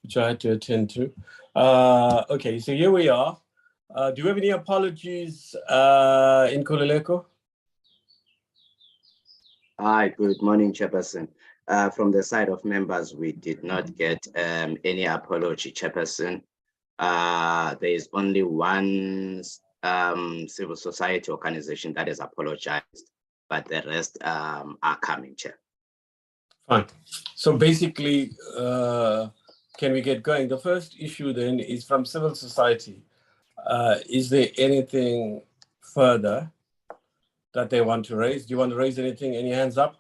which I had to attend to. Okay, so here we are. Do you have any apologies in Kululeko? Hi, good morning, Chairperson. From the side of members, we did not get any apology, Chairperson. There is only one civil society organization that has apologized, but the rest are coming, Chair. Fine. So basically, can we get going? The first issue then is from civil society. Is there anything further that they want to raise? Do you want to raise anything? Any hands up?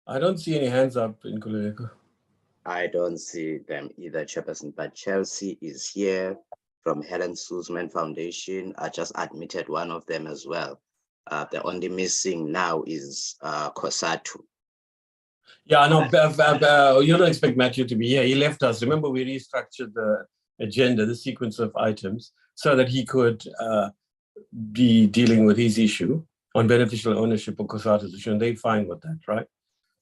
I don't see any hands up in Kululeko. I don't see them either, Chairperson, but Chelsea is here from Helen Suzman Foundation. I just admitted one of them as well. The only missing now is Kosatu. Yeah, no, you don't expect Matthew to be here. He left us. Remember, we restructured the agenda, the sequence of items, so that he could be dealing with his issue on beneficial ownership of Kosatu's issue, and they're fine with that, right?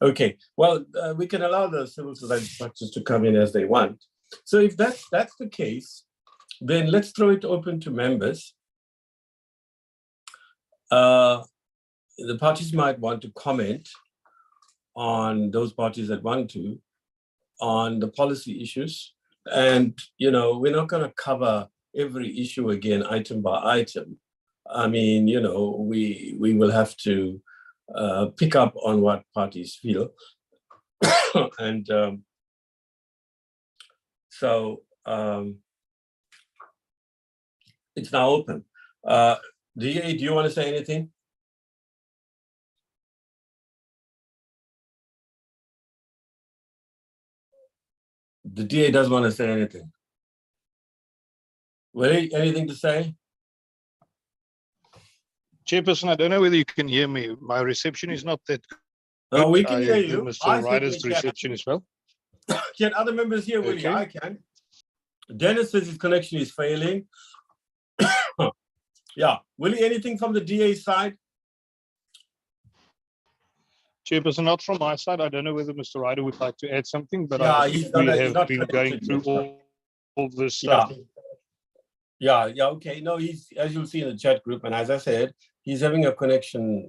Okay, well, we can allow the civil society structures to come in as they want. So if that's the case, then let's throw it open to members. The parties might want to comment on those parties that want to, on the policy issues. And, you know, we're not going to cover every issue again, item by item. I mean, you know, we will have to pick up on what parties feel. And so it's now open. DA, do you want to say anything? The DA doesn't want to say anything. Willie, anything to say? Chairperson, I don't know whether you can hear me. My reception is not that good. No, we can hear you. Mr. Ryder's reception as well. Can other members hear Willie? Okay. I can. Dennis says his connection is failing. Yeah. Willie, anything from the DA side? Chairperson, not from my side. I don't know whether Mr. Ryder would like to add something, but yeah, we have been going through all this stuff. Yeah, okay. No, he's, as you'll see in the chat group, and as I said, he's having a connection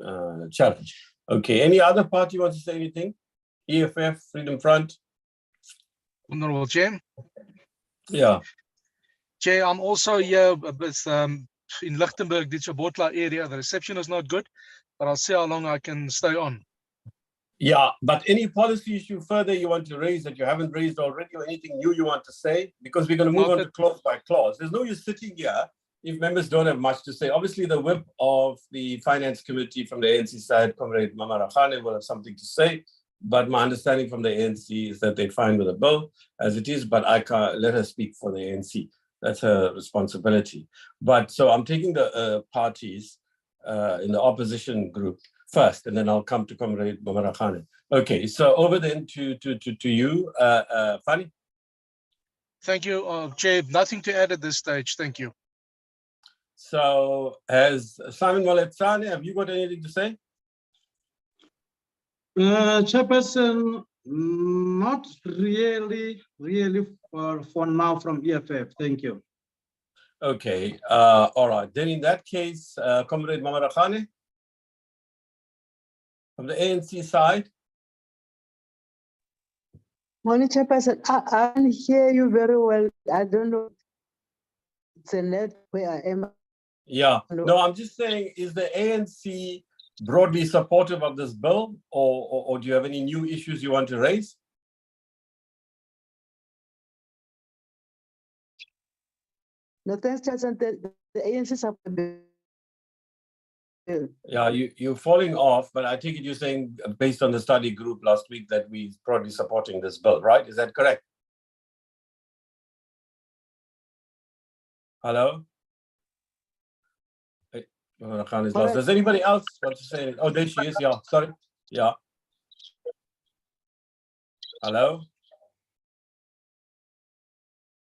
challenge. Okay, any other party wants to say anything? EFF, Freedom Front? Honorable Chair. Yeah. Chair, I'm also here with, in Lichtenburg, Ditchabotla area. The reception is not good, but I'll see how long I can stay on. Yeah, but any policy issue further you want to raise that you haven't raised already, or anything new you want to say? Because we're going to move on to clause by clause. There's no use sitting here if members don't have much to say. Obviously, the whip of the Finance Committee from the ANC side, Comrade Mamara Khane, will have something to say. But my understanding from the ANC is that they're fine with the bill as it is, but I can't let her speak for the ANC. That's her responsibility. But so I'm taking the parties in the opposition group first, and then I'll come to Comrade Mamara Khane. Okay, so over then to you, Fani. Thank you, Chair. Nothing to add at this stage. Thank you. So, has Simon Maletsane, have you got anything to say? Chairperson, not really for now from EFF. Thank you. Okay, all right. Then in that case, Comrade Mamara Khane, from the ANC side. Morning, Chairperson. I can hear you very well. I don't know. It's a net where I am. Yeah. No, I'm just saying, is the ANC broadly supportive of this bill, or do you have any new issues you want to raise? No, thanks, Chairperson. The ANC support. Yeah, you're falling off, but I take it you're saying, based on the study group last week, that we're probably supporting this bill, right? Is that correct? Hello? Hey, Khan is lost. Does anybody else want to say anything? Oh, there she is. Yeah, sorry. Yeah. Hello?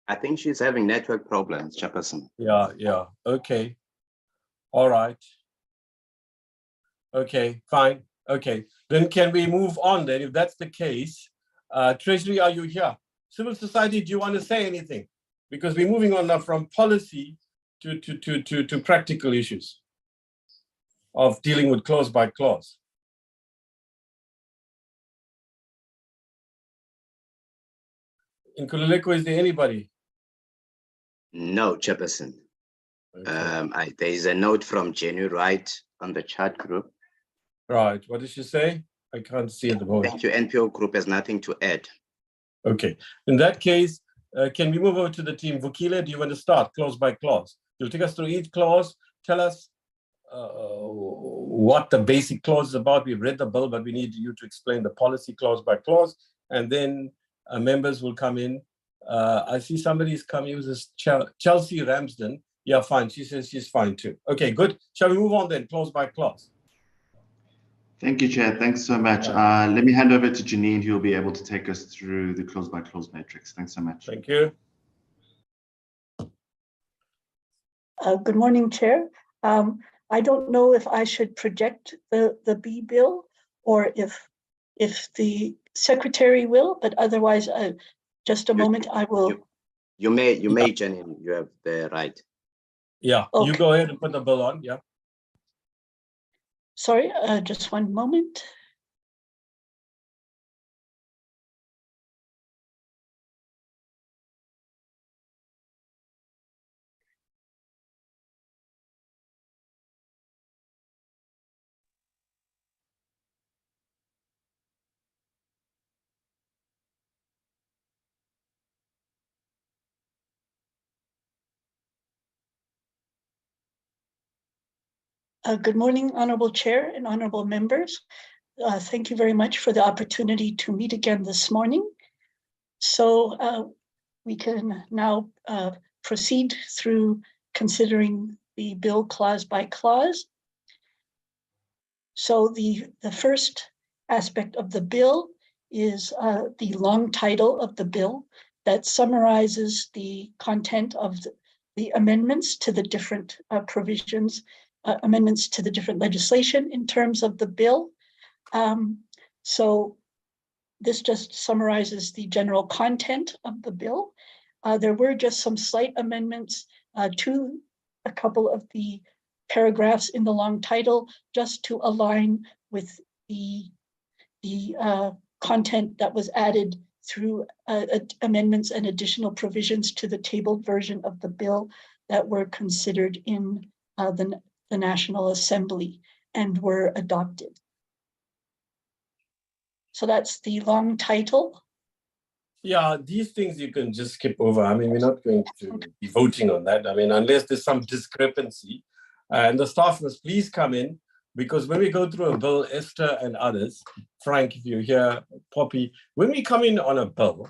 I think she's having network problems, Chairperson. Yeah. Okay. All right. Okay, fine. Okay, then can we move on then? If that's the case, Treasury, are you here? Civil society, do you want to say anything? Because we're moving on now from policy to practical issues of dealing with clause by clause. In Kululeko, is there anybody? No, Chairperson. Okay. There is a note from Jenny Wright on the chat group. Right, what did she say? I can't see at the moment. Thank you. NPO group has nothing to add. Okay, in that case, can we move over to the team? Vukile, do you want to start clause by clause? You'll take us through each clause, tell us what the basic clause is about. We've read the bill, but we need you to explain the policy clause by clause, and then members will come in. I see somebody's coming, this is Chelsea Ramsden. Yeah, fine, she says she's fine too. Okay, good. Shall we move on then, clause by clause? Thank you, Chair. Thanks so much. Let me hand over to Janine, who will be able to take us through the clause by clause matrix. Thanks so much. Thank you. Good morning, Chair. I don't know if I should project the B bill or if the secretary will, but otherwise, just a moment, I will. You may, Janine, you have the right. Yeah, okay. You go ahead and put the bill on, yeah. Sorry, just one moment. Good morning, Honorable Chair and Honorable members. Thank you very much for the opportunity to meet again this morning. So we can now proceed through considering the bill clause by clause. So the first aspect of the bill is the long title of the bill that summarizes the content of the amendments to the different provisions, amendments to the different legislation in terms of the bill. So this just summarizes the general content of the bill. There were just some slight amendments to a couple of the paragraphs in the long title, just to align with the content that was added through amendments and additional provisions to the tabled version of the bill that were considered in the National Assembly and were adopted. So that's the long title. Yeah, these things you can just skip over. I mean, we're not going to be voting on that. I mean, unless there's some discrepancy. And the staff must please come in, because when we go through a bill, Esther and others, Frank, if you're here, Poppy, when we come in on a bill,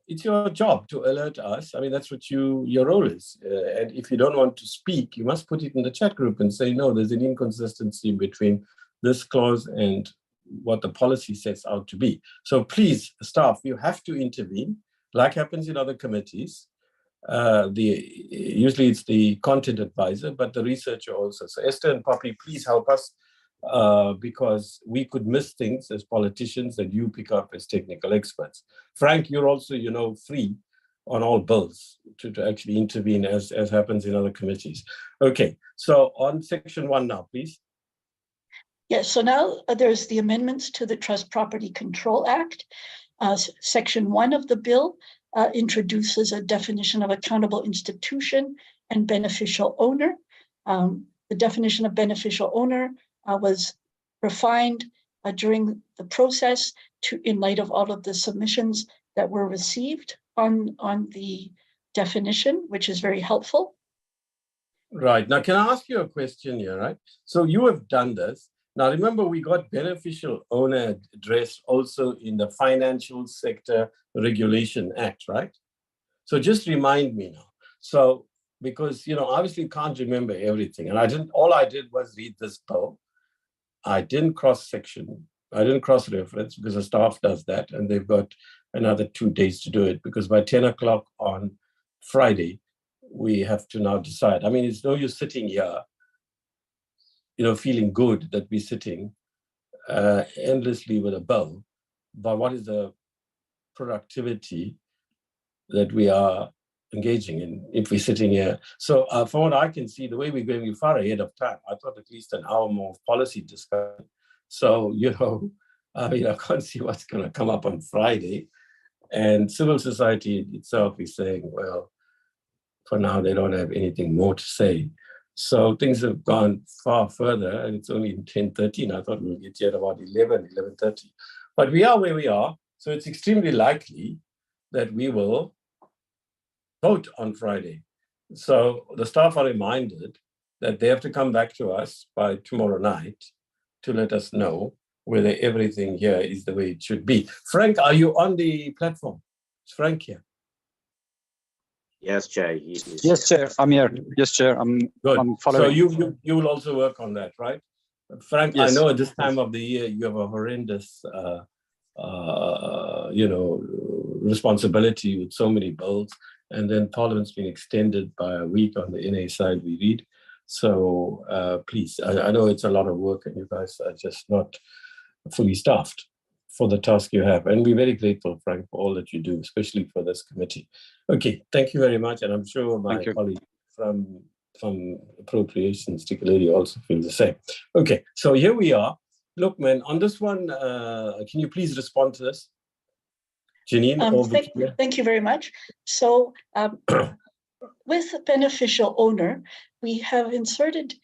it's your job to alert us. I mean, that's what your role is. And if you don't want to speak, you must put it in the chat group and say, no, there's an inconsistency between this clause and what the policy sets out to be. So please, staff, you have to intervene, like happens in other committees. Usually it's the content advisor, but the researcher also. So Esther and Poppy, please help us, because we could miss things as politicians that you pick up as technical experts. Frank, you're also, free on all bills to actually intervene as happens in other committees. Okay, so on section 1 now, please. Yes, so now there's the amendments to the Trust Property Control Act. Section 1 of the bill introduces a definition of accountable institution and beneficial owner. The definition of beneficial owner was refined during the process in light of all of the submissions that were received on the definition, which is very helpful. Right. Now, can I ask you a question here, right? So you have done this. Now, remember, we got beneficial owner addressed also in the Financial Sector Regulation Act, right? So just remind me now. So, because, obviously can't remember everything. And all I did was read this bill. I didn't cross-section. I didn't cross-reference because the staff does that. And they've got another 2 days to do it, because by 10 o'clock on Friday, we have to now decide. I mean, it's no use sitting here, feeling good that we're sitting endlessly with a bill, but what is the productivity that we are engaging in if we're sitting here? So from what I can see, the way we're going, we're far ahead of time. I thought at least an hour more of policy discussion. So, I can't see what's going to come up on Friday. And civil society itself is saying, well, for now, they don't have anything more to say. So things have gone far further, and it's only 10:13. I thought we'll get here at about 11:30. But we are where we are. So it's extremely likely that we will vote on Friday. So the staff are reminded that they have to come back to us by tomorrow night to let us know whether everything here is the way it should be. Frank, are you on the platform? Is Frank here? Yes, Chair. Yes, Chair. I'm here. Yes, Chair. Good. I'm following. So you will also work on that, right? Frank, Yes. I know at this time of the year you have a horrendous, responsibility with so many bills, and then Parliament's been extended by a week on the NA side, we read. So please, I know it's a lot of work, and you guys are just not fully staffed for the task you have. And we're very grateful, Frank, for all that you do, especially for this committee. Okay, thank you very much. And I'm sure my colleague from appropriations, particularly, also feel the same. Okay, so here we are. Look, man, on this one, can you please respond to this? Janine? Thank you very much. So with the beneficial owner, we have inserted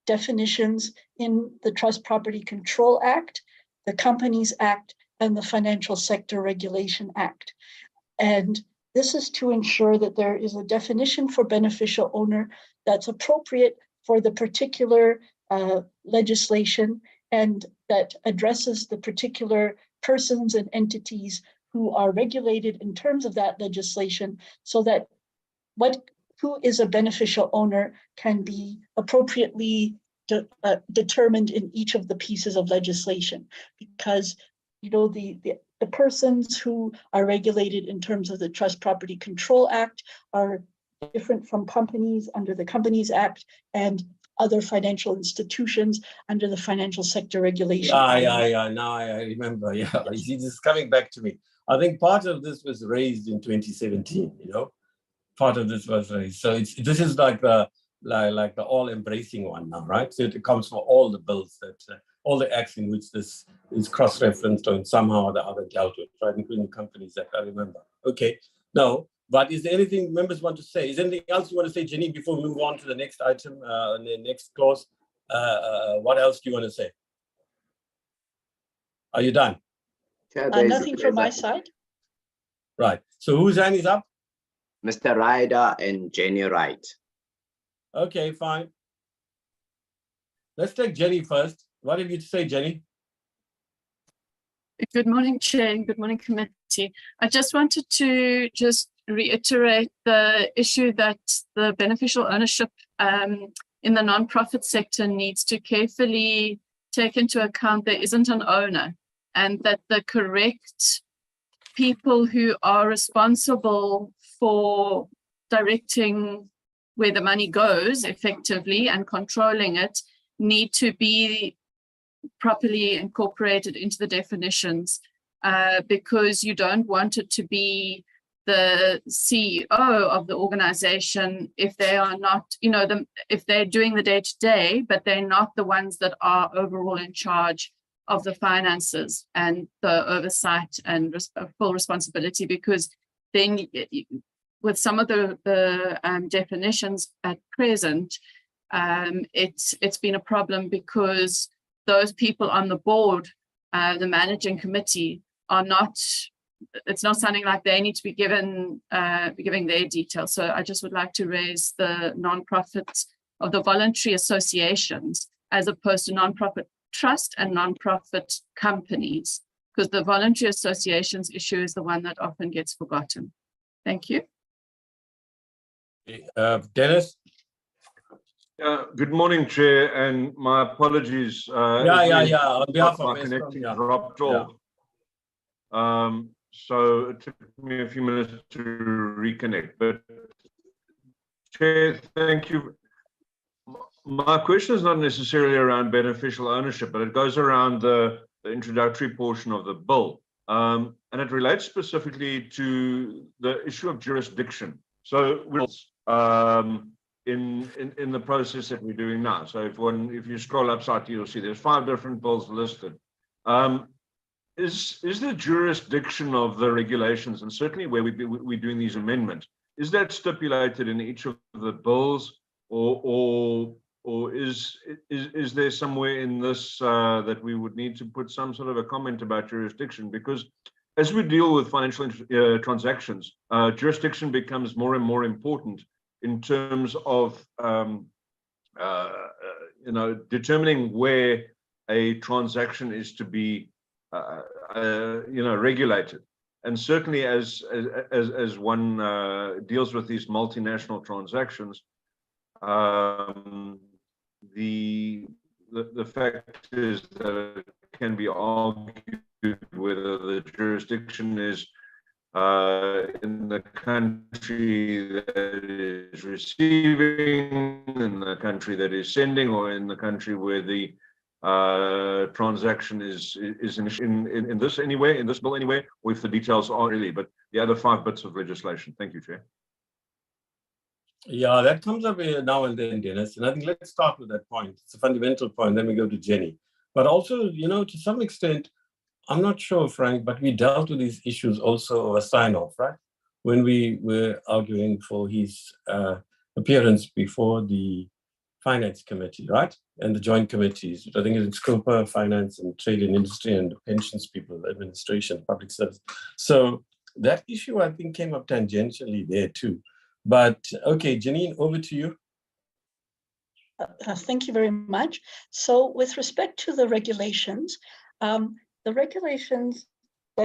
definitions in the Trust Property Control Act, the Companies Act, and the Financial Sector Regulation Act. And this is to ensure that there is a definition for beneficial owner that's appropriate for the particular legislation and that addresses the particular persons and entities who are regulated in terms of that legislation, so that who is a beneficial owner can be appropriately determined in each of the pieces of legislation, because the persons who are regulated in terms of the Trust Property Control Act are different from companies under the Companies Act and other financial institutions under the Financial Sector Regulation Act. Yeah. Now I remember. Yeah, this is coming back to me. I think part of this was raised in 2017. Part of this was raised. So this is like the all-embracing one now, right? So it comes for all the bills all the acts in which this is cross-referenced or somehow or the other dealt with, right? Including Companies Act, I remember. Okay, no, but is there anything members want to say? Is there anything else you want to say, Jenny, before we move on to the next item, the next clause? What else do you want to say? Are you done? Nothing from my side. Right. So whose hand is up? Mr. Ryder and Jenny Wright. Okay, fine. Let's take Jenny first. What have you to say, Jenny? Good morning, Chair, and good morning, committee. I just wanted to reiterate the issue that the beneficial ownership in the non-profit sector needs to carefully take into account there isn't an owner, and that the correct people who are responsible for directing where the money goes effectively and controlling it need to be properly incorporated into the definitions, because you don't want it to be the CEO of the organization if they are not, if they're doing the day-to-day, but they're not the ones that are overall in charge of the finances and the oversight and full responsibility, because then with some of the definitions at present, it's been a problem because those people on the board, the managing committee, are not, it's not sounding like they need to be giving their details. So I just would like to raise the non-profits of the voluntary associations as opposed to non-profit trust and non-profit companies, because the voluntary associations issue is the one that often gets forgotten. Thank you. Dennis? Good morning, Chair, and my apologies. On behalf of my connection dropped off. So it took me a few minutes to reconnect. But Chair, thank you. My question is not necessarily around beneficial ownership, but it goes around the introductory portion of the bill. And it relates specifically to the issue of jurisdiction. So in the process that we're doing now. So if you scroll upside, you'll see there's 5 different bills listed. Is the jurisdiction of the regulations, and certainly where we're doing these amendments, is that stipulated in each of the bills, or is there somewhere in this that we would need to put some sort of a comment about jurisdiction? Because as we deal with financial transactions, jurisdiction becomes more and more important in terms of determining where a transaction is to be regulated. And certainly as one deals with these multinational transactions, the fact is that it can be argued whether the jurisdiction is in the country that is receiving, in the country that is sending, or in the country where the transaction is in this anyway, in this bill anyway, or if the details are really, but the other 5 bits of legislation. Thank you, Chair. Yeah, that comes up now and then, Dennis. And I think let's start with that point. It's a fundamental point. Then we go to Jenny. But also, to some extent, I'm not sure, Frank, but we dealt with these issues also of a sign-off, right? When we were arguing for his appearance before the Finance Committee, right? And the joint committees, I think it's Scopa, Finance and Trade and Industry, and Pensions people, Administration, Public Service. So that issue, I think, came up tangentially there too. But okay, Janine, over to you. Thank you very much. So with respect to the regulations that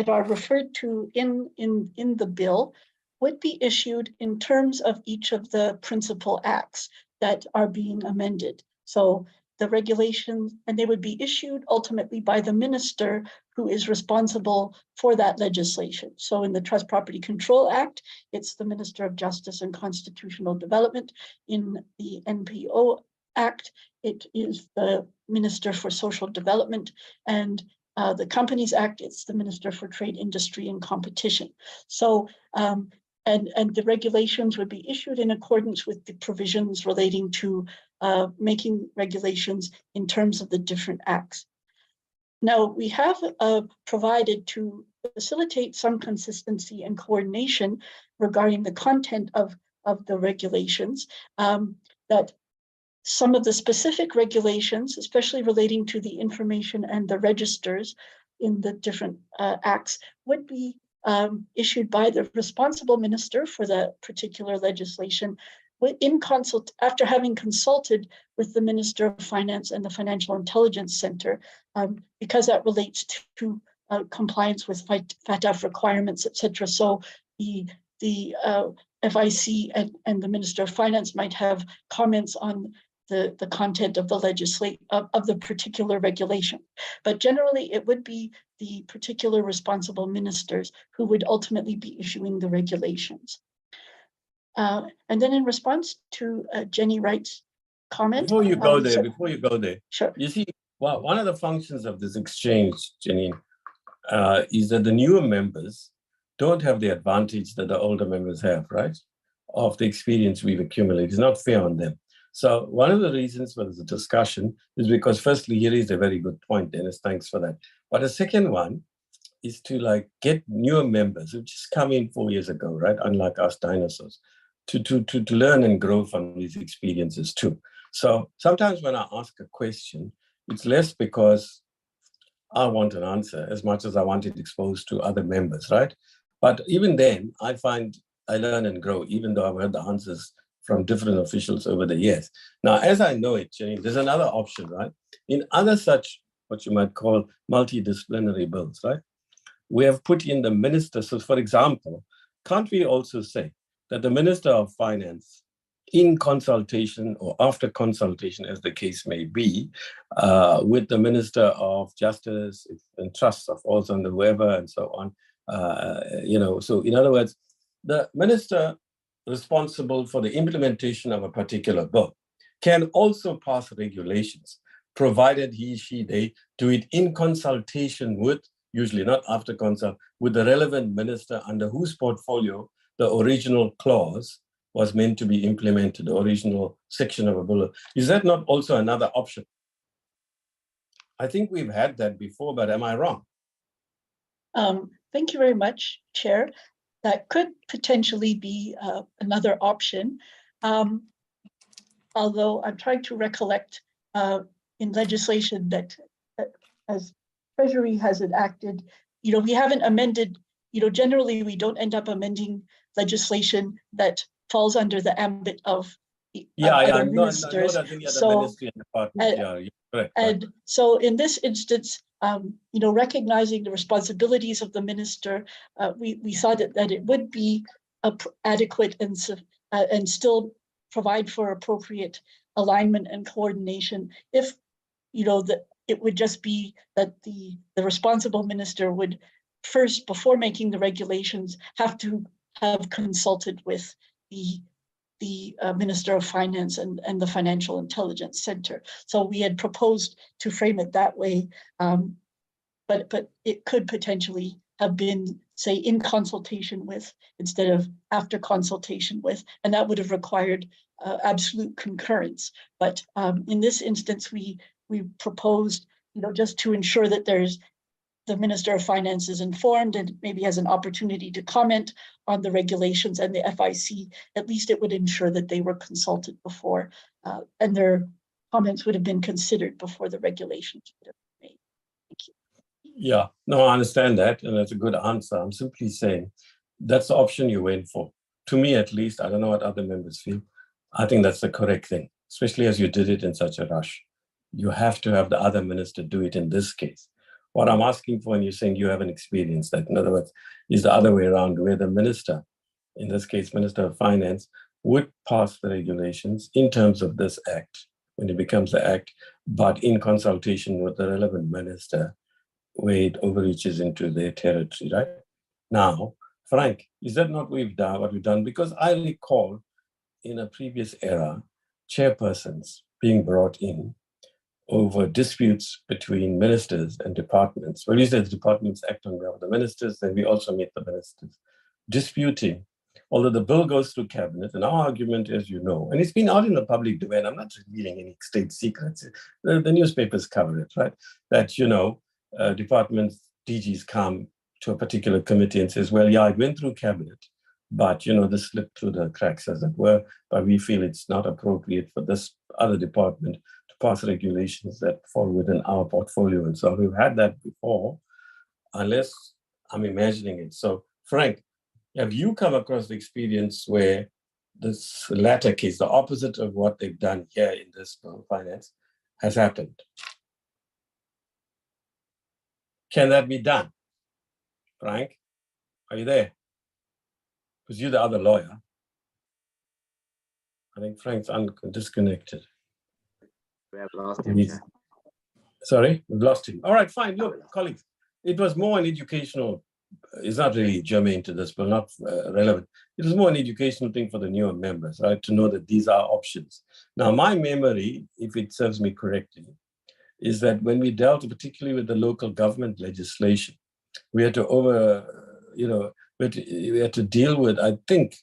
are referred to in the bill would be issued in terms of each of the principal acts that are being amended. So the regulations, and they would be issued ultimately by the minister who is responsible for that legislation. So in the Trust Property Control Act, it's the Minister of Justice and Constitutional Development. In the NPO Act, it is the Minister for Social Development, and the Companies Act, it's the Minister for Trade, Industry and Competition. So, and the regulations would be issued in accordance with the provisions relating to making regulations in terms of the different acts. Now, we have provided to facilitate some consistency and coordination regarding the content of the regulations, that some of the specific regulations, especially relating to the information and the registers in the different acts, would be issued by the responsible minister for the particular legislation after having consulted with the Minister of Finance and the Financial Intelligence Center, because that relates to compliance with FATF requirements, etc. So the FIC and the Minister of Finance might have comments on the content of the particular regulation. But generally, it would be the particular responsible ministers who would ultimately be issuing the regulations. And then in response to Jenny Wright's comment. Before you go there, sure. You see, well, one of the functions of this exchange, Jenny, is that the newer members don't have the advantage that the older members have, right? Of the experience we've accumulated. It's not fair on them. So one of the reasons for this discussion is because firstly, here is a very good point, Dennis, thanks for that. But the second one is to get newer members who just come in 4 years ago, right? Unlike us dinosaurs, to learn and grow from these experiences too. So sometimes when I ask a question, it's less because I want an answer as much as I want it exposed to other members, right? But even then, I find I learn and grow, even though I've heard the answers from different officials over the years. Now, as I know it, Jenny, there's another option, right? In other such, what you might call multidisciplinary bills, right? We have put in the minister. So for example, can't we also say that the Minister of Finance, in consultation or after consultation, as the case may be, with the Minister of Justice and Trusts of also and whoever and so on, so in other words, the minister responsible for the implementation of a particular bill can also pass regulations, provided he, she, they do it in consultation with, usually not after consult, with the relevant minister under whose portfolio the original clause was meant to be implemented, the original section of a bill. Is that not also another option? I think we've had that before, but am I wrong? Thank you very much, Chair. That could potentially be another option. Although I'm trying to recollect in legislation that as Treasury has enacted, we haven't amended, generally we don't end up amending legislation that falls under the ambit of other ministers. And so in this instance, recognizing the responsibilities of the minister, we thought that it would be adequate and still provide for appropriate alignment and coordination if, that it would just be that the responsible minister would first, before making the regulations, have to have consulted with the Minister of Finance and the Financial Intelligence Center. So we had proposed to frame it that way, but it could potentially have been, say, in consultation with instead of after consultation with, and that would have required absolute concurrence. But in this instance, we proposed, just to ensure that the Minister of Finance is informed and maybe has an opportunity to comment on the regulations and the FIC, at least it would ensure that they were consulted before and their comments would have been considered before the regulations would have been made. Thank you. Yeah, no, I understand that, and that's a good answer. I'm simply saying that's the option you went for. To me, at least, I don't know what other members feel. I think that's the correct thing, especially as you did it in such a rush. You have to have the other minister do it in this case. What I'm asking for, and you're saying you haven't experienced that, in other words, is the other way around, where the minister, in this case, Minister of Finance, would pass the regulations in terms of this act, when it becomes the act, but in consultation with the relevant minister, where it overreaches into their territory, right? Now, Frank, is that not what we've done? Because I recall in a previous era, chairpersons being brought in over disputes between ministers and departments. Well, usually the departments act on behalf of the ministers, then we also meet the ministers, disputing. Although the bill goes through cabinet, and our argument, as you know, and it's been out in the public domain, I'm not revealing any state secrets, the newspapers cover it, right? That, departments, DGs come to a particular committee and says, well, yeah, it went through cabinet, but, this slipped through the cracks, as it were, but we feel it's not appropriate for this other department to pass regulations that fall within our portfolio. And so we've had that before, unless I'm imagining it. So, Frank, have you come across the experience where this latter case, the opposite of what they've done here in this finance, has happened? Can that be done? Frank, are you there? Because you're the other lawyer. I think Frank's disconnected. We have lost him. Sorry, we've lost him. All right, fine. Look, colleagues, it was more an educational, it's not really germane to this, but not relevant. It was more an educational thing for the newer members, right, to know that these are options. Now, my memory, if it serves me correctly, is that when we dealt particularly with the local government legislation, we had to we had to deal with, I think,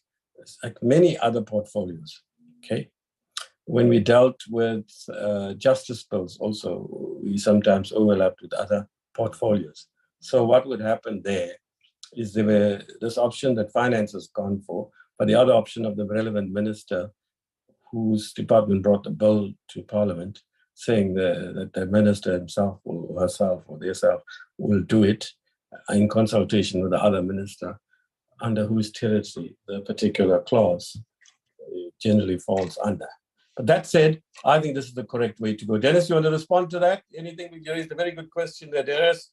like many other portfolios, okay? When we dealt with justice bills also, we sometimes overlapped with other portfolios. So what would happen there is there were this option that finance has gone for, but the other option of the relevant minister whose department brought the bill to Parliament, saying that the minister himself or herself or themselves will do it in consultation with the other minister under whose territory the particular clause generally falls under. But that said, I think this is the correct way to go. Dennis, you want to respond to that? Anything? You raised a very good question there, Dennis.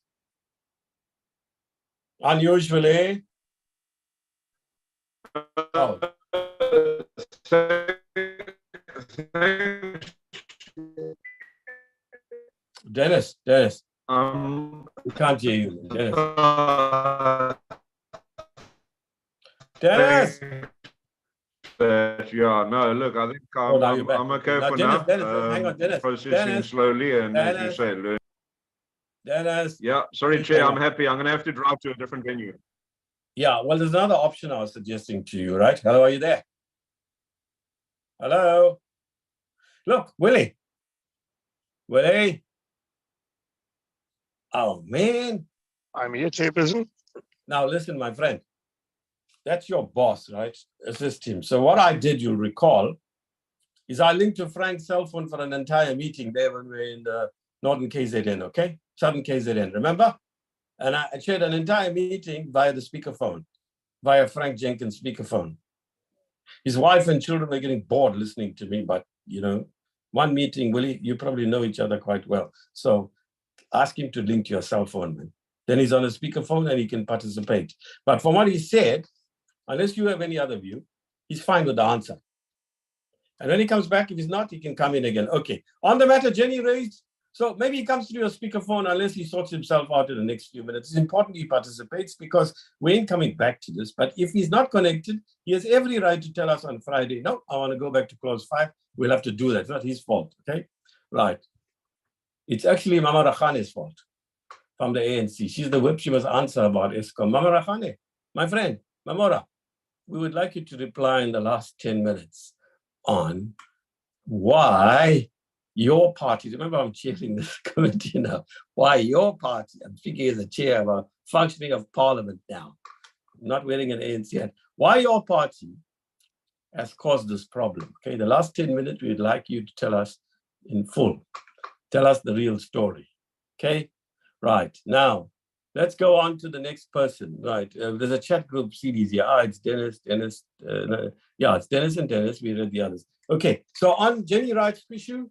Unusually. Oh. Dennis, we can't hear you, Dennis. Dennis! that. Yeah, no, look, I think Oh, now you're back. I'm okay Now, for Dennis, now. Dennis, hang on, Dennis. Processing Dennis, slowly, and as you Dennis, say, learn. Dennis. Yeah, sorry, Chair, I'm happy. I'm going to have to drive to a different venue. Yeah, well, there's another option I was suggesting to you, right? Hello, are you there? Hello? Look, Willie. Willie? Oh, man. I'm here, Chairperson. Now, listen, my friend. That's your boss, right? Assist him. So what I did, you'll recall, is I linked to Frank's cell phone for an entire meeting there when we were in the Northern KZN, okay? Southern KZN, remember? And I chaired an entire meeting via the speakerphone, via Frank Jenkins' speakerphone. His wife and children were getting bored listening to me, but, you know, one meeting, Willie, you probably know each other quite well. So ask him to link to your cell phone, man. Then he's on a speakerphone and he can participate. But from what he said, unless you have any other view, he's fine with the answer. And when he comes back, if he's not, he can come in again. Okay, on the matter Jenny raised, so maybe he comes through your speakerphone unless he sorts himself out in the next few minutes. It's important he participates because we ain't coming back to this. But if he's not connected, he has every right to tell us on Friday, no, I want to go back to clause 5. We'll have to do that. It's not his fault, okay? Right. It's actually Mama Rakhane's fault from the ANC. She's the whip. She must answer about ESCOM. Mama Rakhane, my friend, Mamora, we would like you to reply in the last 10 minutes on why your party, remember I'm chairing this committee now, why your party, I'm speaking as a chair about functioning of parliament now, not wearing an ANC hat, why your party has caused this problem. Okay, the last 10 minutes, we'd like you to tell us in full, tell us the real story. Okay, right, now, let's go on to the next person. Right, there's a chat group CDs here. It's Dennis, yeah, it's Dennis and Dennis. We read the others. Okay, so on Jenny Wright's issue.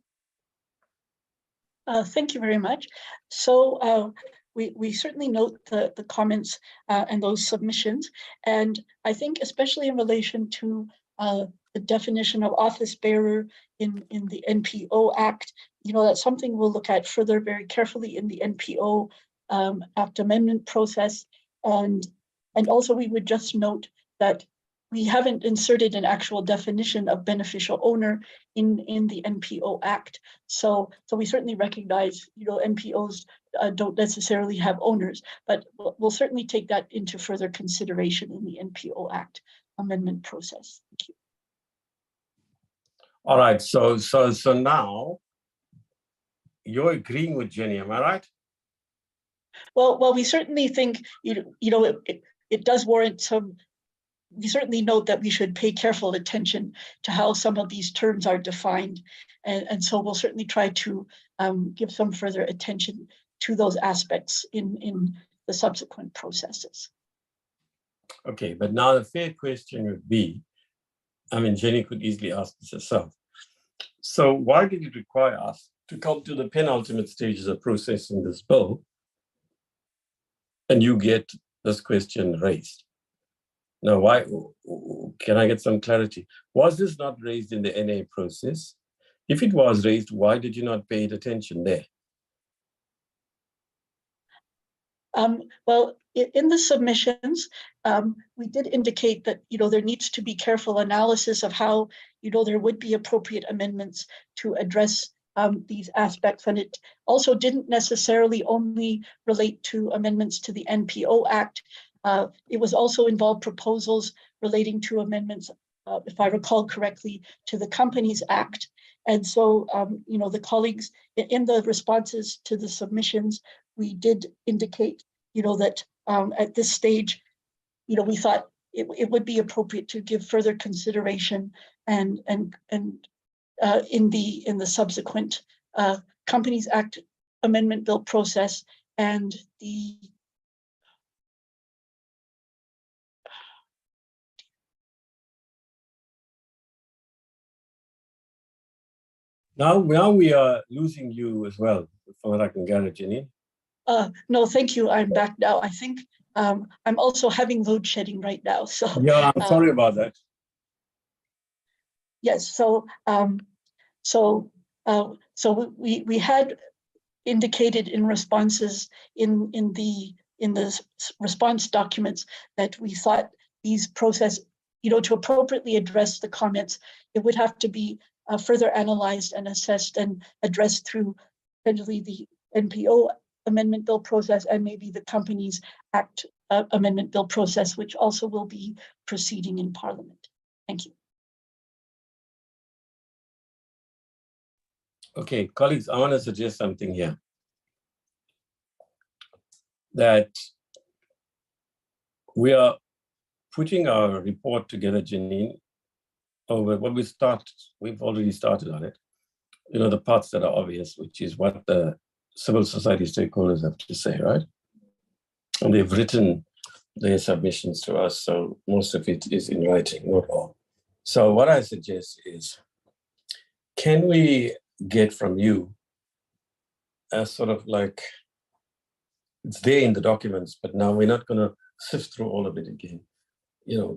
Thank you very much. So we certainly note the comments and those submissions. And I think especially in relation to the definition of office bearer in the NPO Act, you know, that's something we'll look at further very carefully in the NPO Act amendment process. And also we would just note that we haven't inserted an actual definition of beneficial owner in the NPO Act. So we certainly recognize, you know, NPOs don't necessarily have owners, but we'll certainly take that into further consideration in the NPO Act amendment process. Thank you. All right, so now you're agreeing with Jenny, am I right? Well, we certainly think, you know, it does warrant some. We certainly note that we should pay careful attention to how some of these terms are defined. And so we'll certainly try to give some further attention to those aspects in the subsequent processes. Okay, but now the fair question would be, I mean, Jenny could easily ask this herself. So why did it require us to come to the penultimate stages of processing this bill and you get this question raised? Now, why, can I get some clarity? Was this not raised in the NA process? If it was raised, why did you not pay attention there? Well, in the submissions, we did indicate that, you know, there needs to be careful analysis of how, you know, there would be appropriate amendments to address these aspects. And it also didn't necessarily only relate to amendments to the NPO Act. It was also involved proposals relating to amendments, if I recall correctly, to the Companies Act. And so, you know, the colleagues in the responses to the submissions, we did indicate, you know, that at this stage, you know, we thought it would be appropriate to give further consideration and in the subsequent Companies Act amendment bill process and the Now we are losing you as well, from what I can gather, Jenny. No, thank you. I'm back now. I think I'm also having load shedding right now. So yeah, I'm sorry about that. Yes. So we had indicated in responses in the response documents that we thought these process, to appropriately address the comments, it would have to be further analyzed and assessed and addressed through potentially the NPO amendment bill process and maybe the Companies Act amendment bill process, which also will be proceeding in Parliament. Thank you. Okay, colleagues, I want to suggest something here. That we are putting our report together, Janine, over what we've already started on it. The parts that are obvious, which is what the civil society stakeholders have to say, right? And they've written their submissions to us, so most of it is in writing, not all. So what I suggest is, can we get from you a sort of like, it's there in the documents, but now we're not going to sift through all of it again.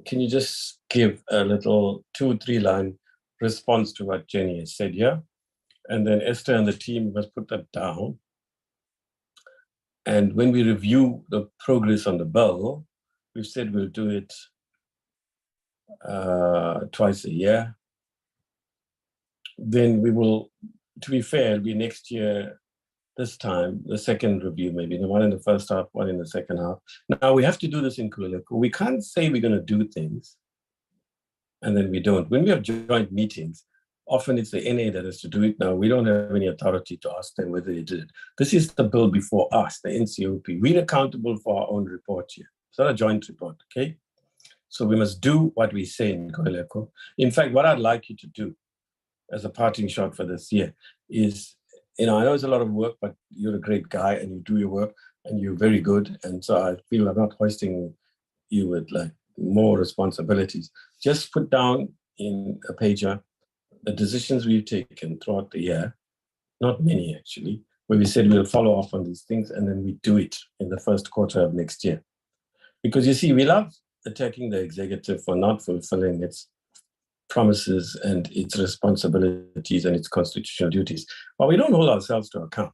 Can you just give a little 2-3 line response to what Jenny has said here? And then Esther and the team must put that down. And when we review the progress on the bill, we've said we'll do it twice a year. Then we will, to be fair, it'll be next year, this time, the second review, maybe the one in the first half, one in the second half. Now we have to do this in Kulileko. We can't say we're going to do things and then we don't. When we have joint meetings, often it's the NA that has to do it. Now we don't have any authority to ask them whether they did it. This is the bill before us, the NCOP. We're accountable for our own report here. It's not a joint report, okay? So we must do what we say in Kulileko. In fact, what I'd like you to do as a parting shot for this year is, I know it's a lot of work, but you're a great guy and you do your work and you're very good. And so I feel I'm not hoisting you with like more responsibilities. Just put down in a pager the decisions we've taken throughout the year, not many actually, where we said we'll follow up on these things and then we do it in the first quarter of next year. Because you see, we love attacking the executive for not fulfilling its promises and its responsibilities and its constitutional duties. But we don't hold ourselves to account,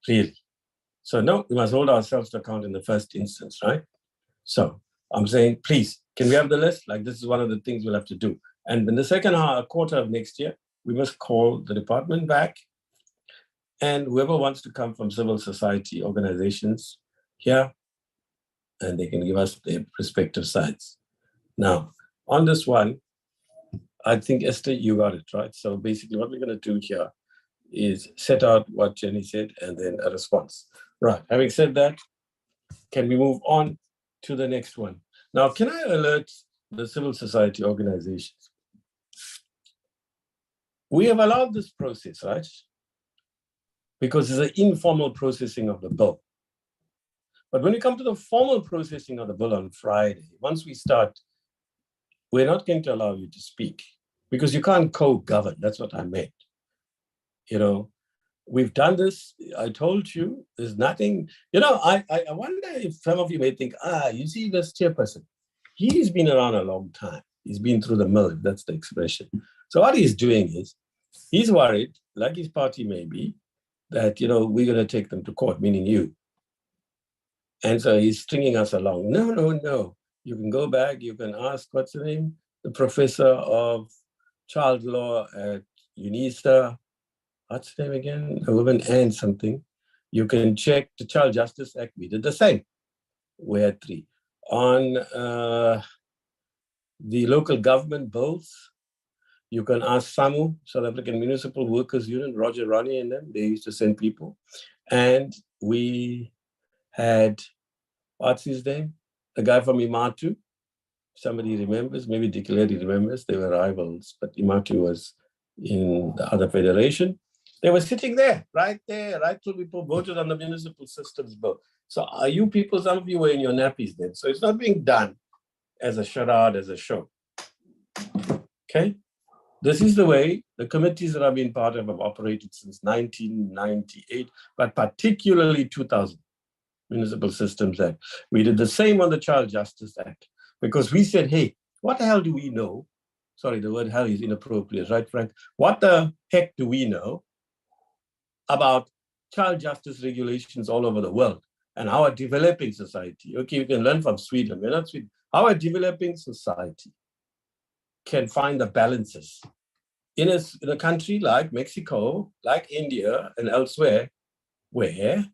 really. So no, we must hold ourselves to account in the first instance, right? So I'm saying, please, can we have the list? Like, this is one of the things we'll have to do. And in the second quarter of next year, we must call the department back and whoever wants to come from civil society organizations here, and they can give us their respective sides. Now, on this one, I think, Esther, you got it, right? So basically what we're going to do here is set out what Jenny said and then a response. Right, having said that, can we move on to the next one? Now, can I alert the civil society organizations? We have allowed this process, right? Because it's an informal processing of the bill. But when we come to the formal processing of the bill on Friday, once we start, we're not going to allow you to speak because you can't co-govern. That's what I meant. We've done this. I told you, there's nothing. I wonder if some of you may think, you see this chairperson, he's been around a long time. He's been through the mill, if that's the expression. So what he's doing is, he's worried, like his party may be, that, we're going to take them to court, meaning you. And so he's stringing us along. No. You can go back, you can ask, what's the name? The professor of child law at UNISA. What's the name again? A woman and something. You can check the Child Justice Act. We did the same. We had 3. On the local government bills, you can ask SAMU, South African Municipal Workers Union, Roger Ronnie and them. They used to send people. And we had, what's his name? The guy from Imatu. Somebody remembers, maybe Dick Lady remembers. They were rivals, but Imatu was in the other federation. They were sitting there, right till people voted on the municipal systems bill. So are you people, some of you were in your nappies then. So it's not being done as a charade, as a show. Okay? This is the way the committees that I've been part of have operated since 1998, but particularly 2000, Municipal Systems Act. We did the same on the Child Justice Act because we said, hey, what the hell do we know? Sorry, the word hell is inappropriate, right, Frank? What the heck do we know about child justice regulations all over the world and our developing society? Okay, we can learn from Sweden. We're not Sweden. Our developing society can find the balances. In a country like Mexico, like India and elsewhere, where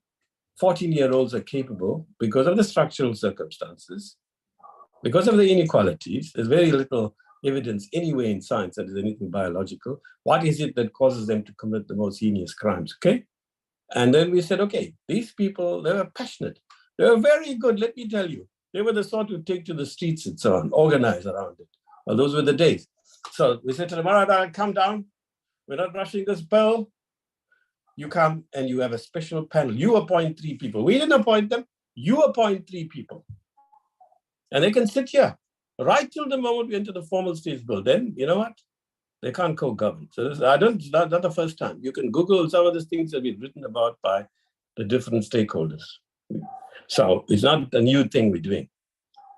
14-year-olds are capable because of the structural circumstances, because of the inequalities, there's very little evidence anywhere in science that there's anything biological. What is it that causes them to commit the most heinous crimes, okay? And then we said, okay, these people, they were passionate. They were very good, let me tell you. They were the sort who take to the streets and so on, organize around it. Well, those were the days. So we said to them, all right, come down. We're not rushing this bill. You come and you have a special panel. You appoint 3 people. We didn't appoint them. You appoint 3 people. And they can sit here right till the moment we enter the formal stage bill. Then, you know what? They can't co-govern. So this, it's not the first time. You can Google some of the things that have been written about by the different stakeholders. So it's not a new thing we're doing.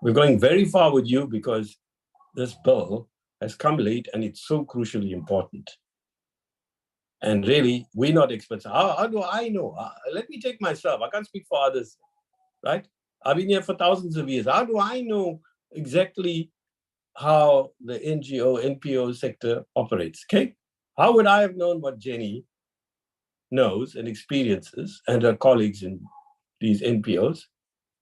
We're going very far with you because this bill has come late and it's so crucially important. And really, we're not experts. How do I know? Let me take myself. I can't speak for others, right? I've been here for thousands of years. How do I know exactly how the NPO sector operates, okay? How would I have known what Jenny knows and experiences and her colleagues in these NPOs?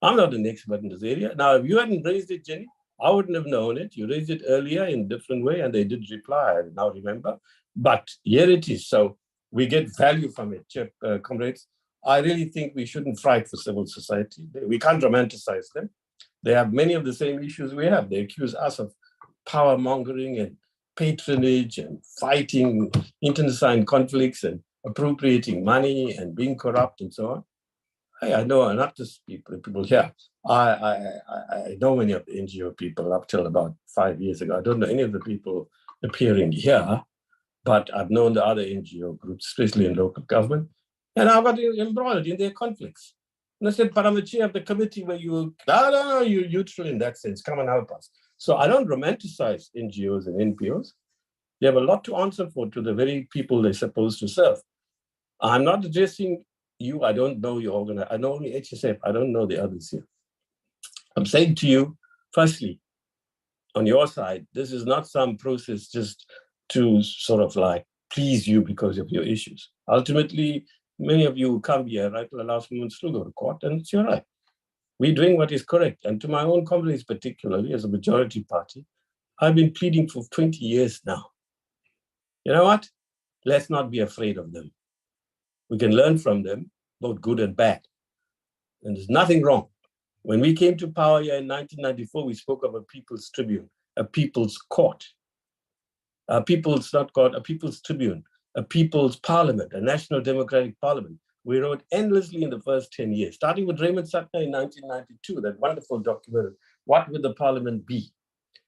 I'm not an expert in this area. Now, if you hadn't raised it, Jenny, I wouldn't have known it. You raised it earlier in a different way and they did reply, I now remember. But here it is. So we get value from it, comrades. I really think we shouldn't fight for civil society. We can't romanticize them. They have many of the same issues we have. They accuse us of power mongering and patronage and fighting internecine conflicts and appropriating money and being corrupt and so on. I know not just people here. I know many of the NGO people up till about 5 years ago. I don't know any of the people appearing here, but I've known the other NGO groups, especially in local government, and I got embroiled in their conflicts. And I said, but I'm the chair of the committee where no, you're neutral in that sense. Come and help us. So I don't romanticize NGOs and NPOs. They have a lot to answer for to the very people they're supposed to serve. I'm not addressing you. I don't know your organization. I know only HSF. I don't know the others here. I'm saying to you, firstly, on your side, this is not some process just to sort of like please you because of your issues. Ultimately, many of you come here right to the last moment still go to court, and it's your right. We're doing what is correct. And to my own comrades, particularly as a majority party, I've been pleading for 20 years now. You know what? Let's not be afraid of them. We can learn from them, both good and bad. And there's nothing wrong. When we came to power here in 1994, we spoke of a people's tribune, a people's court, a people's not court, a people's tribune, a people's parliament, a national democratic parliament. We wrote endlessly in the first 10 years, starting with Raymond Suttner in 1992, that wonderful document, What Will the Parliament Be?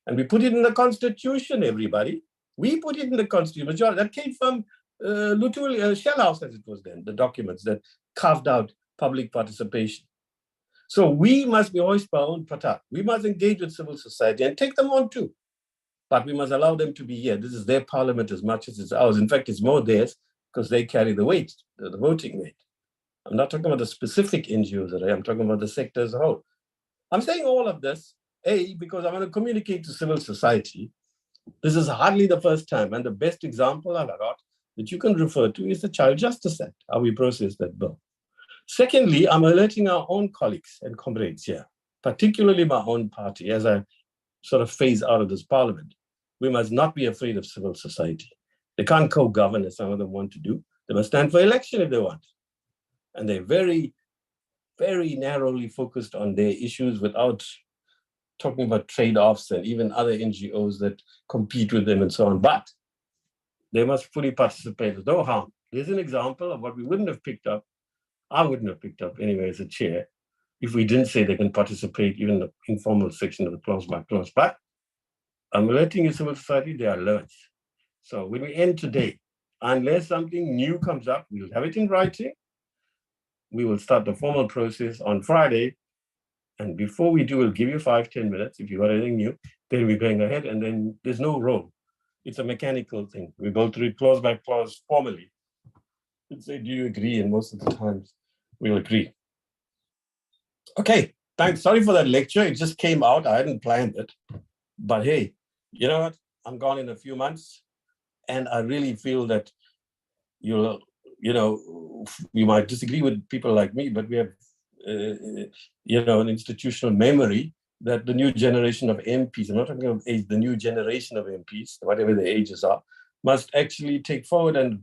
And we put it in the Constitution, everybody. We put it in the Constitution. Majority. That came from Lutul Shell House, as it was then, the documents that carved out public participation. So we must be hoist by our own petard. We must engage with civil society and take them on too. But we must allow them to be here. This is their parliament as much as it's ours. In fact, it's more theirs because they carry the weight, the voting weight. I'm not talking about the specific NGOs that I'm talking about the sector as a whole. I'm saying all of this, A, because I want to communicate to civil society. This is hardly the first time. And the best example I've got that you can refer to is the Child Justice Act, how we process that bill. Secondly, I'm alerting our own colleagues and comrades here, particularly my own party, as I sort of phase out of this parliament. We must not be afraid of civil society. They can't co-govern as some of them want to do. They must stand for election if they want. And they're very, very narrowly focused on their issues without talking about trade-offs and even other NGOs that compete with them and so on. But they must fully participate. There's no harm. Here's an example of what we wouldn't have picked up. I wouldn't have picked up anyway as a chair if we didn't say they can participate even in the informal section of the clause by clause. But I'm alerting you, civil society, they are alerts. So when we end today, unless something new comes up, we'll have it in writing. We will start the formal process on Friday. And before we do, we'll give you 5-10 minutes. If you've got anything new, then we're going ahead and then there's no role. It's a mechanical thing. We go through it clause by clause formally. And say, do you agree? And most of the times we'll agree. Okay, thanks. Sorry for that lecture. It just came out. I hadn't planned it. But hey, you know what? I'm gone in a few months, and I really feel that you might disagree with people like me, but we have, an institutional memory that the new generation of MPs, I'm not talking about age, the new generation of MPs, whatever the ages are, must actually take forward and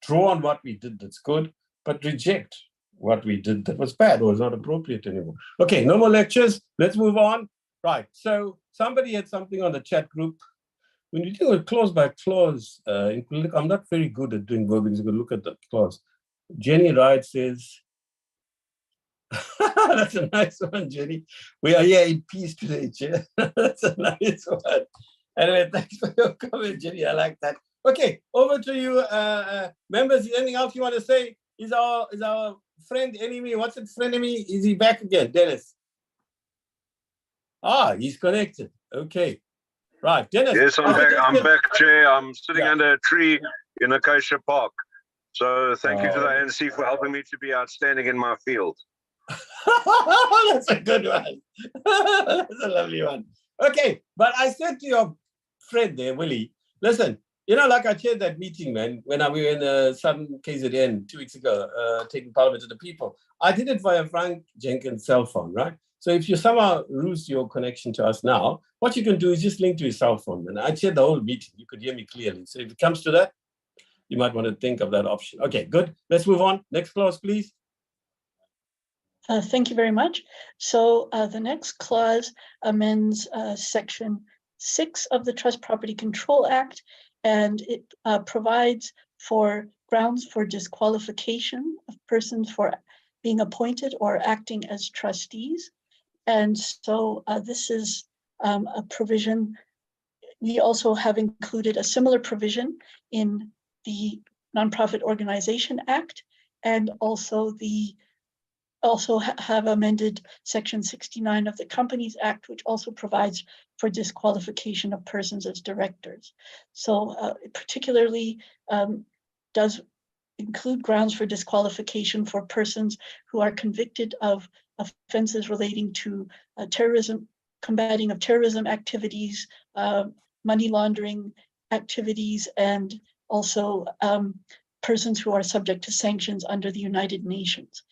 draw on what we did that's good, but reject what we did that was bad or is not appropriate anymore. Okay, no more lectures. Let's move on. Right. So somebody had something on the chat group. When you do it clause by clause, I'm not very good at doing verbings. You can look at the clause. Jenny Wright says, that's a nice one, Jenny. We are here in peace today, Chair. That's a nice one. Anyway, thanks for your comment, Jenny. I like that. Okay, over to you, members. Is anything else you want to say? Is our friend enemy? What's it, frenemy? Is he back again, Dennis? He's connected. Okay, right, Dennis. Yes, I'm back. I'm back, Chair. I'm sitting under a tree in Acacia Park. So thank you to the ANC for helping me to be outstanding in my field. That's a good one. That's a lovely one. Okay, but I said to your friend there, Willie, listen, like I chaired that meeting, man, when we were in the Southern KZN 2 weeks ago, taking Parliament to the people. I did it via Frank Jenkins' cell phone, right? So if you somehow lose your connection to us now, what you can do is just link to his cell phone. And I chaired the whole meeting. You could hear me clearly. So if it comes to that, you might want to think of that option. Okay, good. Let's move on. Next clause, please. Thank you very much. So the next clause amends Section 6 of the Trust Property Control Act, and it provides for grounds for disqualification of persons for being appointed or acting as trustees. And so this is a provision. We also have included a similar provision in the Nonprofit Organization Act, and also have amended Section 69 of the Companies Act, which also provides for disqualification of persons as directors. So it particularly does include grounds for disqualification for persons who are convicted of offenses relating to terrorism, combating of terrorism activities, money laundering activities, and also persons who are subject to sanctions under the United Nations.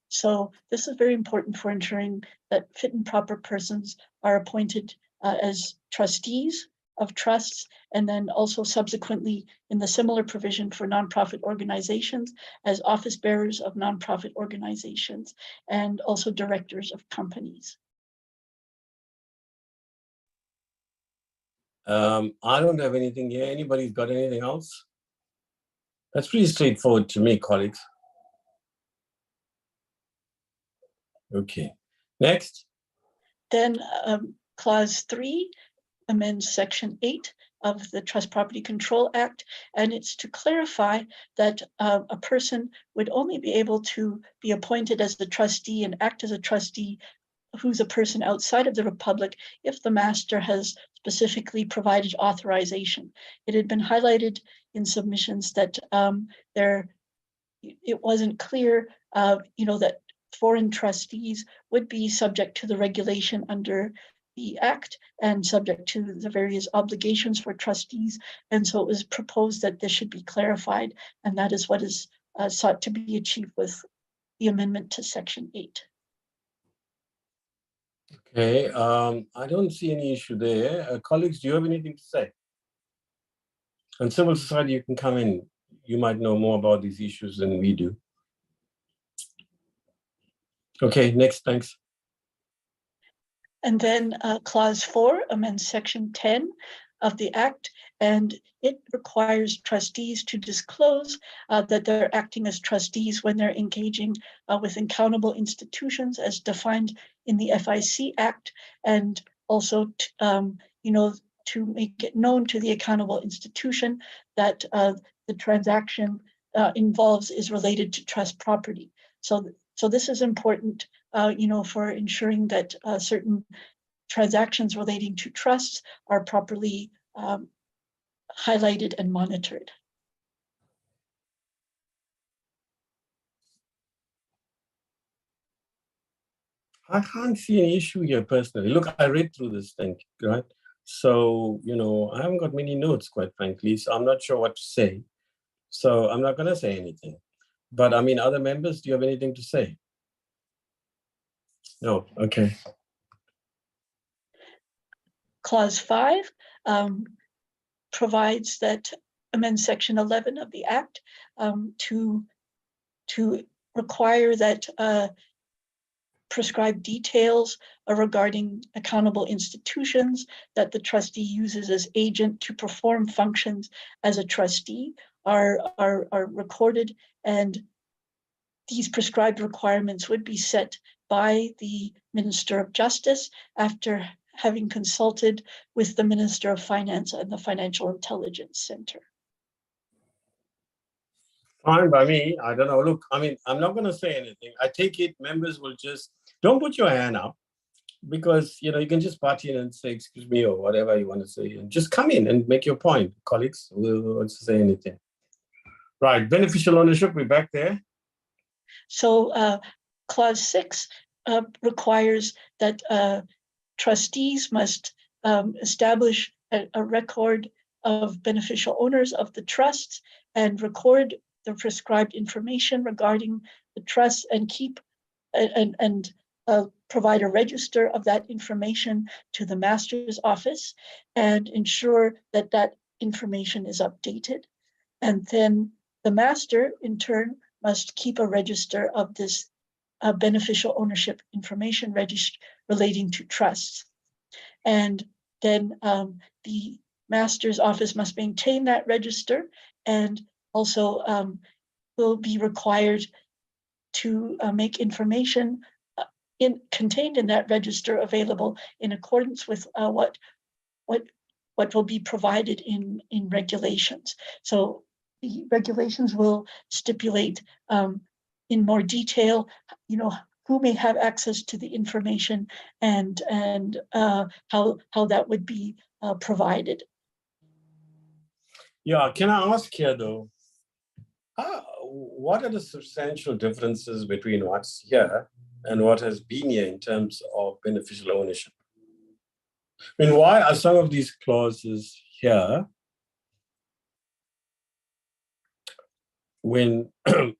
So this is very important for ensuring that fit and proper persons are appointed as trustees of trusts, and then also subsequently in the similar provision for nonprofit organizations as office bearers of nonprofit organizations, and also directors of companies. I don't have anything here. Anybody's got anything else? That's pretty straightforward to me, colleagues. Okay, next. Then clause 3 amends Section 8 of the Trust Property Control Act, and it's to clarify that a person would only be able to be appointed as the trustee and act as a trustee who's a person outside of the Republic if the master has specifically provided authorization. It had been highlighted in submissions that it wasn't clear, that foreign trustees would be subject to the regulation under the Act and subject to the various obligations for trustees. And so it was proposed that this should be clarified, and that is what is sought to be achieved with the amendment to Section 8. Okay, I don't see any issue there. Colleagues, do you have anything to say? And civil society, you can come in. You might know more about these issues than we do. Okay, next, thanks. And then clause 4 amends Section 10 of the Act, and it requires trustees to disclose that they're acting as trustees when they're engaging with accountable institutions as defined in the FIC Act, and also to make it known to the accountable institution that the transaction is related to trust property. So this is important, for ensuring that certain transactions relating to trusts are properly highlighted and monitored. I can't see any issue here personally. Look, I read through this thing, right? So, I haven't got many notes, quite frankly, so I'm not sure what to say. So I'm not going to say anything. But I mean, other members, do you have anything to say? No, okay. Clause 5 provides that amends Section 11 of the Act to require that prescribed details regarding accountable institutions that the trustee uses as agent to perform functions as a trustee are recorded, and these prescribed requirements would be set by the Minister of Justice after having consulted with the Minister of Finance and the Financial Intelligence Center. Fine by me. I don't know. Look, I mean, I'm not going to say anything. I take it members will just, don't put your hand up, because, you can just butt in and say, excuse me, or whatever you want to say, and just come in and make your point, colleagues. We'll want to say anything. Right, beneficial ownership, we're back there. So clause 6 requires that trustees must establish a record of beneficial owners of the trusts and record the prescribed information regarding the trust and keep and provide a register of that information to the master's office and ensure that that information is updated. And then the master, in turn, must keep a register of this beneficial ownership information register relating to trusts. And then the master's office must maintain that register, and also will be required to make information contained in that register available in accordance with what will be provided in regulations. So the regulations will stipulate in more detail, who may have access to the information and how that would be provided. Yeah, can I ask here though, what are the substantial differences between what's here and what has been here in terms of beneficial ownership? I mean, why are some of these clauses here when, no,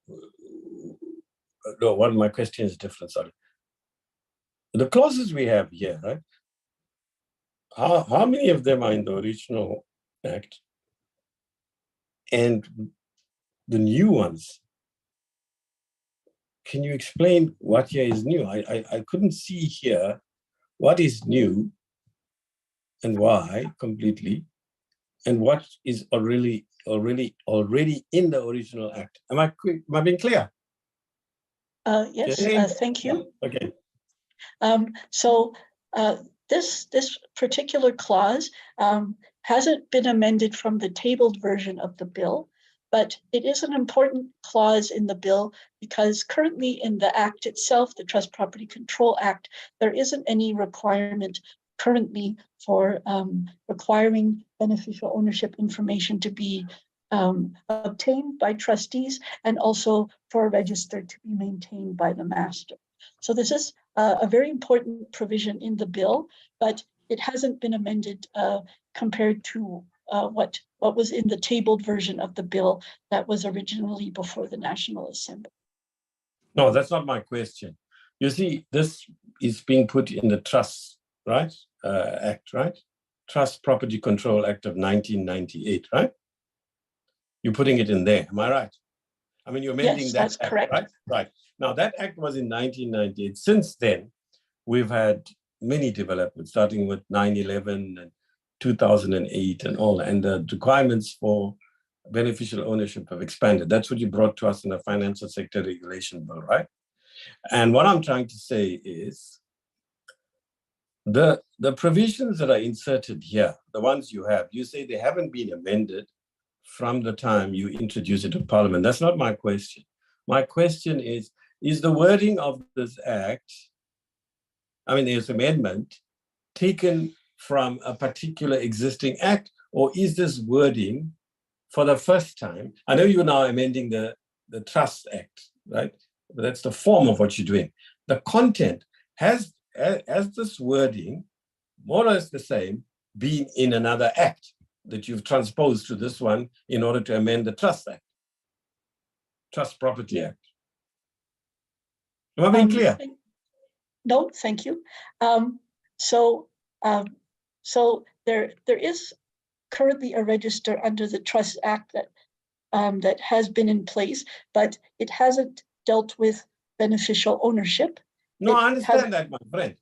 one of my questions is different, sorry. The clauses we have here, right? How many of them are in the original Act? And the new ones, can you explain what here is new? I couldn't see here what is new and why completely, and what is already in the original Act. Am I being clear? Yes, okay. Thank you. Okay. So this particular clause hasn't been amended from the tabled version of the bill, but it is an important clause in the bill because currently in the Act itself, the Trust Property Control Act, there isn't any requirement currently for requiring beneficial ownership information to be obtained by trustees, and also for a register to be maintained by the master. So this is a very important provision in the bill, but it hasn't been amended compared to what was in the tabled version of the bill that was originally before the National Assembly. No, that's not my question. You see, this is being put in the Trust, right? Act, right? Trust Property Control Act of 1998, right? You're putting it in there, am I right? I mean, you're amending yes, that that's act, correct. right? Right. Now, that act was in 1998. Since then, we've had many developments, starting with 9/11 and 2008 and all, and the requirements for beneficial ownership have expanded. That's what you brought to us in the Financial Sector Regulation Bill, right? And what I'm trying to say is the provisions that are inserted here, the ones you have, you say they haven't been amended from the time you introduce it to Parliament. That's not my question. My question is the wording of this act, I mean, this amendment, taken from a particular existing act, or is this wording for the first time? I know you're now amending the Trust Act, right? But that's the form of what you're doing. The content, has this wording, more or less the same, been in another act that you've transposed to this one in order to amend the Trust Act, Trust Property Act. Am I being clear? No, thank you. So there is currently a register under the Trust Act that has been in place, but it hasn't dealt with beneficial ownership. No, I understand that, my friend.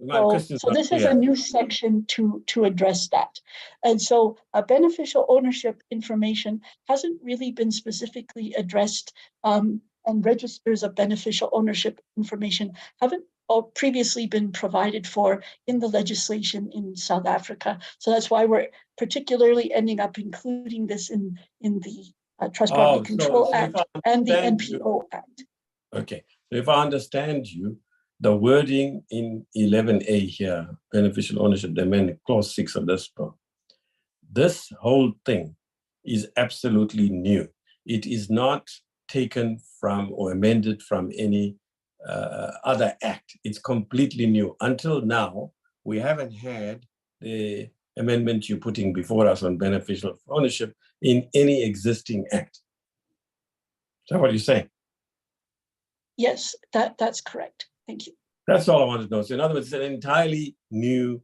So this is a new section to address that. And so beneficial ownership information hasn't really been specifically addressed, and registers of beneficial ownership information haven't previously been provided for in the legislation in South Africa. So that's why we're particularly ending up including this in the Trust Property Control Act and the NPO Act. Okay, so if I understand you, the wording in 11A here, beneficial ownership amendment, clause 6 of this bill, this whole thing is absolutely new. It is not taken from or amended from any other act. It's completely new. Until now, we haven't had the amendment you're putting before us on beneficial ownership in any existing act. Is that what you're saying? Yes, that's correct. Thank you. That's all I wanted to know. So in other words, it's an entirely new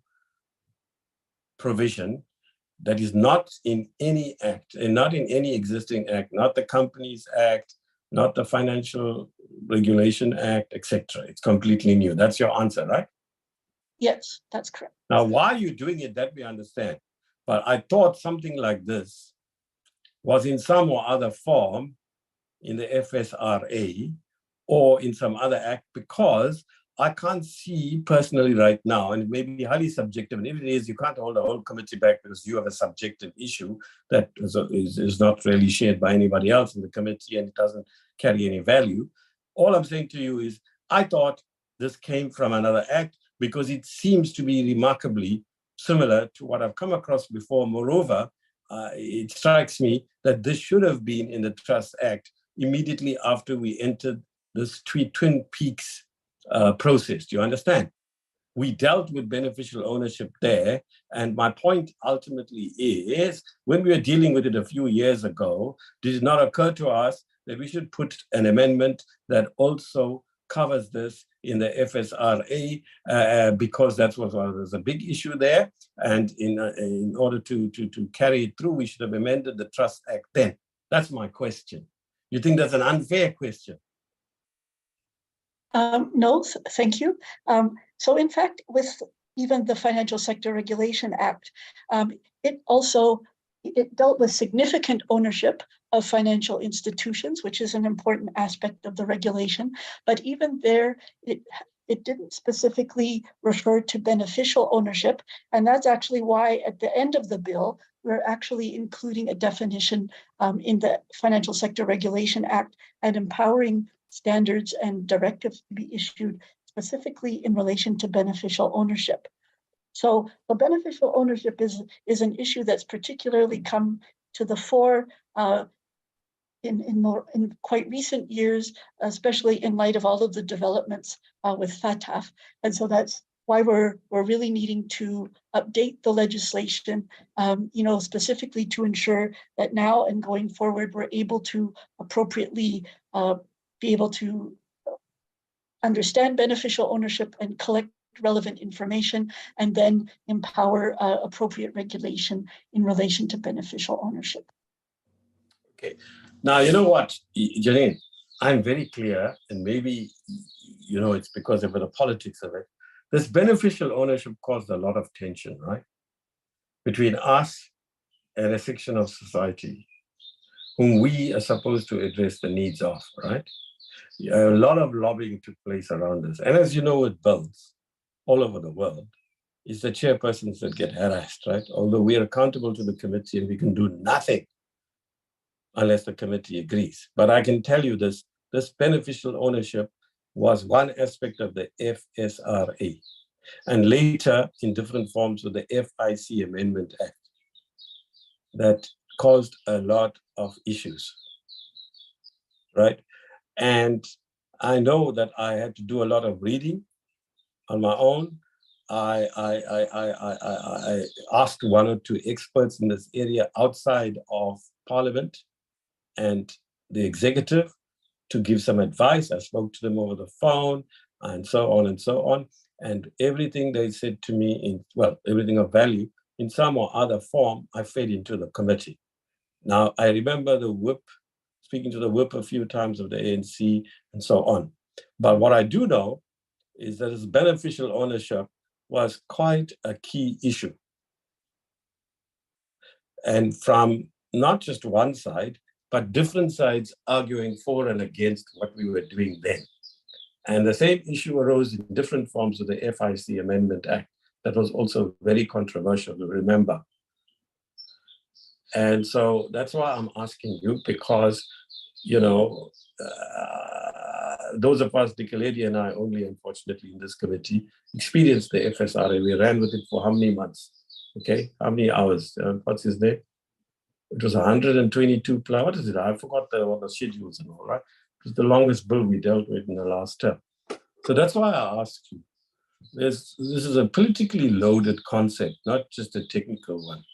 provision that is not in any act and not in any existing act, not the Companies Act, not the Financial Regulation Act, etc. It's completely new. That's your answer, right? Yes, that's correct. Now, why you're doing it, that we understand. But I thought something like this was in some or other form in the FSRA or in some other act, because I can't see personally right now, and it may be highly subjective, and if it is, you can't hold the whole committee back because you have a subjective issue that is not really shared by anybody else in the committee and it doesn't carry any value. All I'm saying to you is, I thought this came from another act because it seems to be remarkably similar to what I've come across before. Moreover, it strikes me that this should have been in the Trust Act immediately after we entered this Twin Peaks process. Do you understand? We dealt with beneficial ownership there. And my point ultimately is, when we were dealing with it a few years ago, did it not occur to us that we should put an amendment that also covers this in the FSRA, because that was a big issue there. And in order to carry it through, we should have amended the Trust Act then. That's my question. You think that's an unfair question? No, thank you. So in fact, with even the Financial Sector Regulation Act, it dealt with significant ownership of financial institutions, which is an important aspect of the regulation. But even there, it didn't specifically refer to beneficial ownership. And that's actually why at the end of the bill, we're actually including a definition in the Financial Sector Regulation Act and empowering standards and directives to be issued specifically in relation to beneficial ownership. So the beneficial ownership is an issue that's particularly come to the fore in quite recent years, especially in light of all of the developments with FATF. And so that's why we're really needing to update the legislation, specifically to ensure that now and going forward, we're able to appropriately be able to understand beneficial ownership and collect relevant information, and then empower appropriate regulation in relation to beneficial ownership. Okay. Now, you know what, Janine, I'm very clear, and maybe, it's because of the politics of it. This beneficial ownership caused a lot of tension, right? Between us and a section of society whom we are supposed to address the needs of, right? A lot of lobbying took place around this. And as you know, with bills all over the world, it's the chairpersons that get harassed, right? Although we are accountable to the committee and we can do nothing unless the committee agrees. But I can tell you this beneficial ownership was one aspect of the FSRA, and later in different forms with the FIC Amendment Act that caused a lot of issues, right? And I know that I had to do a lot of reading on my own. I asked one or two experts in this area outside of Parliament and the executive to give some advice. I spoke to them over the phone and so on and so on. And everything they said to me, everything of value, in some or other form, I fed into the committee. Now, I remember the whip, speaking to the whip a few times of the ANC and so on. But what I do know is that this beneficial ownership was quite a key issue. And from not just one side, but different sides arguing for and against what we were doing then. And the same issue arose in different forms of the FIC Amendment Act that was also very controversial, to remember. And so that's why I'm asking you, because, those of us, Dick Lady and I, only unfortunately in this committee, experienced the FSRA. We ran with it for how many months? Okay, how many hours? What's his name? It was 122 plus. What is it? I forgot all the schedules and all, right? It was the longest bill we dealt with in the last term. So that's why I asked you. This is a politically loaded concept, not just a technical one.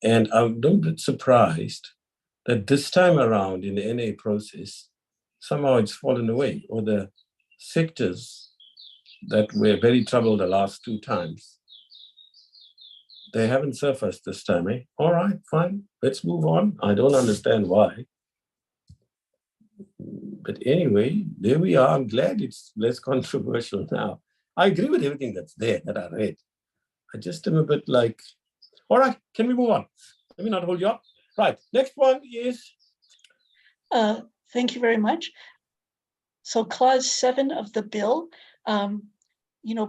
And I'm a little bit surprised that this time around in the NA process, somehow it's fallen away, or the sectors that were very troubled the last two times, they haven't surfaced this time, eh? All right, fine, let's move on. I don't understand why. But anyway, there we are. I'm glad it's less controversial now. I agree with everything that's there that I read. I just am a bit like, all right, can we move on? Let me not hold you up. Right, next one is. Thank you very much. So clause 7 of the bill,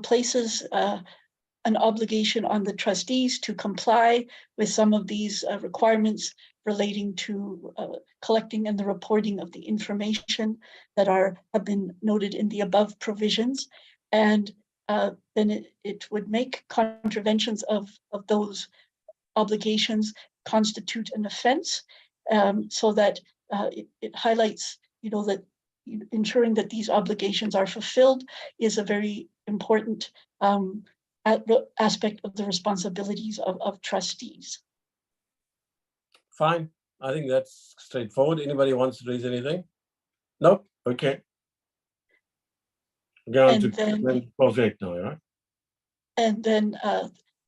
places an obligation on the trustees to comply with some of these requirements relating to collecting and the reporting of the information that have been noted in the above provisions. And then it would make contraventions of those obligations constitute an offense, so that it highlights, that ensuring that these obligations are fulfilled is a very important aspect of the responsibilities of trustees. Fine. I think that's straightforward. Anybody wants to raise anything? Nope. Okay. Going to clause 8 now, right? And then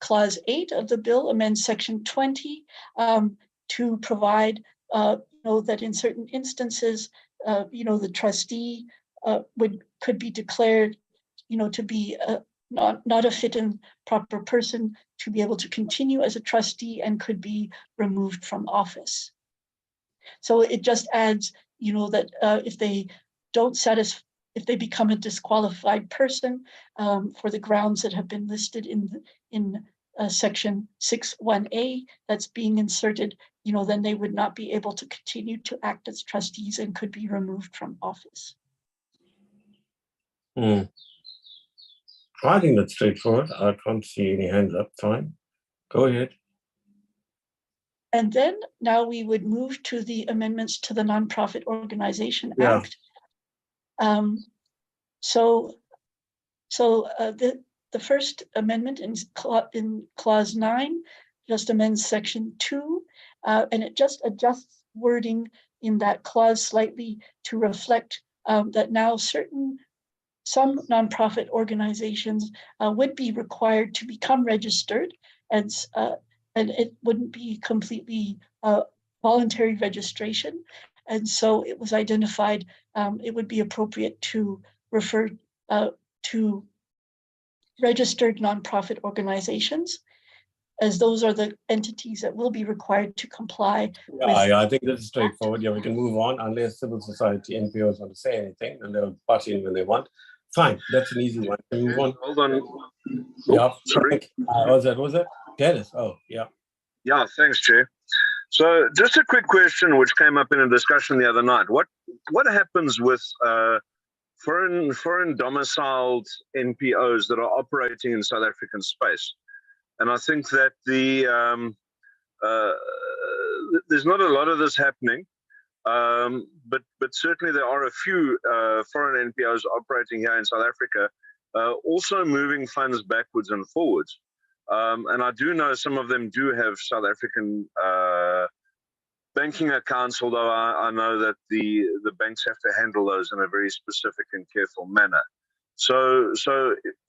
clause 8 of the bill amends section 20 to provide, that in certain instances, the trustee could be declared, to be not a fit and proper person to be able to continue as a trustee and could be removed from office. So it just adds, that if they don't if they become a disqualified person for the grounds that have been listed in section 6(1)(a) that's being inserted, then they would not be able to continue to act as trustees and could be removed from office. I think that's straightforward. I can't see any hands up. Fine. Go ahead. And then now we would move to the amendments to the Nonprofit Organization Act. So the first amendment in clause 9 just amends section 2, and it just adjusts wording in that clause slightly to reflect that now some nonprofit organizations would be required to become registered, and it wouldn't be completely voluntary registration. And so it was identified it would be appropriate to refer to registered nonprofit organizations, as those are the entities that will be required to comply. I think this is straightforward. Yeah, we can move on unless civil society NPOs want to say anything, and they'll butt in when they want. Fine, that's an easy one. Can we move on? Hold on. Yeah. Sorry. Was that? Dennis. Oh, yeah. Yeah, thanks, Chair. So just a quick question which came up in a discussion the other night. What happens with foreign domiciled NPOs that are operating in South African space? And I think that there's not a lot of this happening, but certainly there are a few foreign NPOs operating here in South Africa also moving funds backwards and forwards. And I do know some of them do have South African banking accounts, although I know that the banks have to handle those in a very specific and careful manner. So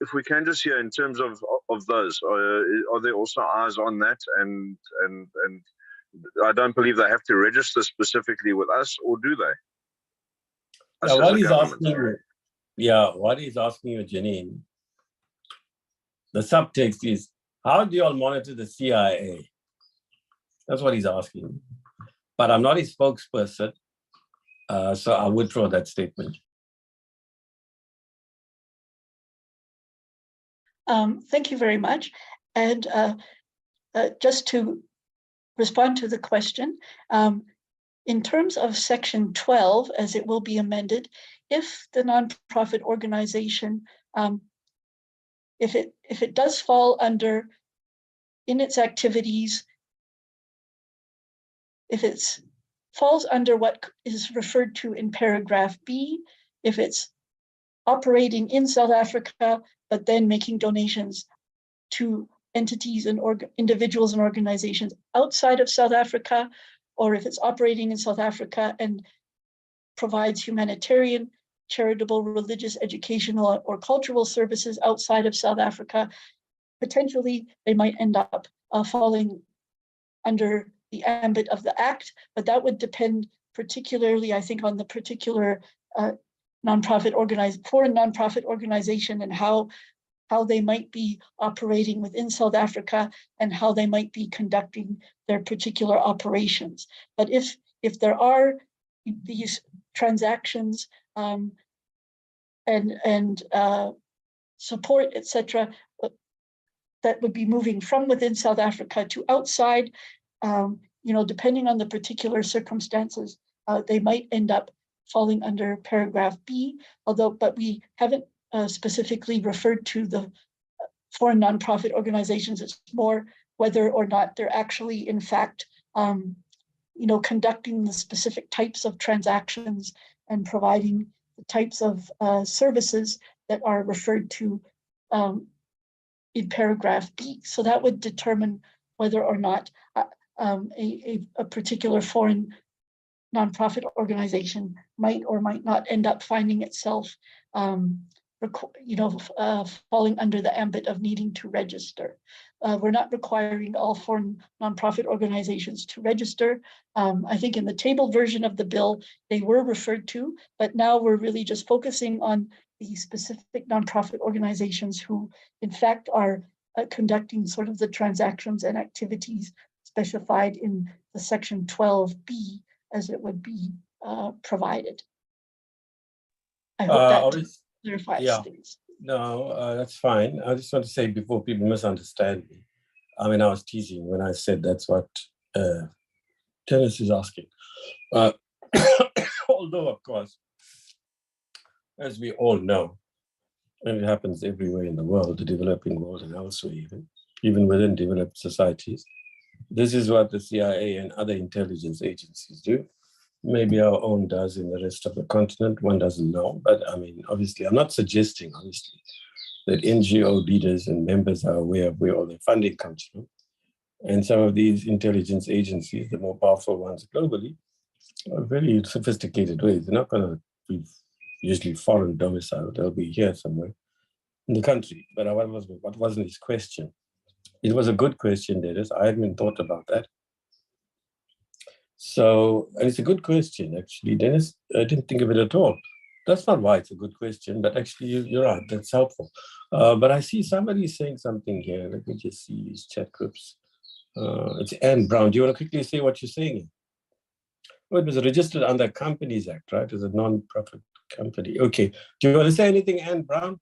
if we can just hear in terms of those, are there also eyes on that? And I don't believe they have to register specifically with us, or do they? Yeah, what he's asking you, Janine, the subtext is, how do you all monitor the CIA? That's what he's asking. But I'm not his spokesperson, so I withdraw that statement. Thank you very much. And just to respond to the question, in terms of Section 12, as it will be amended, if the nonprofit organization, if it does fall under, in its activities, if it falls under what is referred to in paragraph B, if it's operating in South Africa, but then making donations to entities and individuals and organizations outside of South Africa, or if it's operating in South Africa and provides humanitarian, charitable, religious, educational, or cultural services outside of South Africa, potentially they might end up falling under the ambit of the Act, but that would depend particularly, I think, on the particular foreign nonprofit organization and how they might be operating within South Africa and how they might be conducting their particular operations. But if there are these transactions and support, etc., that would be moving from within South Africa to outside, depending on the particular circumstances, they might end up falling under paragraph B, but we haven't specifically referred to the foreign nonprofit organizations. It's more whether or not they're actually, in fact, conducting the specific types of transactions and providing the types of services that are referred to in paragraph B. So that would determine whether or not a particular foreign nonprofit organization might or might not end up finding itself falling under the ambit of needing to register. We're not requiring all foreign nonprofit organizations to register. I think in the tabled version of the bill, they were referred to, but now we're really just focusing on the specific nonprofit organizations who, in fact, are conducting sort of the transactions and activities specified in the Section 12B as it would be provided. I hope that clarifies things. No, that's fine. I just want to say before people misunderstand me. I mean, I was teasing when I said that's what Dennis is asking. Although, of course, as we all know, and it happens everywhere in the world, the developing world and elsewhere, even within developed societies, this is what the CIA and other intelligence agencies do. Maybe our own does in the rest of the continent. One doesn't know. But I mean, obviously, I'm not suggesting, obviously, that NGO leaders and members are aware of where all their funding comes from. And some of these intelligence agencies, the more powerful ones globally, are very sophisticated ways. They're not going to be usually foreign domiciled. They'll be here somewhere in the country. But what wasn't his question? It was a good question, Dennis. I hadn't thought about that. So, and it's a good question, actually, Dennis. I didn't think of it at all. That's not why it's a good question, but actually, you're right. That's helpful. But I see somebody saying something here. Let me just see these chat groups. It's Anne Brown. Do you want to quickly say what you're saying? Well, it was registered under Companies Act, right? As a non-profit company. Okay. Do you want to say anything, Anne Brown?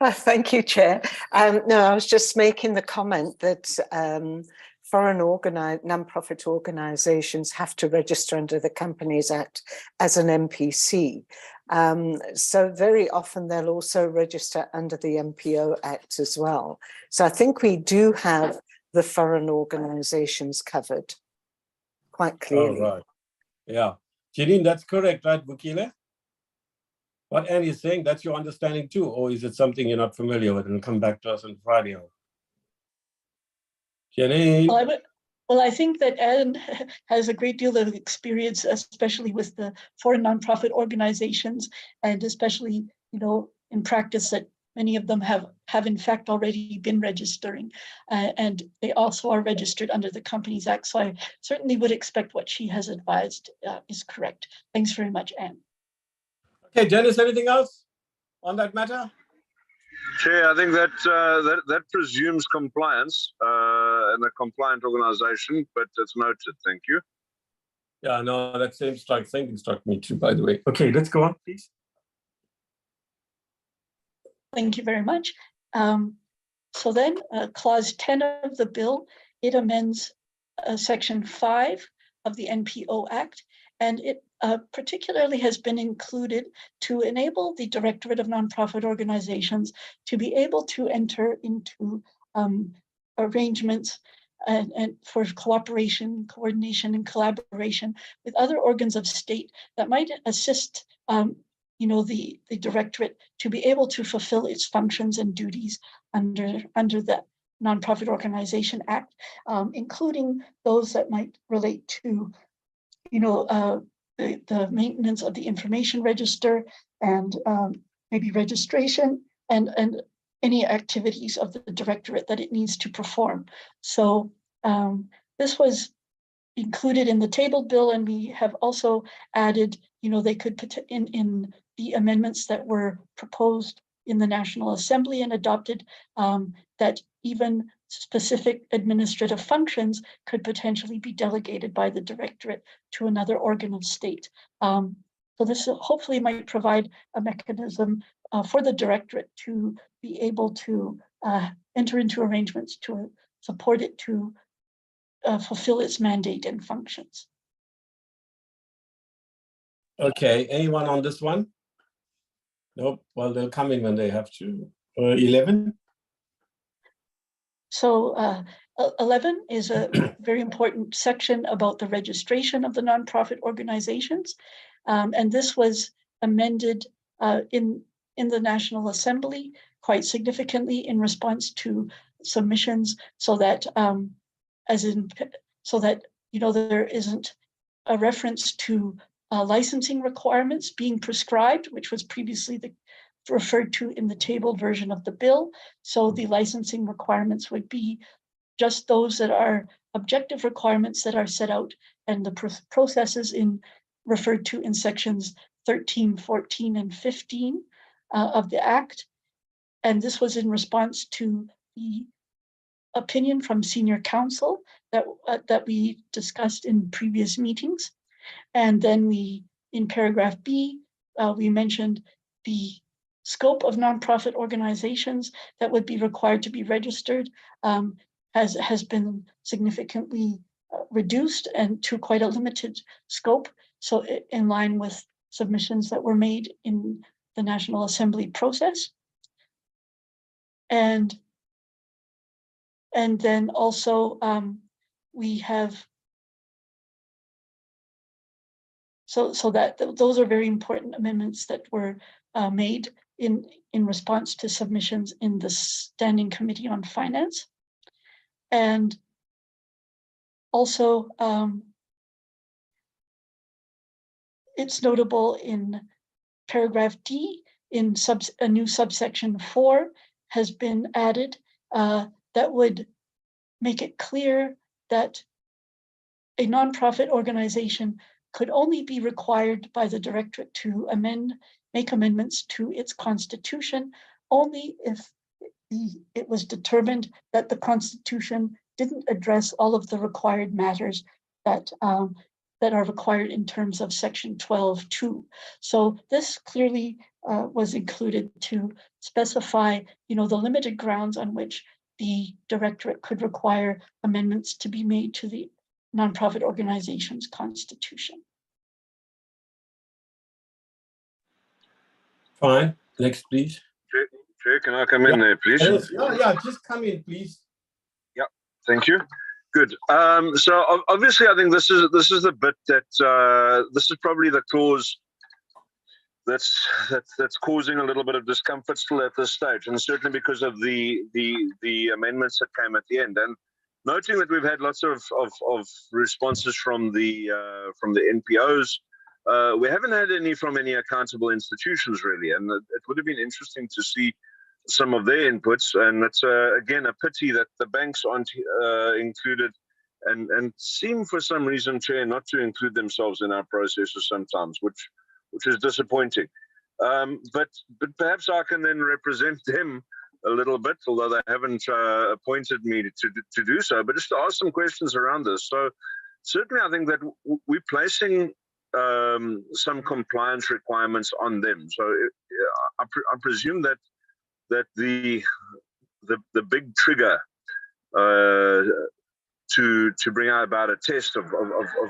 Thank you, Chair. No, I was just making the comment that foreign non-profit organisations have to register under the Companies Act as an NPC. So very often they'll also register under the MPO Act as well. So I think we do have the foreign organisations covered quite clearly. Oh, right. Yeah. Janine, that's correct, right, Bukile? What Anne is saying, that's your understanding too, or is it something you're not familiar with and come back to us on Friday? Janine? Well, I think that Anne has a great deal of experience, especially with the foreign nonprofit organizations, and especially, in practice that many of them have in fact already been registering, and they also are registered under the Companies Act. So I certainly would expect what she has advised is correct. Thanks very much, Anne. Okay, Dennis, anything else on that matter? Chair, I think that presumes compliance and a compliant organization, but it's noted. Thank you. Yeah, no, that same thinking struck me too, by the way. Okay, let's go on, please. Thank you very much. So then, clause 10 of the bill, it amends section 5 of the NPO Act, and it particularly has been included to enable the Directorate of Nonprofit Organizations to be able to enter into arrangements and for cooperation, coordination, and collaboration with other organs of state that might assist the Directorate to be able to fulfill its functions and duties under the Nonprofit Organization Act, including those that might relate to, the maintenance of the information register and maybe registration and any activities of the Directorate that it needs to perform. So this was included in the tabled bill, and we have also added, they could put in the amendments that were proposed in the National Assembly and adopted, that even specific administrative functions could potentially be delegated by the Directorate to another organ of state. So this hopefully might provide a mechanism for the Directorate to be able to enter into arrangements to support it to fulfill its mandate and functions. Okay, anyone on this one? Nope, well, they'll come in when they have to. 11? So 11 is a very important section about the registration of the nonprofit organizations. And this was amended in the National Assembly quite significantly in response to submissions, so that there isn't a reference to licensing requirements being prescribed, which was previously referred to in the tabled version of the bill. So the licensing requirements would be just those that are objective requirements that are set out, and the processes referred to in sections 13, 14, and 15 of the Act. And this was in response to the opinion from senior counsel that we discussed in previous meetings. And then in paragraph B, we mentioned the scope of nonprofit organizations that would be required to be registered has been significantly reduced and to quite a limited scope. So in line with submissions that were made in the National Assembly process. And then also we have, so that those are very important amendments that were made in response to submissions in the Standing Committee on Finance. And also it's notable in paragraph D, in a new subsection 4 has been added that would make it clear that a nonprofit organization could only be required by the Directorate to make amendments to its constitution only if it was determined that the constitution didn't address all of the required matters that are required in terms of section 12.2. So this clearly was included to specify, the limited grounds on which the Directorate could require amendments to be made to the nonprofit organization's constitution. Fine, next, please. Chair, can I come in there, please? Yeah, just come in, please. Yeah, thank you. Good. So obviously, I think this is the bit that this is probably the clause that's causing a little bit of discomfort still at this stage, and certainly because of the amendments that came at the end. And noting that we've had lots of responses from the NPOs, we haven't had any from any accountable institutions really, and it would have been interesting to see some of their inputs. And it's again a pity that the banks aren't included, and seem for some reason, Chair, not to include themselves in our processes sometimes, which is disappointing. But perhaps I can then represent them a little bit, although they haven't appointed me to do so, but just to ask some questions around this. So certainly I think that we're placing some compliance requirements on them. So I presume that the big trigger to bring out about a test of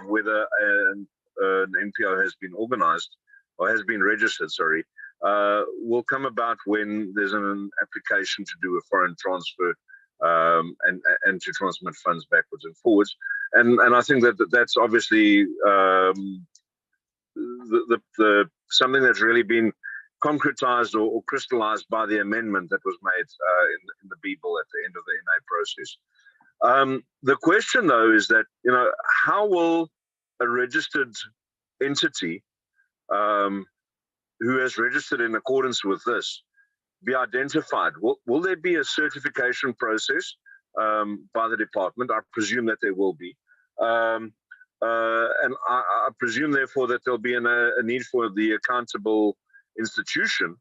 whether an NPO has been organized or has been registered, sorry, will come about when there's an application to do a foreign transfer and to transmit funds backwards and forwards. And I think that's obviously the something that's really been concretized or crystallized by the amendment that was made in the B bill at the end of the NA process. The question though is that, how will a registered entity who has registered in accordance with this be identified? Will there be a certification process by the department? I presume that there will be. And I presume, therefore, that there'll be a need for the accountable institution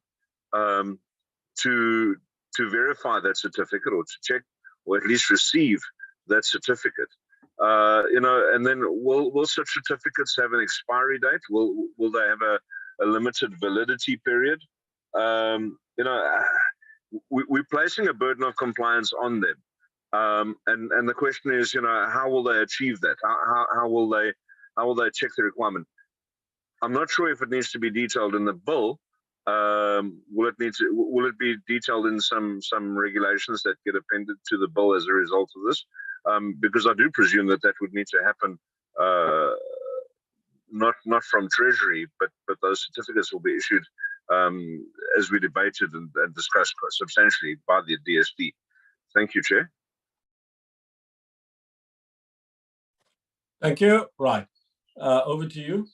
to verify that certificate, or to check, or at least receive that certificate. And then will such certificates have an expiry date? Will they have a limited validity period? We're placing a burden of compliance on them. And the question is, how will they achieve that? How will they check the requirement? I'm not sure if it needs to be detailed in the bill. Will it be detailed in some regulations that get appended to the bill as a result of this? Because I do presume that would need to happen, not from Treasury, but those certificates will be issued as we debated and discussed quite substantially by the DSD. Thank you, Chair. Thank you. Right. Over to you.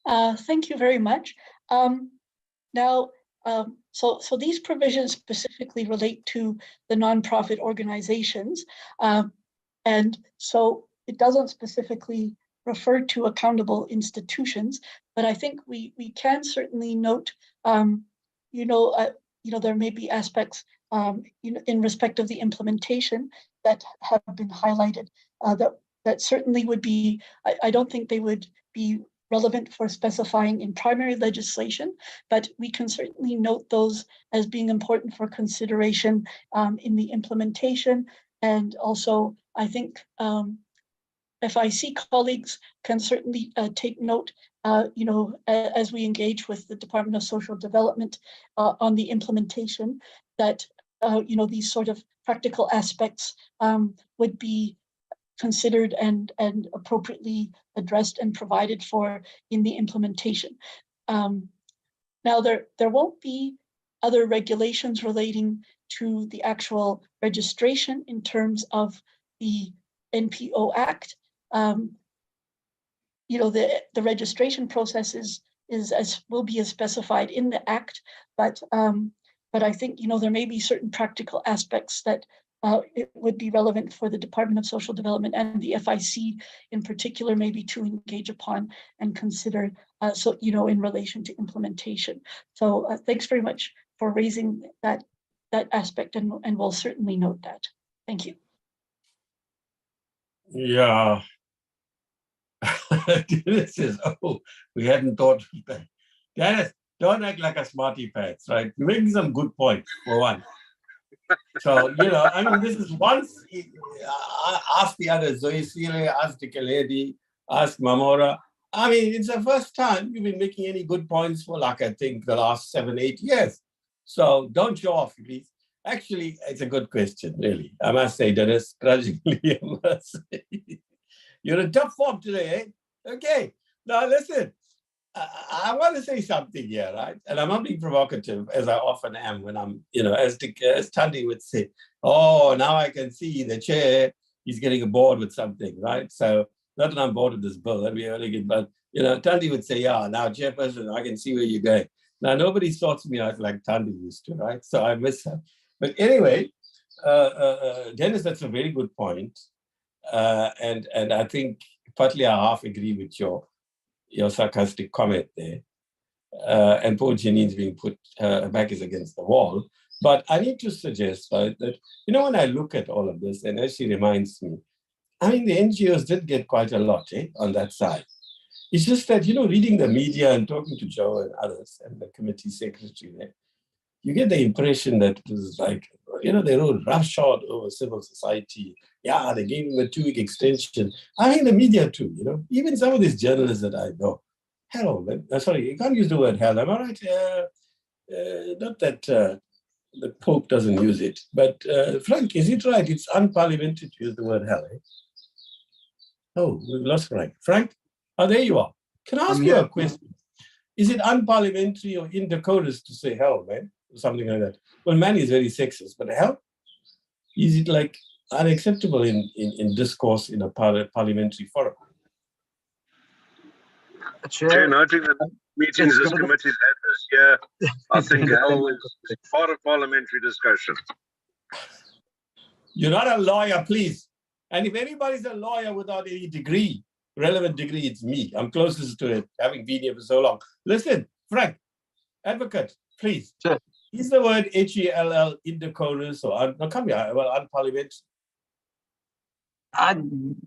Thank you very much. Now, so these provisions specifically relate to the nonprofit organizations, and so it doesn't specifically refer to accountable institutions. But I think we can certainly note, there may be aspects, in respect of the implementation that have been highlighted that certainly would be. I don't think they would be relevant for specifying in primary legislation, but we can certainly note those as being important for consideration in the implementation. And also, I think FIC colleagues can certainly take note, as we engage with the Department of Social Development on the implementation, that these sort of practical aspects would be considered and appropriately addressed and provided for in the implementation. Now, there won't be other regulations relating to the actual registration in terms of the NPO Act. The registration process will be as specified in the Act, but I think there may be certain practical aspects that it would be relevant for the Department of Social Development and the FIC in particular, maybe to engage upon and consider, in relation to implementation. So thanks very much for raising that aspect, and we'll certainly note that. Thank you. Yeah. Dennis says, we hadn't thought of that. Dennis, don't act like a smarty pants, right? You're making some good points, for one. So, this is once, ask the others, Zoe Sile, ask Dikeledi, ask Mamora. It's the first time you've been making any good points for, I think, the last 7-8 years. So don't show off, please. Actually, it's a good question, really. I must say, Dennis, grudgingly, I must say. You're in top form today, eh? Okay. Now, listen. I want to say something here, right? And I'm not being provocative, as I often am when I'm, as Thandi would say, oh, now I can see the chair, he's getting bored with something, right? So not that I'm bored with this bill, that'd be really good, but, Thandi would say, yeah, now Chairperson, I can see where you're going. Now, nobody sorts me out like Thandi used to, right? So I miss her. But anyway, Dennis, that's a very good point. And I think partly I half agree with your sarcastic comment there. And poor Janine's being put, her back is against the wall. But I need to suggest, right, that, when I look at all of this, and as she reminds me, I mean, the NGOs did get quite a lot on that side. It's just that, reading the media and talking to Joe and others and the committee secretary there, you get the impression that it was like, they wrote roughshod over civil society. Yeah, they gave him a 2-week extension. I mean, the media too, even some of these journalists that I know. Hell, sorry, you can't use the word hell, am I right? Not that the Pope doesn't use it, but Frank, is it right? It's unparliamentary to use the word hell, eh? Oh, we've lost Frank. Frank? Oh, there you are. Can I ask you a question? Is it unparliamentary or indecorous to say hell, man? Or something like that. Well, man is very sexist, but hell? Is it like unacceptable in discourse in a parliamentary forum? Chair, noting that meetings this committee had this year, I think hell is part of parliamentary discussion. You're not a lawyer, please. And if anybody's a lawyer without any degree, relevant degree, it's me. I'm closest to it, having been here for so long. Listen, Frank, advocate, please. Sure. Is the word HELL indecorous or come here, well, unparliamentary?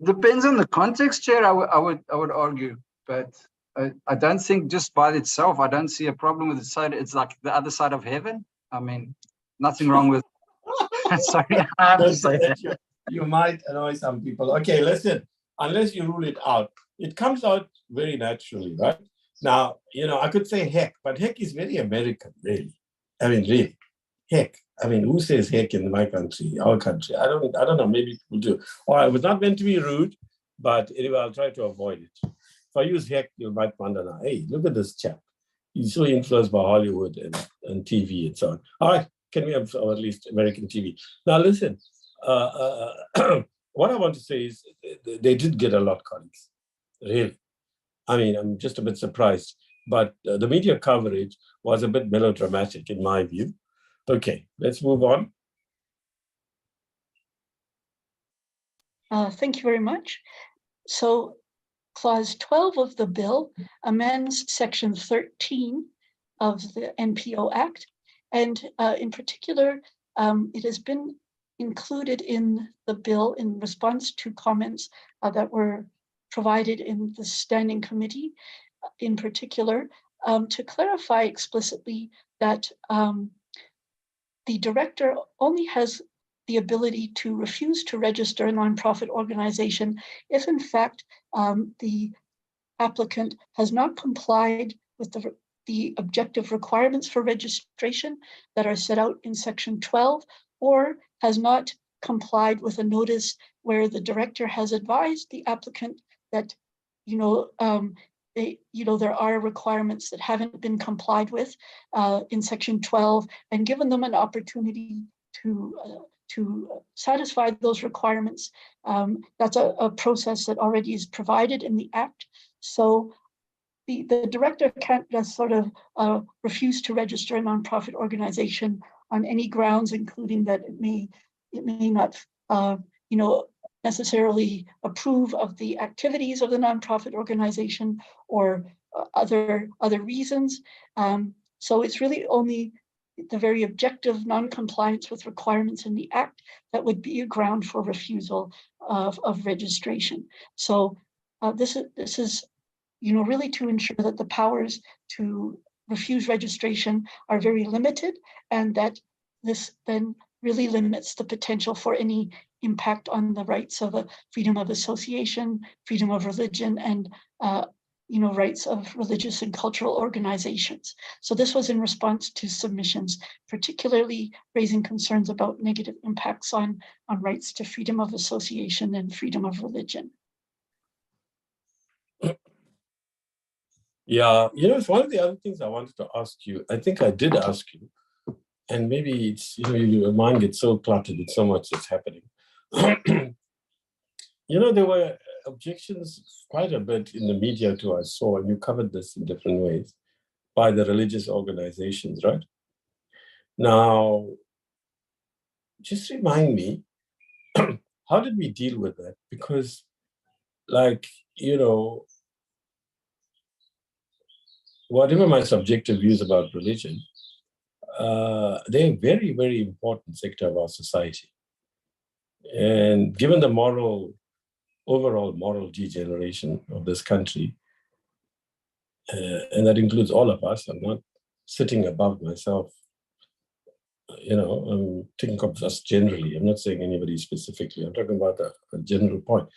Depends on the context, Chair. I would argue, but I don't think just by itself, I don't see a problem with the side. It's like the other side of heaven. I mean, nothing wrong with. Sorry, I have to say that. You might annoy some people. Okay, listen, unless you rule it out, it comes out very naturally, right? Now, I could say heck, but heck is very American, really. I mean, really, heck. I mean, who says heck in my country, our country? I don't know, maybe people do. Or I was not meant to be rude, but anyway, I'll try to avoid it. If I use heck, you might wonder now, hey, look at this chap. He's so influenced by Hollywood and TV and so on. All right, can we have, or at least American TV? Now, listen, what I want to say is they did get a lot, colleagues, really. I mean, I'm just a bit surprised, but the media coverage was a bit melodramatic in my view. Okay, let's move on. Thank you very much. So Clause 12 of the bill amends Section 13 of the NPO Act. And in particular, it has been included in the bill in response to comments that were provided in the standing committee, in particular, to clarify explicitly that the director only has the ability to refuse to register a nonprofit organization if, in fact, the applicant has not complied with the objective requirements for registration that are set out in Section 12, or has not complied with a notice where the director has advised the applicant that, there are requirements that haven't been complied with in Section 12, and given them an opportunity to satisfy those requirements. That's a process that already is provided in the Act. So the director can't just sort of refuse to register a nonprofit organization on any grounds, including that it may not, necessarily approve of the activities of the nonprofit organization or other reasons. So it's really only the very objective non-compliance with requirements in the Act that would be a ground for refusal of registration. So this is really to ensure that the powers to refuse registration are very limited, and that this then really limits the potential for any impact on the rights of a freedom of association, freedom of religion, and rights of religious and cultural organizations. So this was in response to submissions, particularly raising concerns about negative impacts on rights to freedom of association and freedom of religion. Yeah, it's one of the other things I wanted to ask you. I think I did ask you, and maybe it's, your mind gets so cluttered with so much that's happening. There were objections quite a bit in the media too, I saw, and you covered this in different ways, by the religious organizations, right? Now, just remind me, how did we deal with that? Because, whatever my subjective views about religion, they're a very, very important sector of our society. And given the overall moral degeneration of this country, and that includes all of us, I'm not sitting above myself, I'm thinking of us generally. I'm not saying anybody specifically. I'm talking about a general point.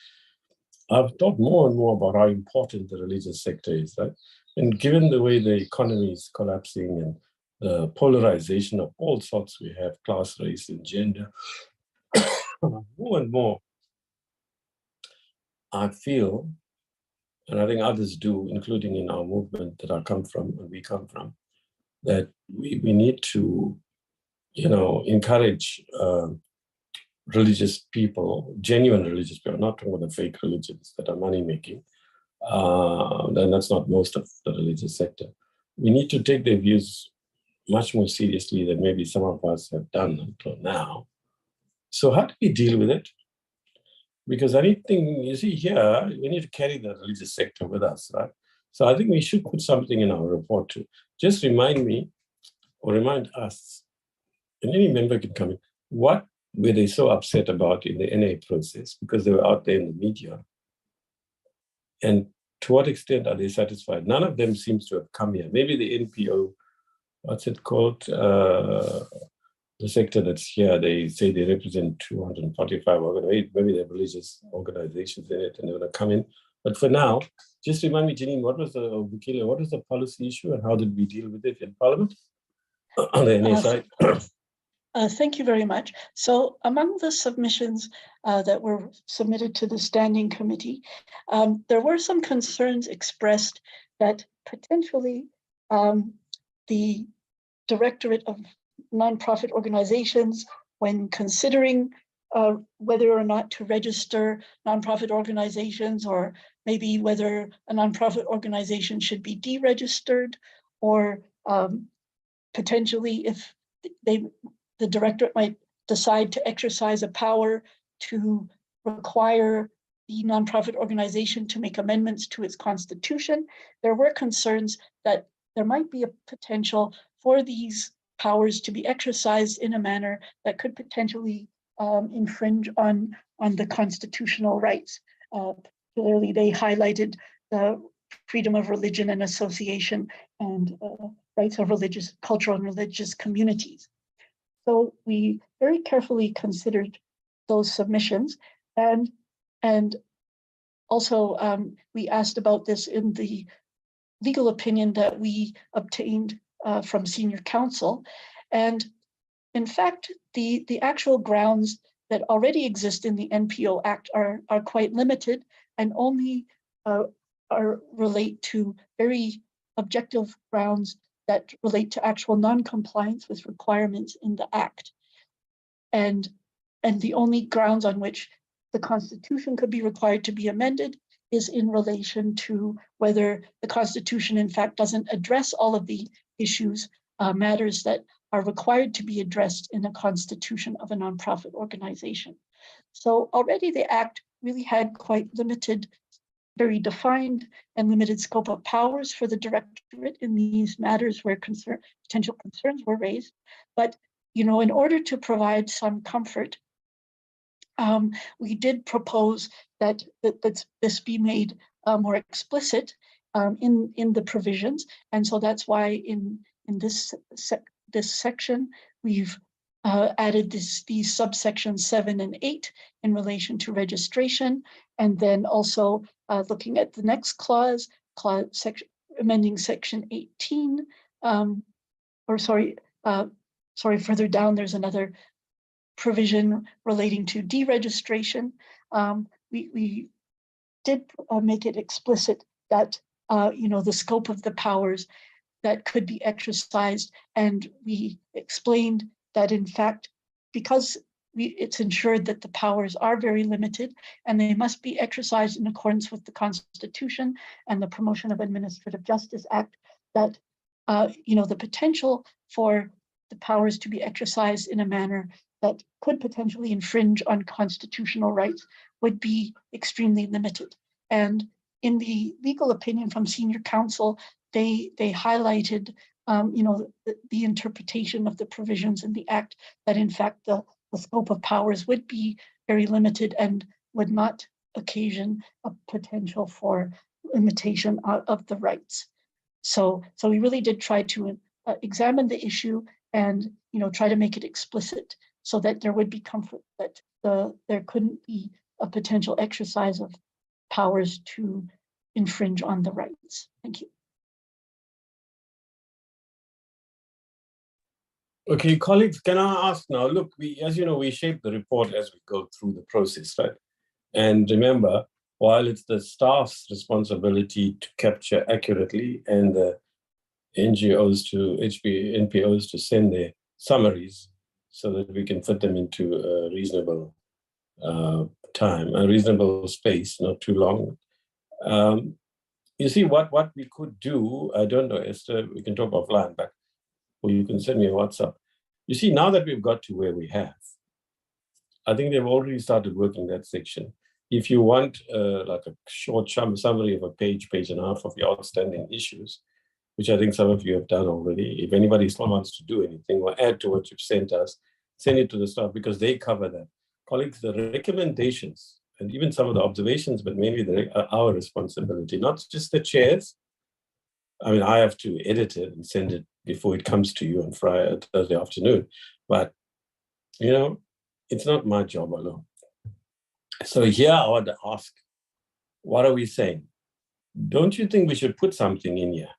I've thought more and more about how important the religious sector is, right? And given the way the economy is collapsing and the polarization of all sorts we have, class, race, and gender, more and more, I feel, and I think others do, including in our movement that we come from, that we need to, encourage religious people, genuine religious people, not talking about the fake religions that are money-making, then that's not most of the religious sector. We need to take their views much more seriously than maybe some of us have done until now. So how do we deal with it? Because anything, you see here, we need to carry the religious sector with us, right? So I think we should put something in our report too. Just remind me, or remind us, and any member can come in, what were they so upset about in the NA process? Because they were out there in the media. And to what extent are they satisfied? None of them seems to have come here. Maybe the NPO, what's it called? The sector that's here, they say they represent 245 organizations. Maybe they have religious organizations in it and they're going to come in. But for now, just remind me, Janine, what was the policy issue and how did we deal with it in Parliament on the NA side? Thank you very much. So among the submissions that were submitted to the Standing Committee, there were some concerns expressed that potentially the Directorate of Nonprofit Organizations, when considering whether or not to register nonprofit organizations, or maybe whether a nonprofit organization should be deregistered, or potentially if the directorate might decide to exercise a power to require the nonprofit organization to make amendments to its constitution. There were concerns that there might be a potential for these powers to be exercised in a manner that could potentially infringe on the constitutional rights. Clearly, they highlighted the freedom of religion and association and rights of cultural and religious communities. So we very carefully considered those submissions, and also we asked about this in the legal opinion that we obtained from senior counsel. And in fact, the actual grounds that already exist in the NPO Act are quite limited and only relate to very objective grounds that relate to actual non-compliance with requirements in the Act. And the only grounds on which the Constitution could be required to be amended is in relation to whether the Constitution in fact doesn't address all of the issues, matters that are required to be addressed in a constitution of a nonprofit organization. So already the Act really had quite limited, very defined and limited scope of powers for the directorate in these matters where potential concerns were raised. But, in order to provide some comfort, we did propose that this be made more explicit in the provisions. And so that's why in this section, we've added these subsections 7 and 8 in relation to registration, and then also looking at the next clause amending section 18, further down, there's another provision relating to deregistration. We did make it explicit that the scope of the powers that could be exercised. And we explained that, in fact, because it's ensured that the powers are very limited and they must be exercised in accordance with the Constitution and the Promotion of Administrative Justice Act, that the potential for the powers to be exercised in a manner that could potentially infringe on constitutional rights would be extremely limited. And in the legal opinion from senior counsel, they highlighted the interpretation of the provisions in the Act, that in fact the scope of powers would be very limited and would not occasion a potential for limitation of the rights. So we really did try to examine the issue and try to make it explicit so that there would be comfort that there couldn't be a potential exercise of powers to infringe on the rights. Thank you. Okay, colleagues, can I ask now, look, as you know, we shape the report as we go through the process, right? And remember, while it's the staff's responsibility to capture accurately and the NGOs to NPOs to send their summaries so that we can fit them into a reasonable time, a reasonable space, not too long. You see, what we could do, I don't know, Esther, we can talk offline, but or you can send me a WhatsApp. You see, now that we've got to where we have, I think they've already started working that section. If you want like a short summary of a page and a half of the outstanding issues, which I think some of you have done already, if anybody still wants to do anything or add to what you've sent us, send it to the staff because they cover that. Colleagues, the recommendations and even some of the observations, but mainly our responsibility, not just the chairs. I mean, I have to edit it and send it before it comes to you on Friday, Thursday afternoon. But, it's not my job alone. So here I want to ask, what are we saying? Don't you think we should put something in here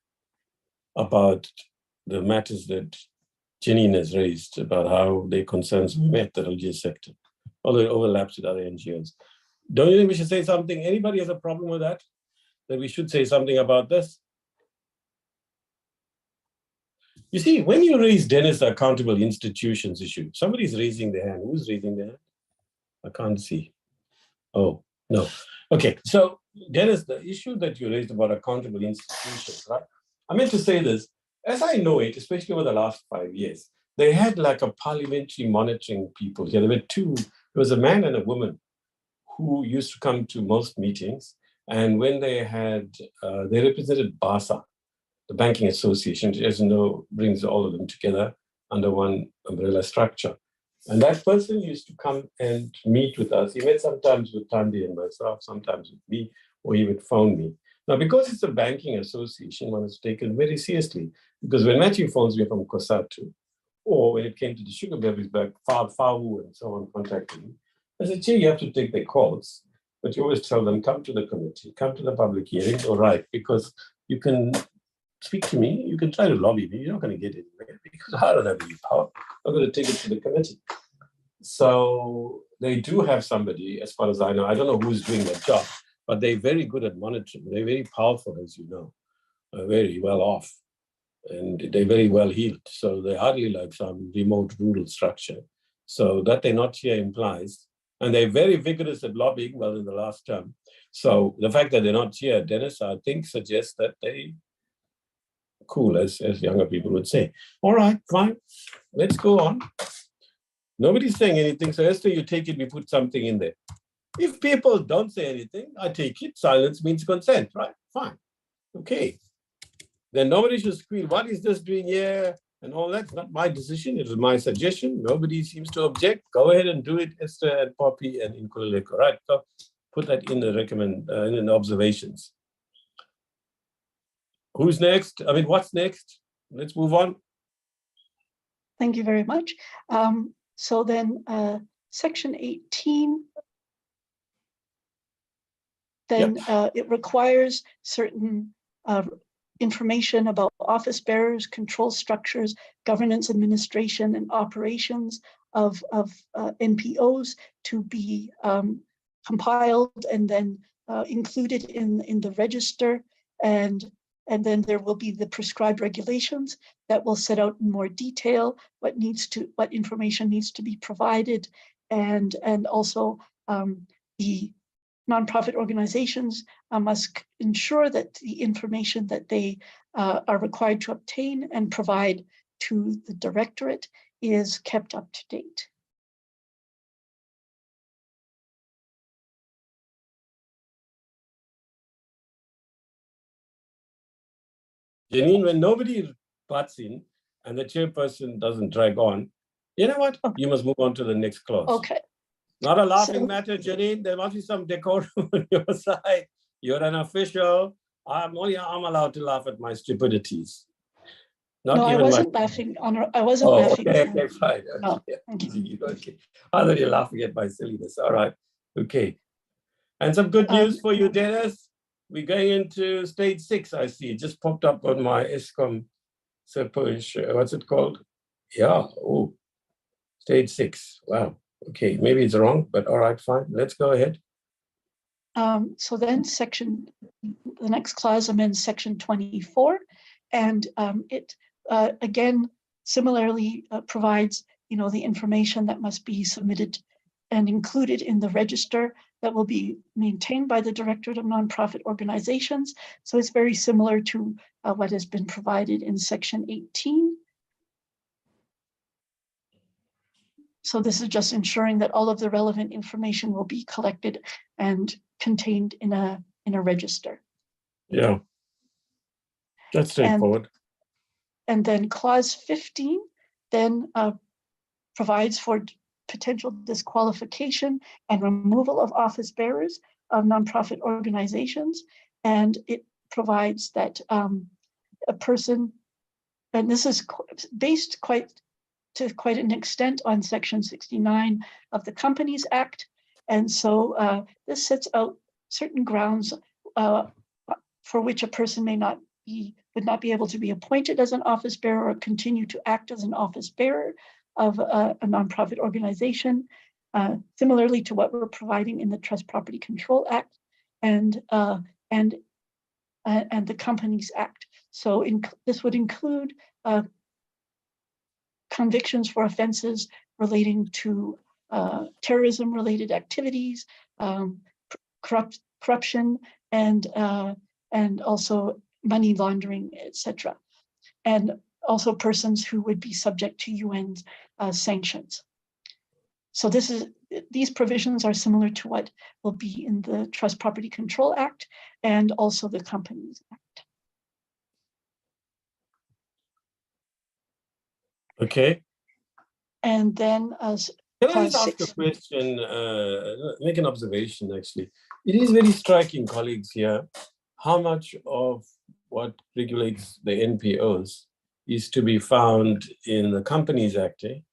about the matters that Janine has raised about how their concerns met the religious sector, although it overlaps with other NGOs? Don't you think we should say something? Anybody has a problem with that? That we should say something about this? You see, when you raise Dennis the accountable institutions issue, somebody's raising their hand. Who's raising their hand? I can't see. Oh, no. Okay, so Dennis, the issue that you raised about accountable institutions, right? I meant to say this, as I know it, especially over the last 5 years, they had like a parliamentary monitoring people here. There were two, there was a man and a woman who used to come to most meetings. And when they had, they represented BASA, the Banking Association, which, as you know, brings all of them together under one umbrella structure. And that person used to come and meet with us. He met sometimes with Tandy and myself, sometimes with me, or he would phone me. Now, because it's a banking association, one is taken very seriously. Because when Matthew phones me from COSATU, or when it came to the sugar beverage bag, FAWU and so on contacting me, I said, gee, you have to take their calls. But you always tell them, come to the committee, come to the public hearings, all right, because you can speak to me, you can try to lobby me, you're not going to get anywhere because I don't have any power. I'm going to take it to the committee. So they do have somebody, as far as I know, I don't know who's doing that job, but they're very good at monitoring. They're very powerful, as you know, very well off, and they're very well heeled. So they're hardly like some remote rural structure. So that they're not here implies, and they're very vigorous at lobbying, well, in the last term. So the fact that they're not here, Dennis, I think suggests that they cool, as younger people would say. All right, fine. Let's go on. Nobody's saying anything. So Esther, you take it, we put something in there. If people don't say anything, I take it. Silence means consent, right? Fine. Okay. Then nobody should squeal. What is this doing here? And all that. Not my decision. It was my suggestion. Nobody seems to object. Go ahead and do it, Esther and Poppy and Inkululeko. Right. So put that in the in the observations. Who's next? I mean, what's next? Let's move on. Thank you very much. So then section 18, then it requires certain information about office bearers, control structures, governance, administration, and operations of NPOs to be compiled and then included in the register. and then there will be the prescribed regulations that will set out in more detail what information needs to be provided, and also the nonprofit organizations must ensure that the information that they are required to obtain and provide to the directorate is kept up to date. Janine, when nobody butts in and the chairperson doesn't drag on, you know what? You must move on to the next clause. Okay. Not a laughing matter, Janine. There must be some decorum on your side. You're an official. I'm allowed to laugh at my stupidities. Not no, even I wasn't laughing. I wasn't laughing. Okay, fine. No, Okay. Okay. I thought you're laughing at my silliness. All right. Okay. And some good news for you, Dennis. We're going into stage 6, I see. It just popped up on my ESCOM push. What's it called? Yeah. Oh, stage 6. Wow. Okay. Maybe it's wrong, but all right, fine. Let's go ahead. So then the next clause amends section 24, and it again similarly provides the information that must be submitted and included in the register that will be maintained by the Directorate of Nonprofit Organizations. So it's very similar to what has been provided in section 18. So this is just ensuring that all of the relevant information will be collected and contained in a register. Yeah, that's straightforward. And then clause 15 then provides for potential disqualification and removal of office bearers of nonprofit organizations. And it provides that a person, and this is based to quite an extent on section 69 of the Companies Act. And so this sets out certain grounds for which a person would not be able to be appointed as an office bearer or continue to act as an office bearer of a nonprofit organization, similarly to what we're providing in the Trust Property Control Act and the Companies Act. So this would include convictions for offenses relating to terrorism-related activities, corruption, and also money laundering, etc. And also persons who would be subject to UN sanctions. So these provisions are similar to what will be in the Trust Property Control Act and also the Companies Act. Okay. And then can I just ask a question, make an observation actually. It is very striking, colleagues here, how much of what regulates the NPOs is to be found in the Companies Act. It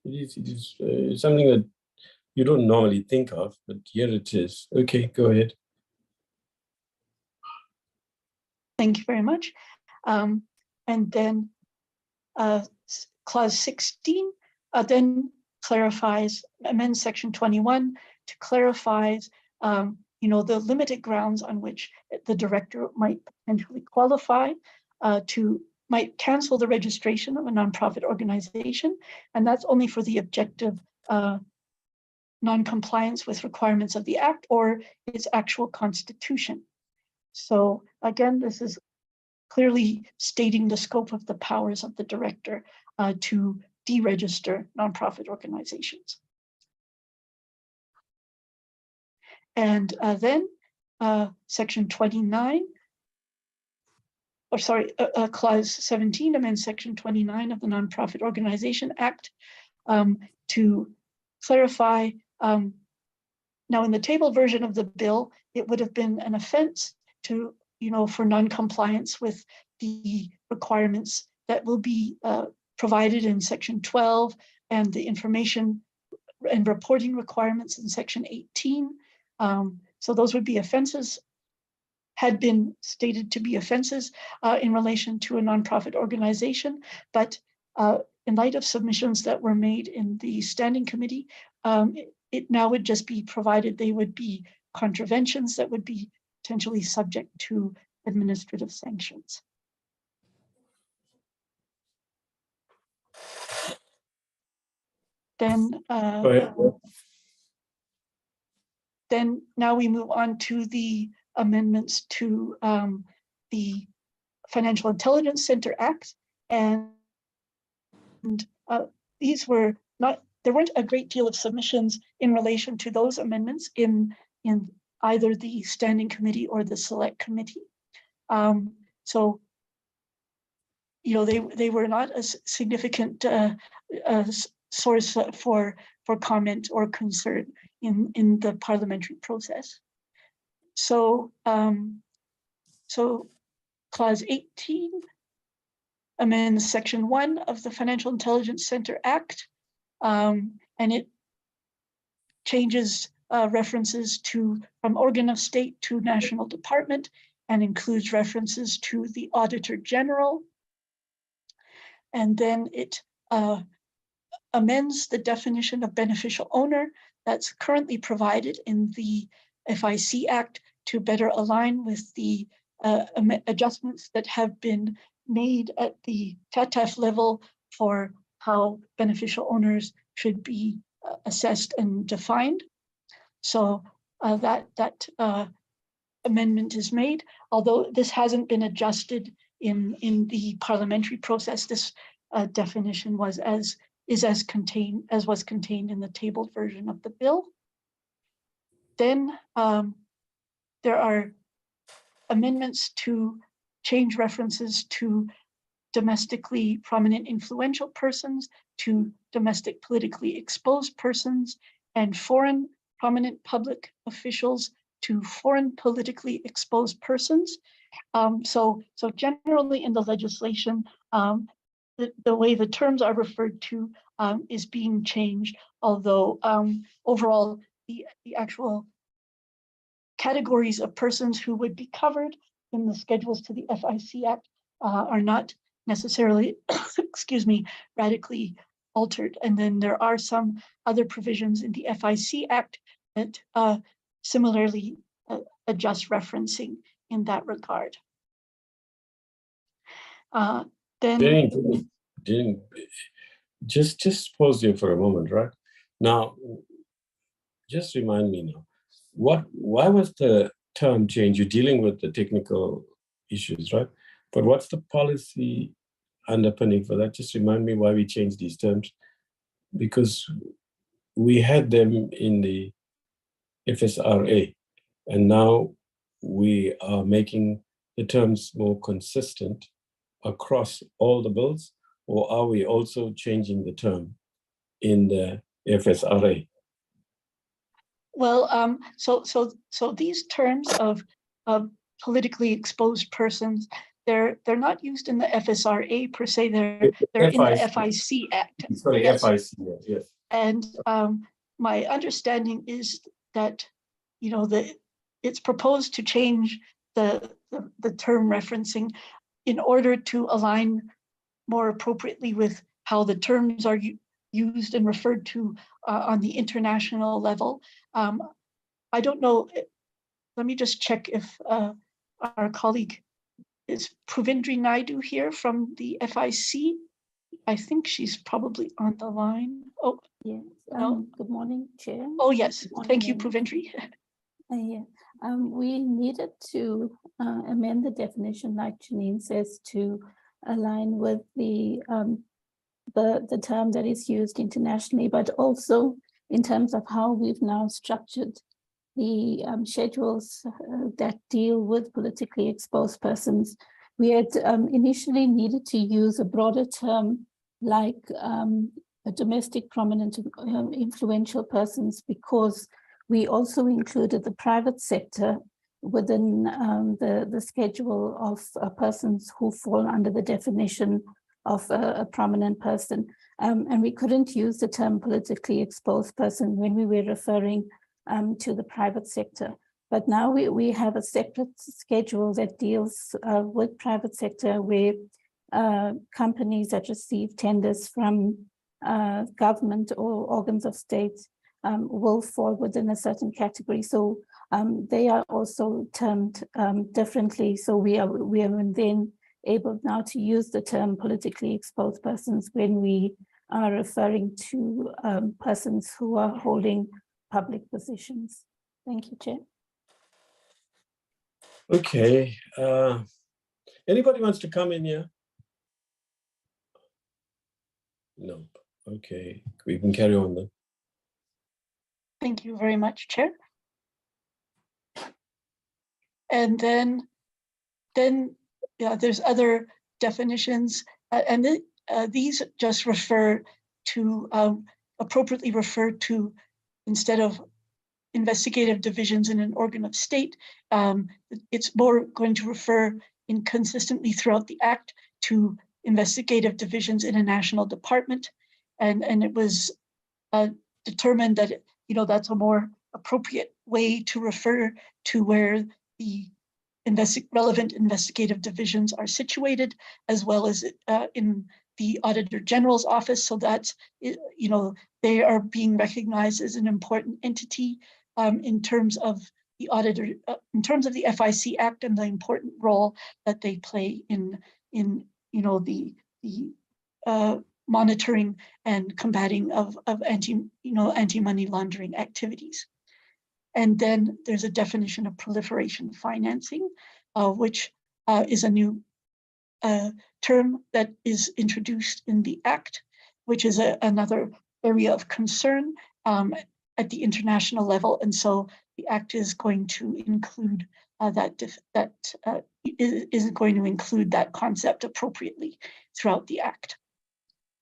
is something that you don't normally think of, but here it is. Okay, go ahead. Thank you very much. And then clause 16 then amends section 21 to clarify the limited grounds on which the director might potentially qualify might cancel the registration of a nonprofit organization, and that's only for the objective non-compliance with requirements of the Act or its actual constitution. So again, this is clearly stating the scope of the powers of the director to deregister nonprofit organizations. And then section 29, clause 17 amends section 29 of the Nonprofit Organization Act to clarify. Now, in the table version of the bill, it would have been an offense for non-compliance with the requirements that will be provided in section 12 and the information and reporting requirements in section 18. So those would be offenses, had been stated to be offenses in relation to a nonprofit organization, but in light of submissions that were made in the standing committee, it now would just be provided they would be contraventions that would be potentially subject to administrative sanctions. Then now we move on to the amendments to the Financial Intelligence Center Act, and these were not, there weren't a great deal of submissions in relation to those amendments in either the Standing Committee or the Select Committee. So, you know, they were not a significant source for comment or concern in the parliamentary process. So, so Clause 18 amends Section 1 of the Financial Intelligence Center Act, and it changes references to from organ of state to national department, and includes references to the Auditor General. And then it amends the definition of beneficial owner that's currently provided in the FIC Act to better align with the adjustments that have been made at the TATF level for how beneficial owners should be assessed and defined. So that amendment is made, although this hasn't been adjusted in the parliamentary process. This definition was as contained in the tabled version of the bill. Then there are amendments to change references to domestically prominent influential persons to domestic politically exposed persons, and foreign prominent public officials to foreign politically exposed persons. So generally in the legislation, the way the terms are referred to is being changed, although overall the actual categories of persons who would be covered in the schedules to the FIC Act are not necessarily, excuse me, radically altered. And then there are some other provisions in the FIC Act that similarly adjust referencing in that regard. Then just pause here for a moment, right? Now, just remind me now, why was the term change? You're dealing with the technical issues, right? But what's the policy underpinning for that? Just remind me why we changed these terms, because we had them in the FSRA, and now we are making the terms more consistent across all the bills, or are we also changing the term in the FSRA? Well, so these terms of politically exposed persons, they're not used in the FSRA per se. They're in the FIC Act. Sorry, yes. FIC, yes. And my understanding is that, you know, it's proposed to change the term referencing in order to align more appropriately with how the terms are used and referred to on the international level. I don't know, let me just check if our colleague is Puvendri Naidu here from the FIC. I think she's probably on the line. Oh, yes. No? Good morning, Chair. Oh, yes. Thank you, Puvendri. Yeah. We needed to amend the definition, like Janine says, to align with the term that is used internationally, but also in terms of how we've now structured the schedules that deal with politically exposed persons. We had initially needed to use a broader term like a domestic prominent influential persons, because we also included the private sector within the schedule of persons who fall under the definition of a prominent person. And we couldn't use the term politically exposed person when we were referring to the private sector. But now we have a separate schedule that deals with private sector, where companies that receive tenders from government or organs of state will fall within a certain category. So they are also termed differently. So we are then able now to use the term politically exposed persons when we are referring to persons who are holding public positions. Thank you, Chair. Okay. Anybody wants to come in here? No. Okay. We can carry on then. Thank you very much, Chair. And then yeah, there's other definitions, and these just refer to appropriately refer to, instead of investigative divisions in an organ of state, it's more going to refer inconsistently throughout the Act to investigative divisions in a national department, and it was determined that that's a more appropriate way to refer to where the relevant investigative divisions are situated, as well as in the Auditor General's office, so that they are being recognized as an important entity in terms of the auditor, in terms of the FIC Act and the important role that they play in the monitoring and combating of anti-money laundering activities. And then there's a definition of proliferation financing, which is a new term that is introduced in the Act, which is another area of concern at the international level. And so the Act is going to include is going to include that concept appropriately throughout the Act.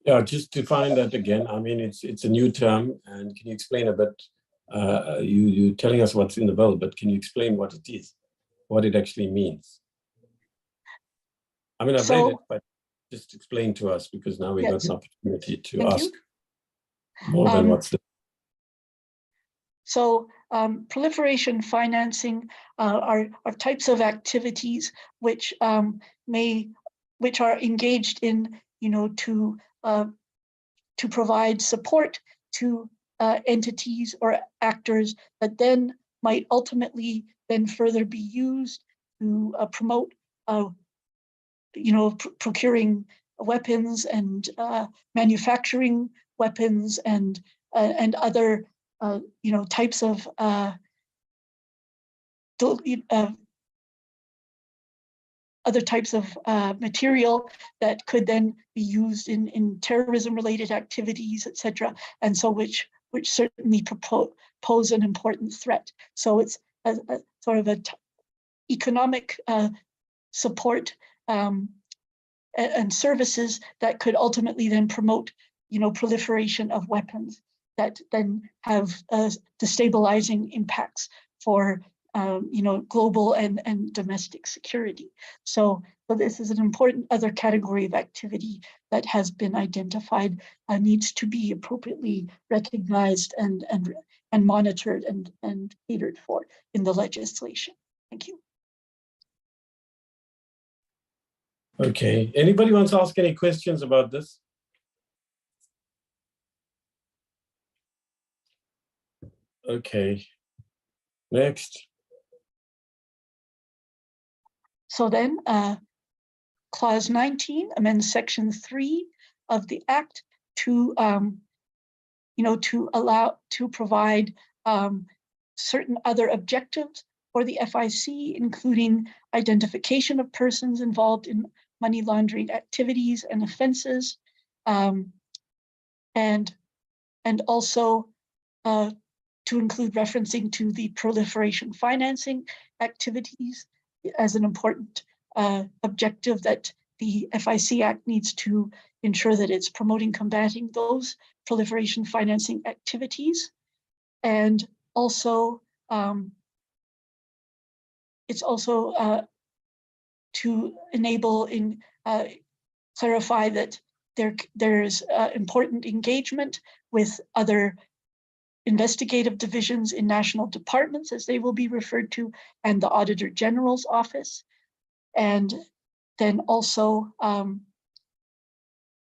Yeah, just define that again. I mean, it's a new term, and can you explain a bit? You're telling us what's in the bill, but can you explain what it is, what it actually means? I mean, I've read it, but just explain to us, because now we got an opportunity to ask more than what's the. So proliferation financing are types of activities which are engaged in, to provide support to entities or actors that then might ultimately then further be used to promote, procuring weapons and manufacturing weapons and other types of other types of material that could then be used in terrorism-related activities, etc. And so which certainly pose an important threat. So it's a sort of economic support and services that could ultimately then promote, proliferation of weapons that then have destabilizing impacts for global and domestic security. So this is an important other category of activity that has been identified, needs to be appropriately recognized and monitored and catered for in the legislation. Thank you. Okay, anybody wants to ask any questions about this? Okay, next. So then clause 19 amends section 3 of the Act to provide certain other objectives for the FIC, including identification of persons involved in money laundering activities and offenses, and also to include referencing to the proliferation financing activities as an important objective that the FIC Act needs to ensure that it's promoting, combating those proliferation financing activities. And also, it's also to enable clarify that there's important engagement with other investigative divisions in national departments, as they will be referred to, and the Auditor General's office. And then also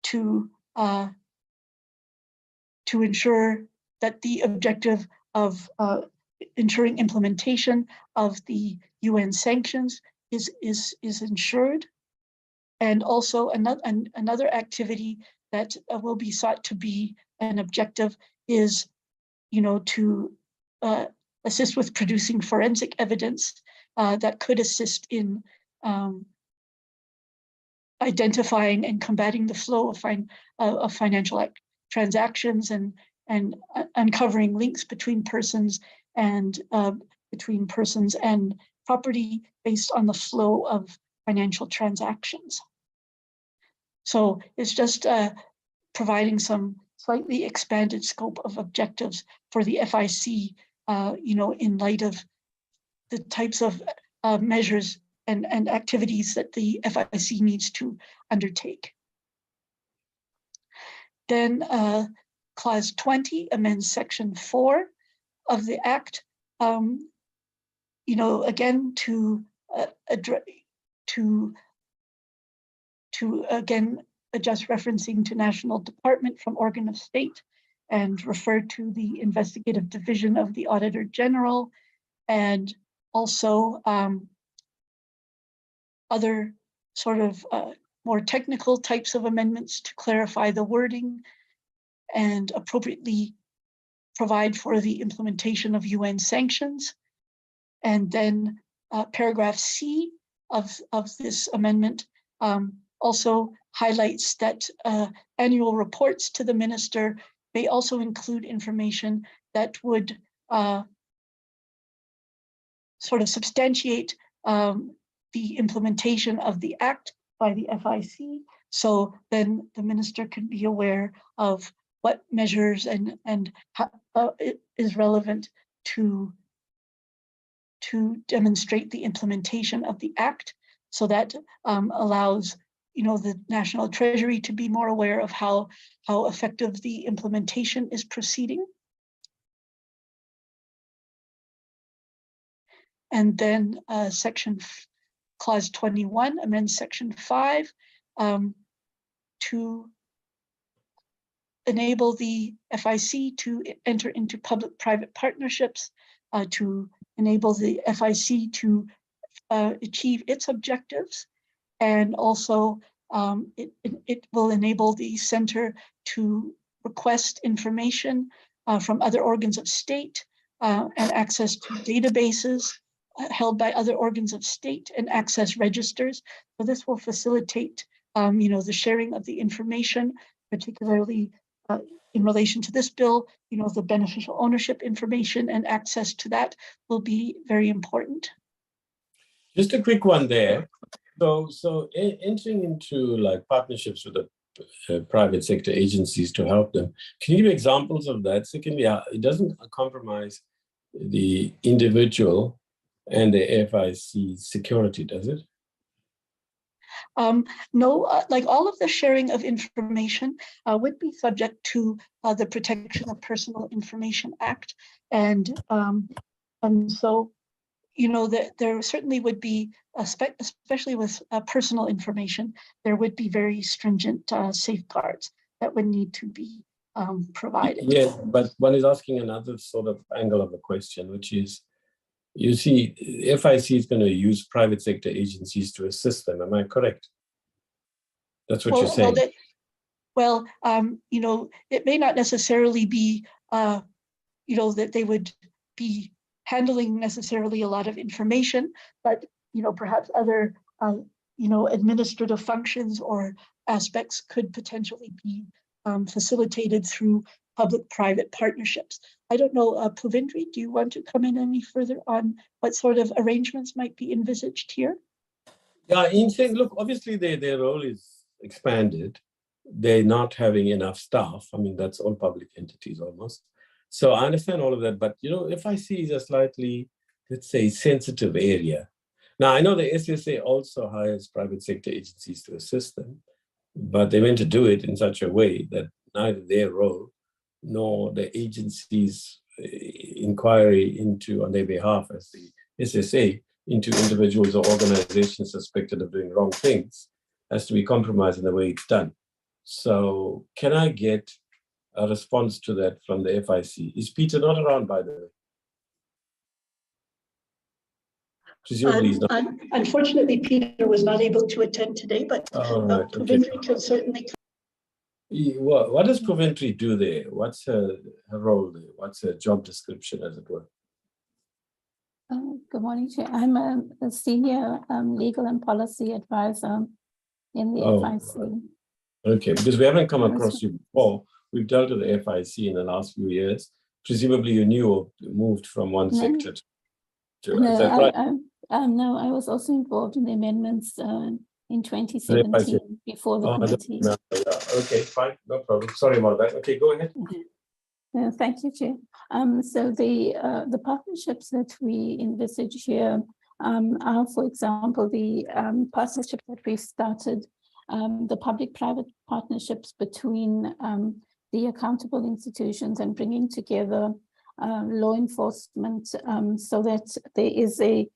to ensure that the objective of ensuring implementation of the UN sanctions is ensured. And also another activity that will be sought to be an objective is, to assist with producing forensic evidence that could assist in identifying and combating the flow of financial transactions and uncovering links between persons and property based on the flow of financial transactions. So it's just providing some slightly expanded scope of objectives for the FIC, in light of the types of measures and activities that the FIC needs to undertake. Then Clause 20 amends Section 4 of the Act, again to again adjust referencing to national department from organ of state and refer to the investigative division of the Auditor General, and also other sort of more technical types of amendments to clarify the wording and appropriately provide for the implementation of UN sanctions. And then paragraph C of this amendment also highlights that annual reports to the minister may also include information that would sort of substantiate the implementation of the Act by the FIC. So then the minister can be aware of what measures and how it is relevant to demonstrate the implementation of the Act. So that allows the National Treasury to be more aware of how effective the implementation is proceeding. And then Clause 21 amends Section 5 to enable the FIC to enter into public-private partnerships, to enable the FIC to achieve its objectives, and also it will enable the center to request information from other organs of state and access to databases held by other organs of state and access registers. So this will facilitate, the sharing of the information, particularly in relation to this bill. The beneficial ownership information and access to that will be very important. Just a quick one there. So entering into like partnerships with the private sector agencies to help them, can you give examples of that? Secondly, it doesn't compromise the individual and the FIC security, does it? No, like all of the sharing of information would be subject to the Protection of Personal Information Act, and so there certainly would be, especially with personal information, there would be very stringent safeguards that would need to be provided. Yeah, but one is asking another sort of angle of the question, which is, you see, FIC is going to use private sector agencies to assist them. Am I correct? That's what you're saying. It may not necessarily be, that they would be handling necessarily a lot of information, but perhaps other administrative functions or aspects could potentially be facilitated through public-private partnerships. I don't know, Puvendri, do you want to come in any further on what sort of arrangements might be envisaged here? Yeah, in saying, look, obviously their role is expanded. They're not having enough staff. I mean, that's all public entities almost. So I understand all of that, but FIC is a slightly, let's say, sensitive area. Now, I know the SSA also hires private sector agencies to assist them, but they meant to do it in such a way that neither their role nor the agency's inquiry on their behalf as the SSA into individuals or organizations suspected of doing wrong things has to be compromised in the way it's done. So can I get a response to that from the FIC? Is Peter not around, by the way? Presumably he's not. Unfortunately, Peter was not able to attend today, but Right, Coventry can certainly. What does Coventry do there? What's her role there? What's her job description, as it were? Good morning, Chair. I'm a senior legal and policy advisor in the FIC. Okay, because we haven't come across you before. We've dealt with the FIC in the last few years. Presumably you knew or moved from one sector to is that right? No, I was also involved in the amendments in 2017 before the committee. Okay, fine, no problem. Sorry about that. Okay, go ahead. Thank you, Chair. So the partnerships that we envisage here are, for example, the partnership that we've started, the public-private partnerships between the accountable institutions and bringing together law enforcement so that there is a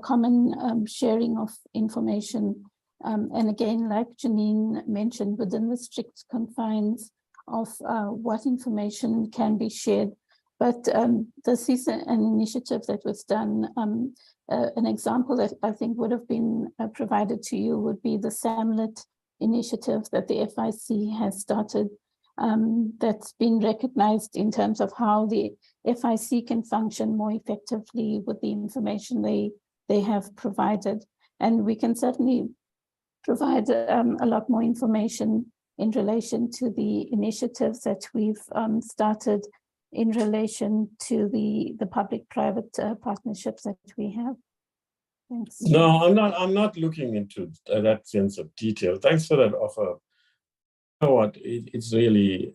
common sharing of information. And again, like Janine mentioned, within the strict confines of what information can be shared. But this is an initiative that was done. An example that I think would have been provided to you would be the SAMLET initiative that the FIC has started, that's been recognized in terms of how the FIC can function more effectively with the information they have provided. And we can certainly provide a lot more information in relation to the initiatives that we've started in relation to the public-private partnerships that we have. Thanks. No, I'm not looking into that sense of detail. Thanks for that offer. You know what? It's really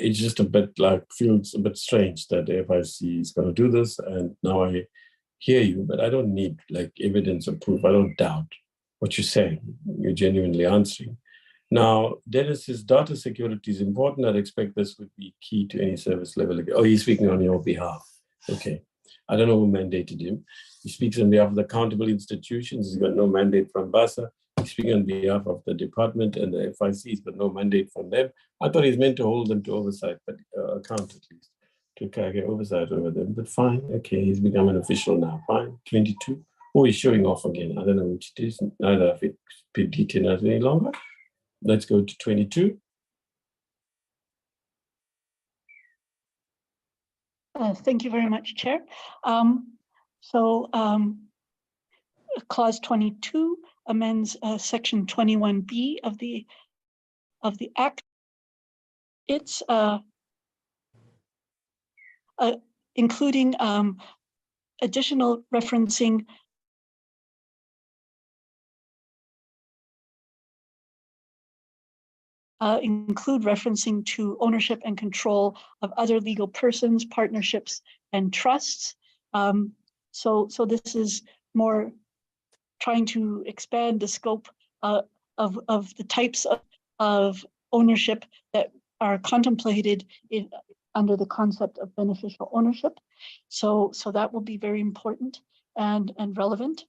it's just a bit like feels a bit strange that the FIC is going to do this, and now I hear you, but I don't need like evidence or proof. I don't doubt what you're saying. You're genuinely answering. Now, Dennis's data security is important. I'd expect this would be key to any service level. Oh, he's speaking on your behalf. Okay. I don't know who mandated him. He speaks on behalf of the accountable institutions. He's got no mandate from BASA. He's speaking on behalf of the department and the FIC. He's got no mandate from them. I thought he's meant to hold them to oversight, but account at least, to get oversight over them. But fine, okay, he's become an official now. Fine, 22. Oh, he's showing off again. I don't know which it is. Neither of it detailed any longer. Let's go to 22. Thank you very much, Chair. Clause 22 amends section 21B of the Act. It's including additional referencing include referencing to ownership and control of other legal persons, partnerships, and trusts. So this is more trying to expand the scope of the types of ownership that are contemplated under the concept of beneficial ownership. So that will be very important and relevant.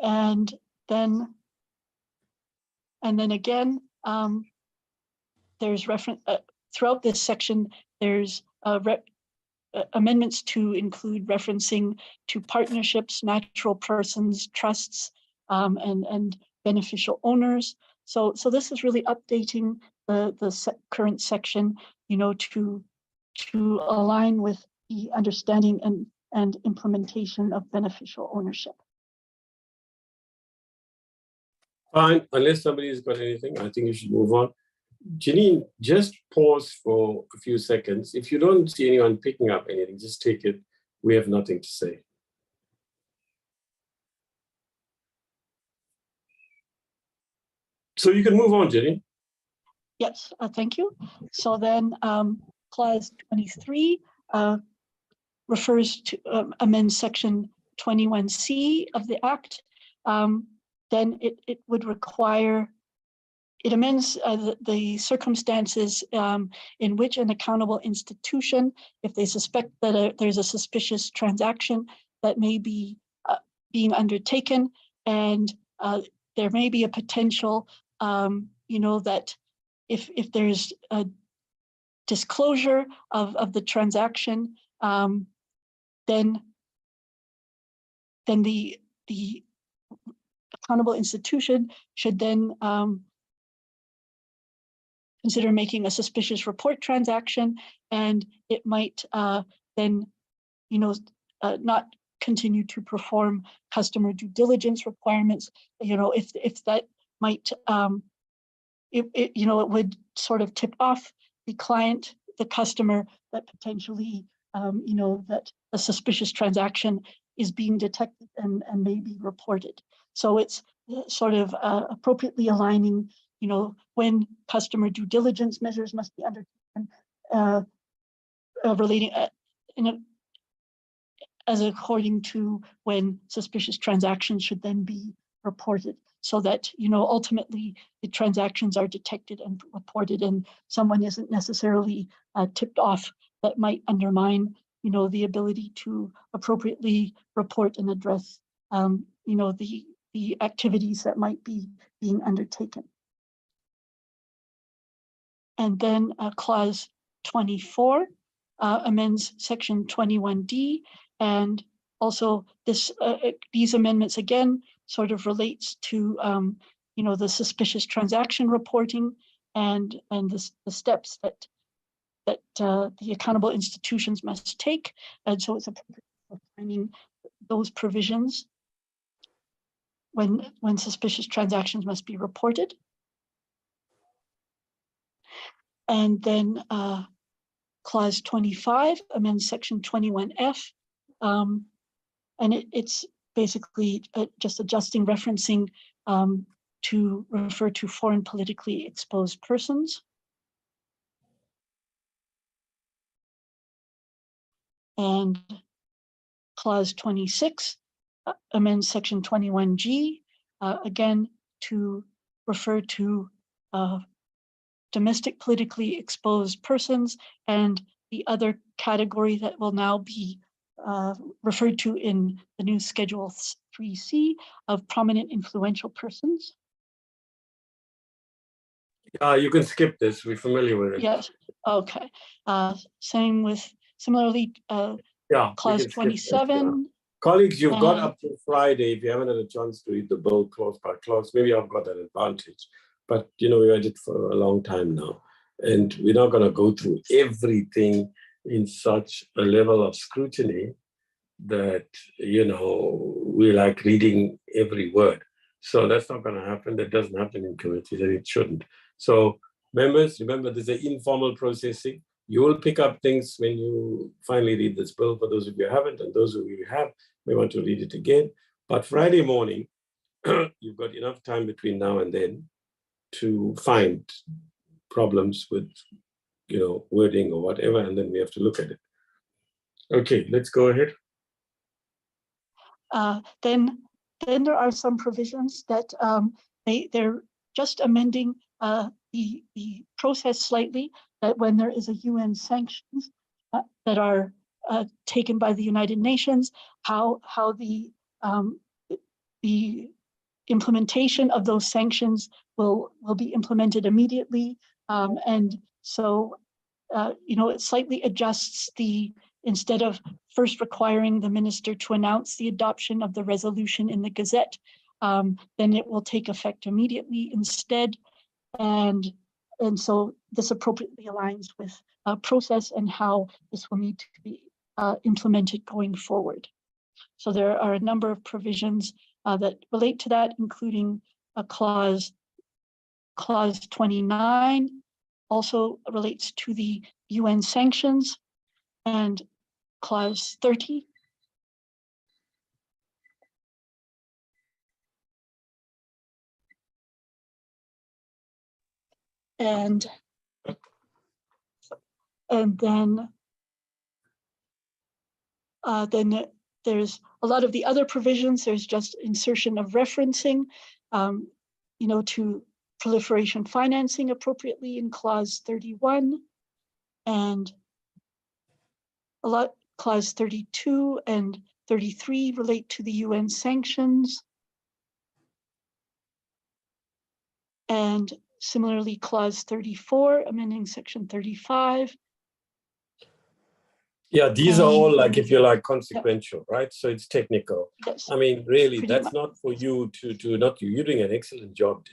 And then again, there's reference throughout this section, there's amendments to include referencing to partnerships, natural persons, trusts, and beneficial owners. So this is really updating the current section, you know, to align with the understanding and implementation of beneficial ownership. Fine, unless somebody's got anything, I think you should move on. Janine, just pause for a few seconds. If you don't see anyone picking up anything, just take it. We have nothing to say. So you can move on, Janine. Yes, thank you. So then clause 23 refers to amend section 21C of the Act. Then it would require, it amends the circumstances in which an accountable institution, if they suspect that there's a suspicious transaction that may be being undertaken, and there may be a potential, you know, that if there's a disclosure of the transaction, then then the accountable institution should then consider making a suspicious report transaction, and it might then, not continue to perform customer due diligence requirements. If that might, it would sort of tip off the client, the customer, that potentially, that a suspicious transaction is being detected and may be reported. So it's sort of appropriately aligning, when customer due diligence measures must be undertaken, relating as according to when suspicious transactions should then be reported, so that ultimately the transactions are detected and reported, and someone isn't necessarily tipped off that might undermine the ability to appropriately report and address the activities that might be being undertaken. And then clause 24 amends section 21D, and also these amendments again sort of relates to the suspicious transaction reporting and the steps that the accountable institutions must take. And so it's appropriate for finding those provisions when suspicious transactions must be reported. And then clause 25 amends section 21F, and it's basically just adjusting referencing to refer to foreign politically exposed persons. And clause 26 amends section 21G, again, to refer to domestic politically exposed persons, and the other category that will now be referred to in the new Schedule 3C of prominent influential persons. You can skip this, we're familiar with it. Yes, okay. Similarly, clause 27. Colleagues, you've got up to Friday if you haven't had a chance to read the bill clause by clause. Maybe I've got that advantage, but we read it for a long time now, and we're not going to go through everything in such a level of scrutiny that we like reading every word. So that's not going to happen. That doesn't happen in committees, and it shouldn't. So members, remember there's an informal processing. You will pick up things when you finally read this bill, for those of you who haven't, and those of you who have may want to read it again. But Friday morning, you've got enough time between now and then to find problems with wording or whatever, and then we have to look at it. Okay, let's go ahead. Then there are some provisions that they're just amending the process slightly, that when there is a UN sanctions that are taken by the United Nations, how the implementation of those sanctions will be implemented immediately, and so it slightly adjusts instead of first requiring the minister to announce the adoption of the resolution in the Gazette, then it will take effect immediately instead. And so this appropriately aligns with process and how this will need to be implemented going forward. So there are a number of provisions that relate to that, including clause 29 also relates to the UN sanctions, and clause 30 and then there's a lot of the other provisions. There's just insertion of referencing, to proliferation financing appropriately in clause 31, and clause 32 and 33 relate to the UN sanctions. And similarly, clause 34, amending section 35. Yeah, these are all like, if you like, consequential, right? So it's technical. Yes. I mean, really, Pretty that's much. not for you to not you. You're doing an excellent job,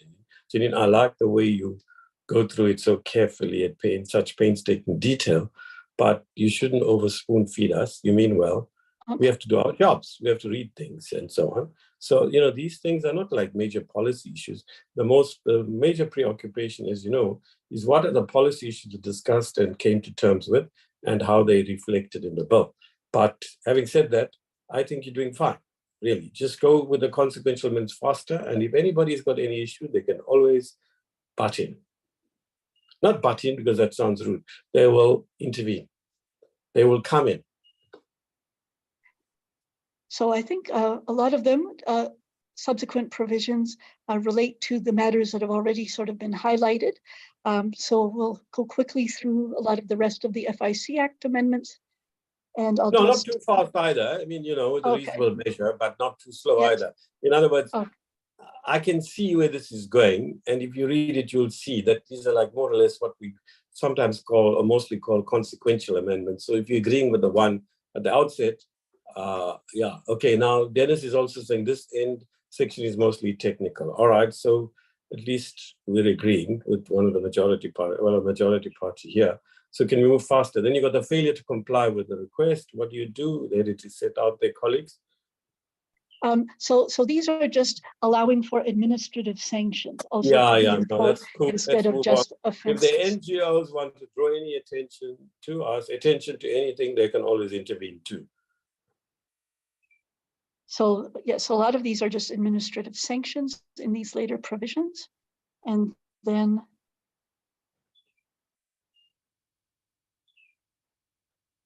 Janine. I like the way you go through it so carefully and in such painstaking detail, but you shouldn't over spoon feed us. You mean well. We have to do our jobs. We have to read things and so on. So, these things are not like major policy issues. The major preoccupation, as you know, is what are the policy issues discussed and came to terms with and how they reflected in the bill. But having said that, I think you're doing fine, really. Just go with the consequential amendments faster. And if anybody's got any issue, they can always butt in. Not butt in because that sounds rude. They will intervene. They will come in. So I think a lot of them, subsequent provisions, relate to the matters that have already sort of been highlighted. So we'll go quickly through a lot of the rest of the FIC Act amendments. And I'll No, just... not too fast either. I mean, with a reasonable measure, but not too slow either. In other words, I can see where this is going. And if you read it, you'll see that these are like more or less what we sometimes call or mostly call consequential amendments. So if you're agreeing with the one at the outset, now Dennis is also saying this end section is mostly technical. All right, so at least we're agreeing with one of the majority party here. So can we move faster? Then you got the failure to comply with the request. What do you do? They need to set out their colleagues. So these are just allowing for administrative sanctions. Also No, that's cool. Instead of just offenses. If the NGOs want to draw any attention to us, attention to anything, they can always intervene too. So yes, a lot of these are just administrative sanctions in these later provisions. And then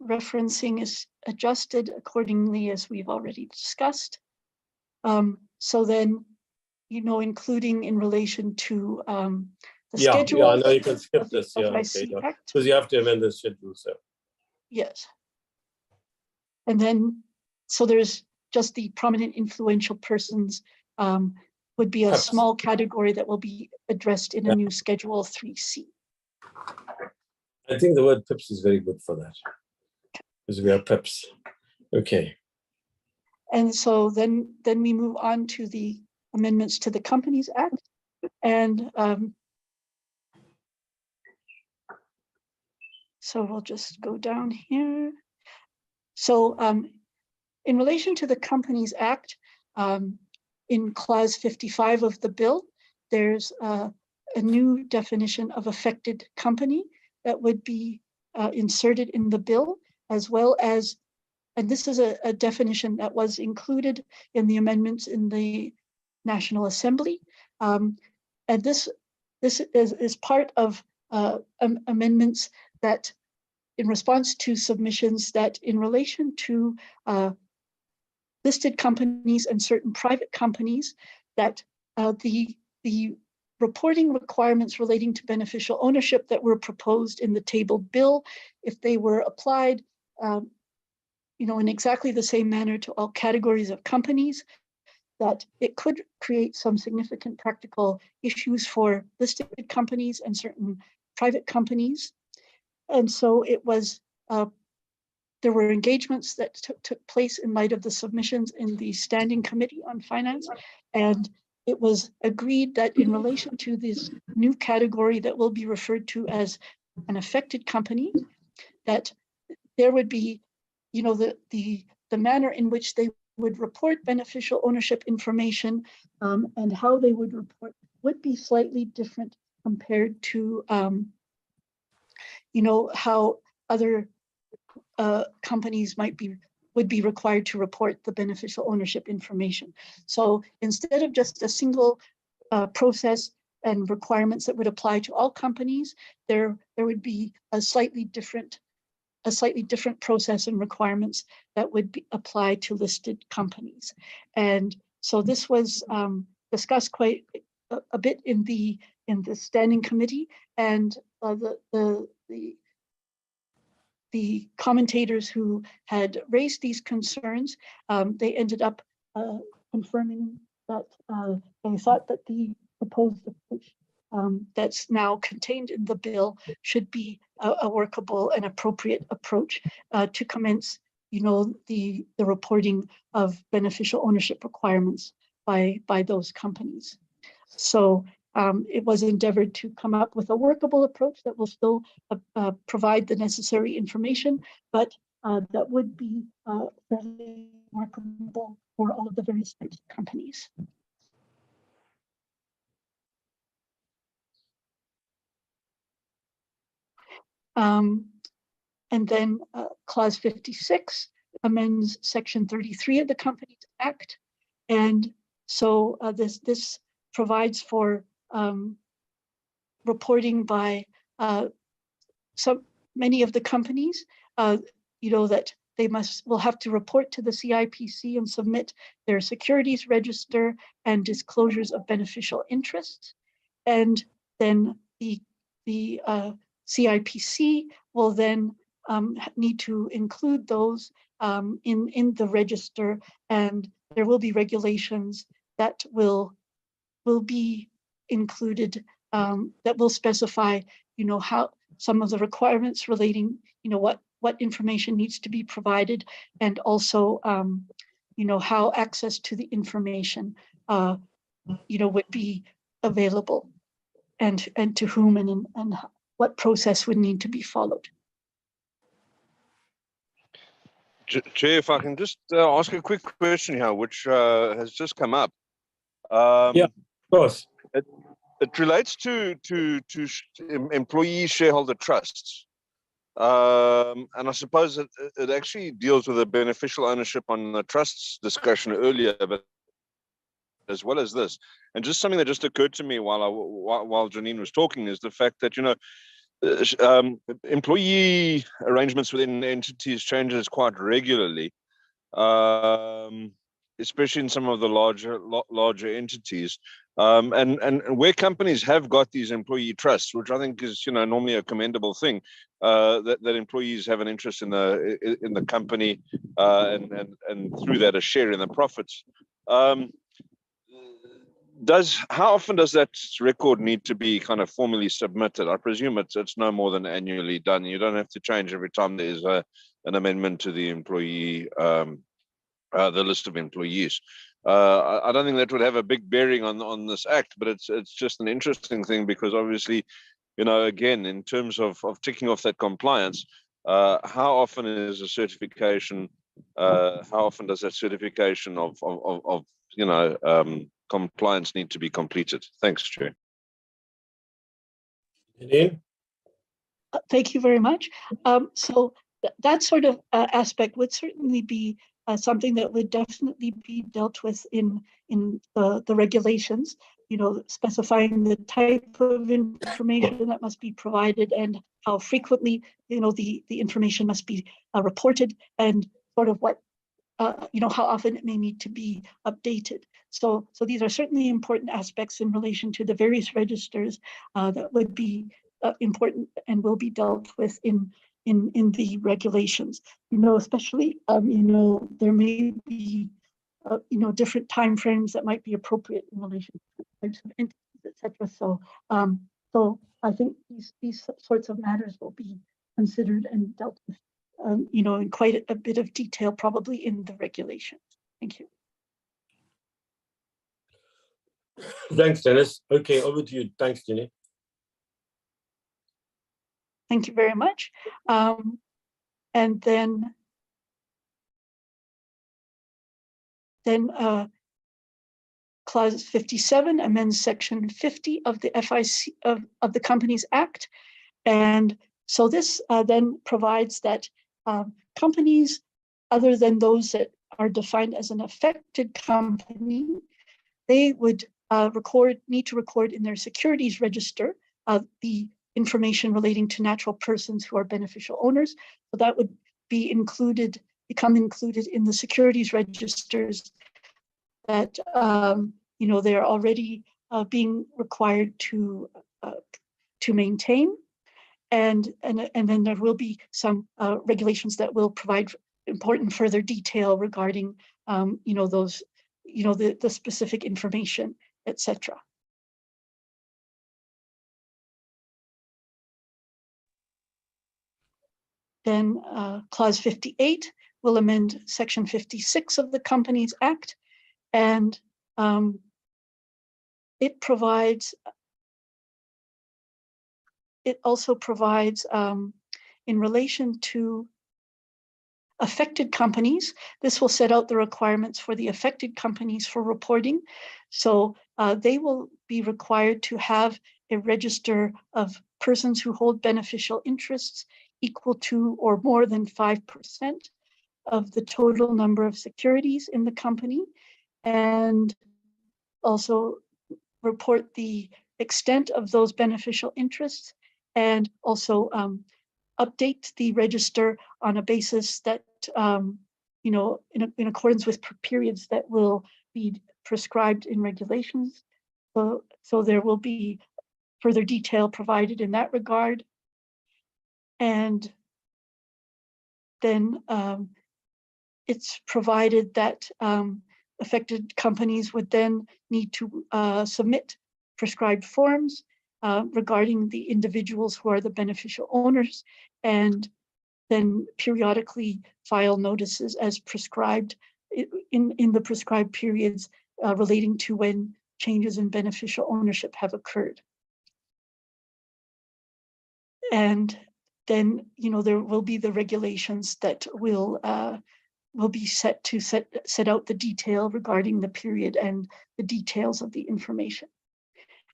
referencing is adjusted accordingly, as we've already discussed. So then, including in relation to the schedule. Yeah, I know you can skip this. Because you have to amend the schedule. So. Yes. And then, so there's just the prominent influential persons would be a small category that will be addressed in a new Schedule 3C. I think the word PIPS is very good for that, because we are PIPS. Okay. And so then we move on to the amendments to the Companies Act. And so we'll just go down here. So in relation to the Companies Act, in clause 55 of the bill, there's a new definition of affected company that would be inserted in the bill, as well as, and this is a definition that was included in the amendments in the National Assembly. And this is part of amendments that, in response to submissions that in relation to listed companies and certain private companies, that the reporting requirements relating to beneficial ownership that were proposed in the tabled bill, if they were applied in exactly the same manner to all categories of companies, that it could create some significant practical issues for listed companies and certain private companies. And so it was, there were engagements that took place in light of the submissions in the Standing Committee on Finance. And it was agreed that in relation to this new category that will be referred to as an affected company, that there would be, the manner in which they would report beneficial ownership information and how they would report would be slightly different compared to, how other companies would be required to report the beneficial ownership information. So instead of just a single process and requirements that would apply to all companies, there would be a slightly different process and requirements that would be applied to listed companies. And so this was discussed quite a bit in the Standing Committee, and the commentators who had raised these concerns, they ended up confirming that they thought that the proposed approach that's now contained in the bill should be a workable and appropriate approach to commence, the reporting of beneficial ownership requirements by those companies. So it was endeavored to come up with a workable approach that will still provide the necessary information, but that would be fairly workable for all of the various types of companies. And then clause 56 amends section 33 of the Companies Act. And so this provides for reporting by many of the companies, that they will have to report to the CIPC and submit their securities register and disclosures of beneficial interests. And then the CIPC will then need to include those in the register, and there will be regulations that will be included that will specify, how some of the requirements relating, what information needs to be provided, and also, how access to the information, would be available, and to whom, and what process would need to be followed. Chair, if I can just ask a quick question here, which has just come up. Yeah, of course. It relates to employee shareholder trusts. And I suppose it actually deals with the beneficial ownership on the trusts discussion earlier, but as well as this. And just something that just occurred to me while Janine was talking is the fact that, employee arrangements within entities changes quite regularly, especially in some of the larger entities. And where companies have got these employee trusts, which I think is normally a commendable thing, that employees have an interest in the company, and through that a share in the profits. How often does that record need to be kind of formally submitted? I presume it's no more than annually done. You don't have to change every time there is an amendment to the employee, the list of employees. I don't think that would have a big bearing on this act, but it's just an interesting thing, because obviously, again, in terms of ticking off that compliance, how often is a certification? How often does that certification of compliance need to be completed? Thanks, Chair. Thank you very much. So that sort of aspect would certainly be something that would definitely be dealt with in the regulations, specifying the type of information that must be provided and how frequently, the information must be reported, and sort of what, how often it may need to be updated. So these are certainly important aspects in relation to the various registers that would be important and will be dealt with in the regulations. Especially, there may be, different timeframes that might be appropriate in relation to types of entities, etc. So I think these sorts of matters will be considered and dealt with, in quite a bit of detail, probably in the regulations. Thank you. Thanks, Dennis. Okay, over to you. Thanks, Jenny. Thank you very much. And then clause 57 amends section 50 of the FIC of the Companies Act. And so this then provides that companies other than those that are defined as an affected company, they would need to record in their securities register the information relating to natural persons who are beneficial owners. So that would become included in the securities registers that they're already being required to maintain, and then there will be some regulations that will provide important further detail regarding those the specific information, etc. . Then clause 58 will amend section 56 of the Companies Act, and it also provides in relation to affected companies. This will set out the requirements for the affected companies for reporting. So they will be required to have a register of persons who hold beneficial interests equal to or more than 5% of the total number of securities in the company, and also report the extent of those beneficial interests, and also update the register on a basis that, you know, in accordance with periods that will be prescribed in regulations. So there will be further detail provided in that regard. And then it's provided that affected companies would then need to submit prescribed forms regarding the individuals who are the beneficial owners, and then periodically file notices as prescribed in the prescribed periods relating to when changes in beneficial ownership have occurred. And then, you know, there will be the regulations that will be set to set out the detail regarding the period and the details of the information.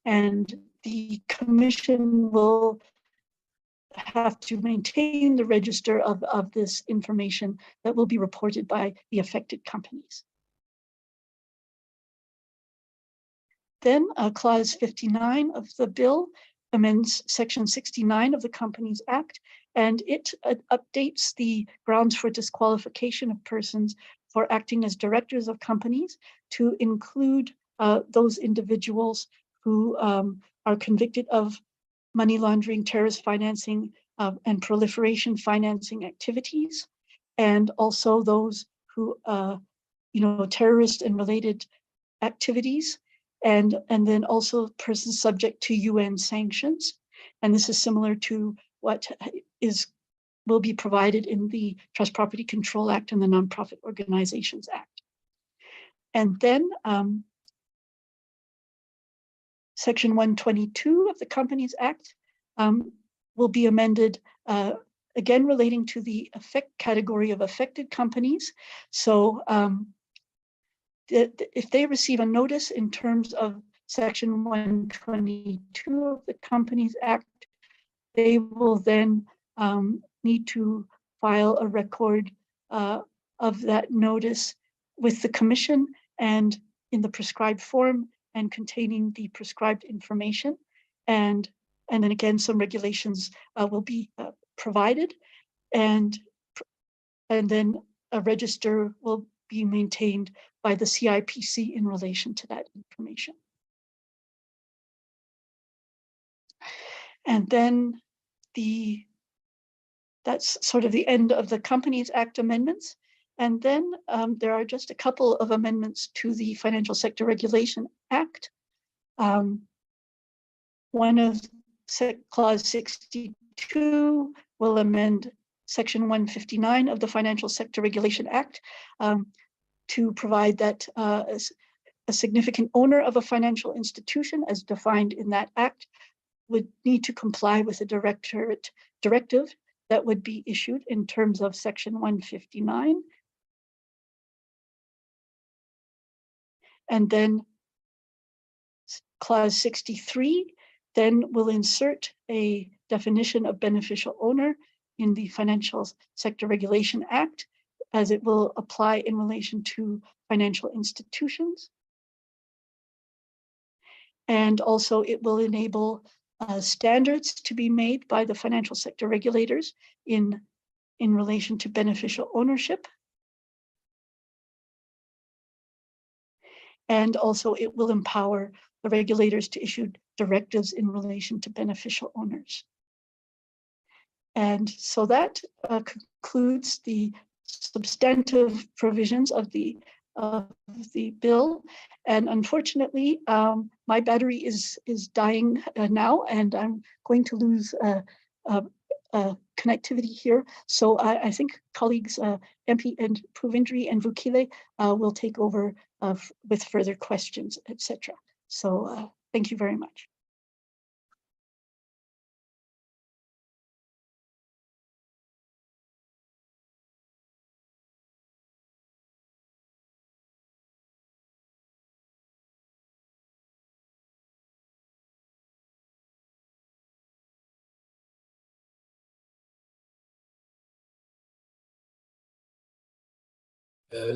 And the commission will have to maintain the register of this information that will be reported by the affected companies. Then clause 59 of the bill amends section 69 of the Companies Act, and it updates the grounds for disqualification of persons for acting as directors of companies to include those individuals who are convicted of money laundering, terrorist financing, and proliferation financing activities, and also those who, you know, terrorist and related activities, and then also persons subject to UN sanctions. And this is similar to what will be provided in the Trust Property Control Act and the Nonprofit Organizations Act. And then Section 122 of the Companies Act will be amended, again relating to the category of affected companies. So if they receive a notice in terms of Section 122 of the Companies Act, they will then need to file a record of that notice with the Commission and in the prescribed form and containing the prescribed information. And then again, some regulations will be provided, and then a register will be maintained by the CIPC in relation to that information. And then that's sort of the end of the Companies Act amendments. And then there are just a couple of amendments to the Financial Sector Regulation Act. One of clause 62 will amend section 159 of the Financial Sector Regulation Act to provide that a significant owner of a financial institution, as defined in that act, would need to comply with a directive that would be issued in terms of section 159. And then clause 63 then will insert a definition of beneficial owner in the Financial Sector Regulation Act, as it will apply in relation to financial institutions. And also it will enable standards to be made by the financial sector regulators in relation to beneficial ownership. And also it will empower the regulators to issue directives in relation to beneficial owners. And so that concludes the substantive provisions of the bill. And unfortunately, my battery is dying now, and I'm going to lose connectivity here. So I think colleagues MP and Puvendri and Vukile will take over with further questions, etc. So thank you very much.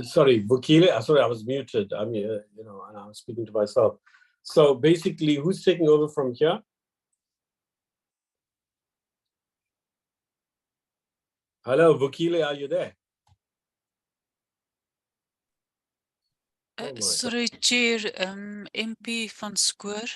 Sorry, Vukile. Sorry, I was muted. I mean, and I was speaking to myself. So basically, who's taking over from here? Hello, Vukile, are you there? Sorry, Chair, MP van Schoor.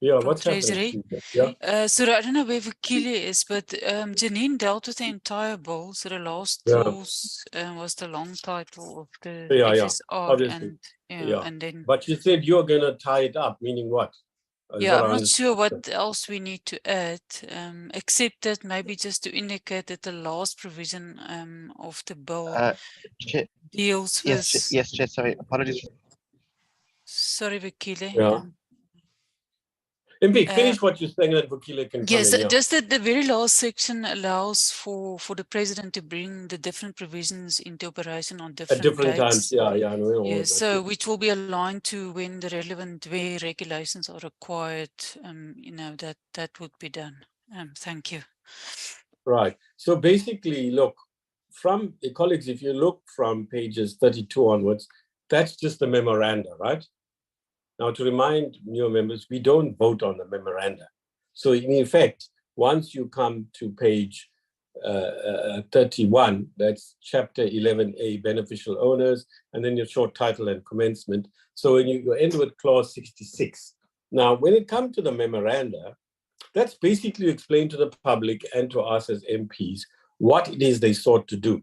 Yeah, from what's Treasury. happening? Yeah. So I don't know where Vukile is, but Janine dealt with the entire bill. So the last Yeah. clause was the long title of the Yeah, FSR, obviously. and then. But you said you're going to tie it up, meaning what? Yeah, I'm not sure what else we need to add, except that maybe just to indicate that the last provision of the bill deals with. Yes, Chair, sorry, apologies. Sorry, Vukile. Yeah. MP, finish what you're saying, and Vukile can come Yes, in. Yeah. just that the very last section allows for the president to bring the different provisions into operation on different, At different dates. times, yeah. Yes, so which will be aligned to when the relevant regulations are required. That would be done. Thank you. Right. So basically, look, from colleagues, if you look from pages 32 onwards, that's just the memoranda, right? Now, to remind new members, we don't vote on the memoranda. So in effect, once you come to page 31, that's chapter 11A, beneficial owners, and then your short title and commencement. So when you end with clause 66. Now, when it comes to the memoranda, that's basically explain to the public and to us as MPs what it is they sought to do.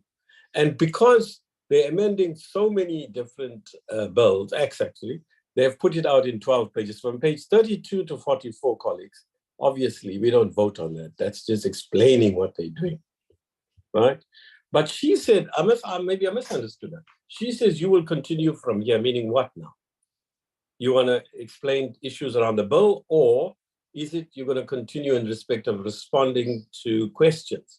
And because they're amending so many different bills, acts actually, they've put it out in 12 pages. From page 32 to 44, colleagues, obviously we don't vote on that. That's just explaining what they're doing, right? But she said, maybe I misunderstood her. She says you will continue from here, meaning what now? You want to explain issues around the bill, or is it you're going to continue in respect of responding to questions?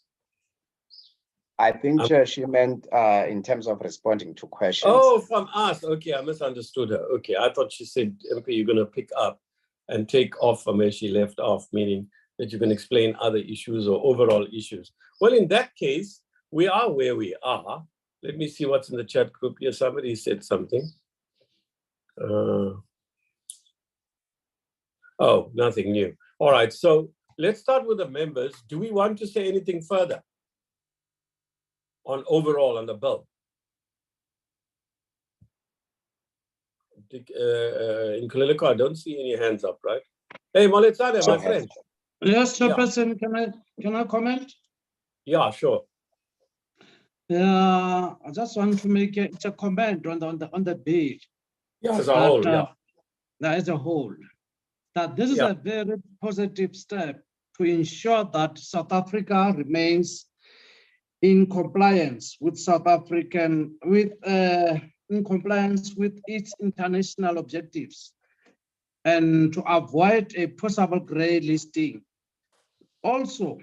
I think she meant in terms of responding to questions. Oh, from us. Okay, I misunderstood her. Okay, I thought she said, MP, you're going to pick up and take off from where she left off, meaning that you can explain other issues or overall issues. Well, in that case, we are where we are. Let me see what's in the chat group here. Somebody said something. Oh, nothing new. All right, so let's start with the members. Do we want to say anything further on overall on the bill? In Kaliliko, I don't see any hands up, right? Hey, Moletsane, my friend. Yes, Chairperson, can I comment? Yeah, sure. I just want to make a comment on the bill. Yeah, as a whole, yeah. As a whole, that this is a very positive step to ensure that South Africa remains in compliance with in compliance with its international objectives and to avoid a possible grey listing. Also,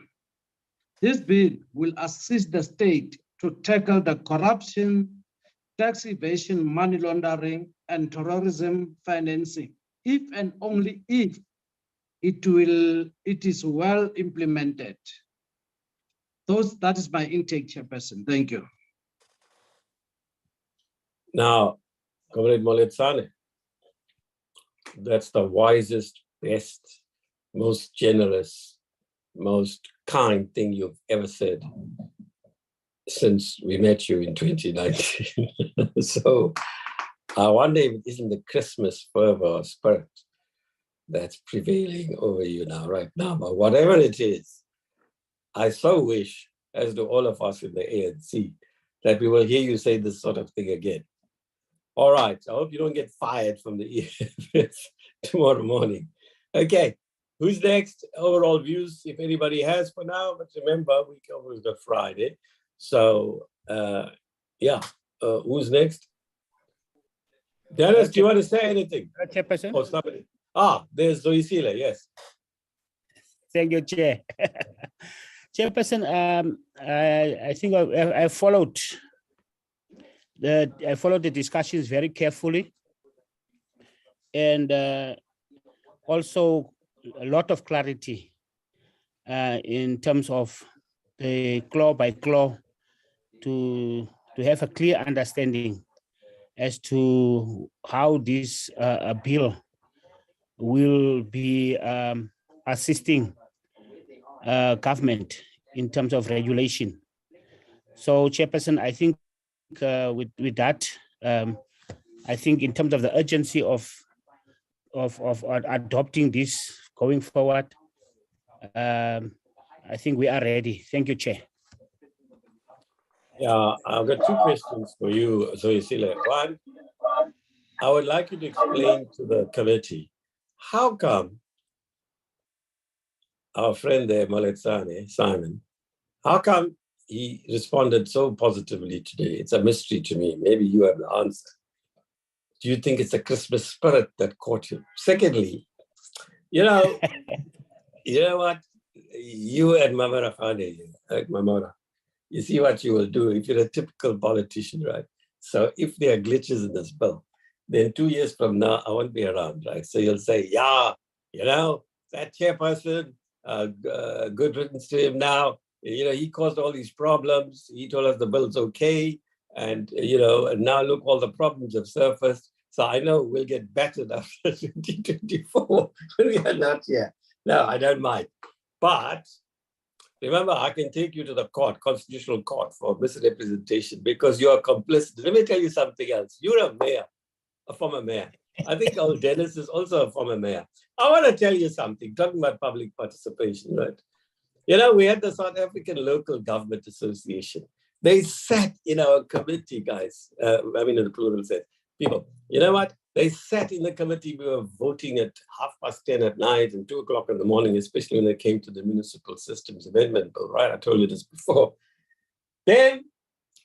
this bill will assist the state to tackle the corruption, tax evasion, money laundering, and terrorism financing, if and only if it is well implemented. That is my intake, Chairperson. Thank you. Now, Comrade Moletsane, that's the wisest, best, most generous, most kind thing you've ever said since we met you in 2019. So I wonder if it isn't the Christmas fervor or spirit that's prevailing over you now, right now. But whatever it is, I so wish, as do all of us in the ANC, that we will hear you say this sort of thing again. All right, I hope you don't get fired from the EFF tomorrow morning. Okay, Who's next? Overall views, if anybody has for now. But remember, we cover the Friday. So, yeah, who's next? Dennis, do you want to say anything? Chairperson. Or somebody? Ah, there's Zoisile, yes. Thank you, Chair. Chairperson, I think I followed the discussions very carefully, and also a lot of clarity in terms of the clause by clause to have a clear understanding as to how this bill will be assisting government in terms of regulation. So, Chairperson, I think with that, I think in terms of the urgency of adopting this going forward, I think we are ready. Thank you, Chair. Yeah, I've got two questions for you, Zoisile. One, I would like you to explain to the committee, how come our friend there, Maletsane, Simon, how come he responded so positively today? It's a mystery to me. Maybe you have the answer. Do you think it's the Christmas spirit that caught him? Secondly, you know what? You and Mamara Khane, like Mamara, you see what you will do if you're a typical politician, right? So if there are glitches in this bill, then 2 years from now, I won't be around, right? So you'll say, yeah, you know, that chairperson, good riddance to him now. You know, he caused all these problems. He told us the bill's okay. And, you know, and now look, all the problems have surfaced. So I know we'll get battered after 2024 when we are not here. No, I don't mind. But remember, I can take you to the court, constitutional court, for misrepresentation because you are complicit. Let me tell you something else. You're a mayor, a former mayor. I think old Dennis is also a former mayor. I want to tell you something, talking about public participation, right? You know, we had the South African Local Government Association. They sat in our committee, guys. I mean, in the plural sense, people. You know what? They sat in the committee. We were voting at 10:30 at night and 2 o'clock in the morning, especially when it came to the Municipal Systems Amendment Bill, right? I told you this before. Then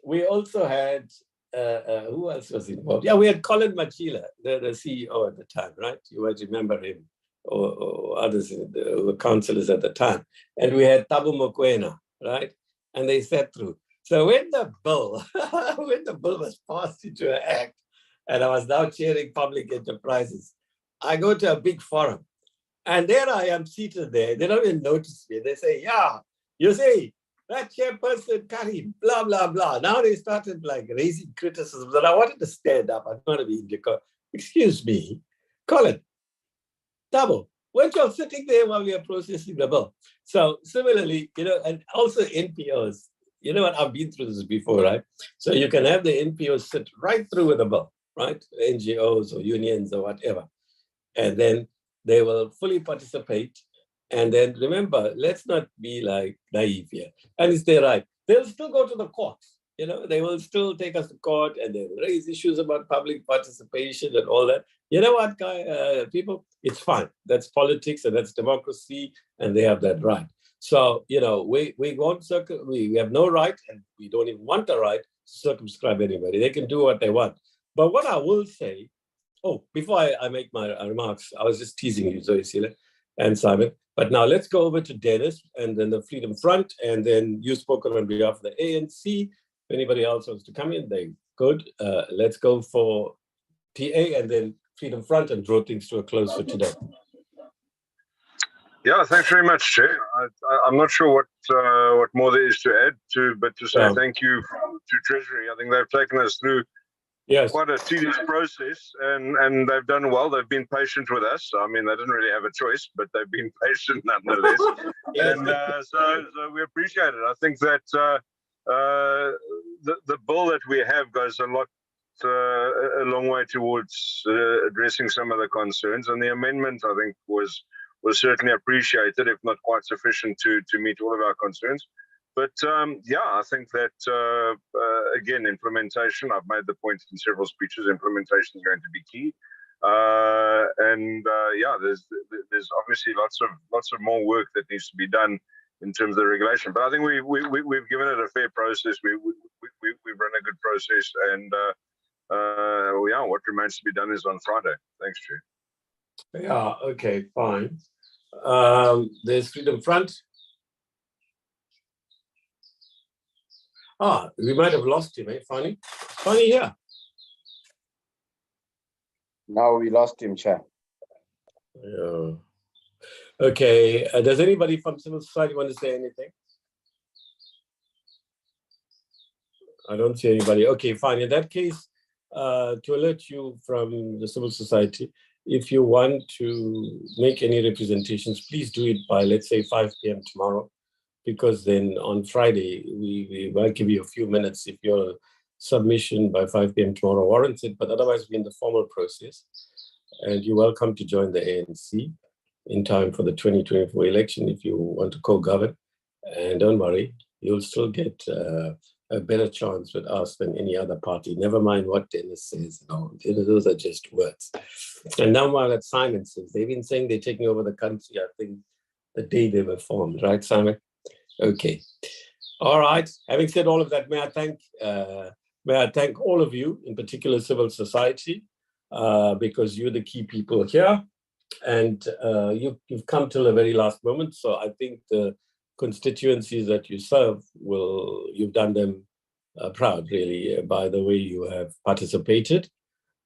we also had, who else was involved? Yeah, we had Colin Machila, the CEO at the time, right? You might remember him, or others who were councillors at the time. And we had Tabu Mokoena, right? And they sat through. So when the bill, was passed into an act, and I was now chairing public enterprises, I go to a big forum, and there I am seated there. They don't even notice me. They say, yeah, you see, that chairperson, Karim, blah, blah, blah. Now they started like raising criticisms, and I wanted to stand up. I don't want to be in the car. Excuse me, Colin, Tabo, weren't you all sitting there while we are processing the bill? So similarly, you know, and also NPOs, you know what, I've been through this before, right? So you can have the NPOs sit right through with the bill, right? NGOs or unions or whatever. And then they will fully participate. And then remember, let's not be like naive here. And it's their right. They'll still go to the courts. You know, they will still take us to court and they'll raise issues about public participation and all that. You know what, people? It's fine. That's politics and that's democracy, and they have that right. So, you know, we have no right, and we don't even want the right to circumscribe anybody. They can do what they want. But what I will say, before I make my remarks, I was just teasing you, Zoisile and Simon. But now let's go over to Dennis and then the Freedom Front, and then you've spoken on behalf of the ANC. If anybody else wants to come in, they could. Let's go for PA and then Freedom Front and draw things to a close for today. Yeah, thanks very much, Chair. I'm not sure what more there is to add but to say thank you to Treasury. I think they've taken us through quite a tedious process, and they've done well. They've been patient with us. I mean, they didn't really have a choice, but they've been patient nonetheless. And so we appreciate it. I think that the bill that we have goes a long way towards addressing some of the concerns, and the amendment, I think, was certainly appreciated, if not quite sufficient to meet all of our concerns. But I think that, again, implementation, I've made the point in several speeches, implementation is going to be key. Yeah, there's obviously lots of more work that needs to be done in terms of the regulation. But I think we've given it a fair process. We've run a good process, and yeah, what remains to be done is on Friday. Thanks, Chair. Yeah. Okay. Fine. There's Freedom Front. We might have lost him, eh, Fanny? Fanny, yeah. Now we lost him, Chair. Yeah. Okay. Does anybody from civil society want to say anything? I don't see anybody. Okay, fine. In that case, to alert you from the civil society, if you want to make any representations, please do it by, let's say, 5 p.m. tomorrow, because then on Friday, we will give you a few minutes if your submission by 5 p.m. tomorrow warrants it, but otherwise we're in the formal process. And you're welcome to join the ANC in time for the 2024 election if you want to co-govern. And don't worry, you'll still get a better chance with us than any other party. Never mind what Dennis says. No, those are just words. And now while at Simon says, they've been saying they're taking over the country, I think, the day they were formed, right, Simon? Okay. All right. Having said all of that, may I thank all of you, in particular civil society, because you're the key people here. And you've come till the very last moment. So I think the constituencies that you serve, you've done them proud, really, by the way you have participated.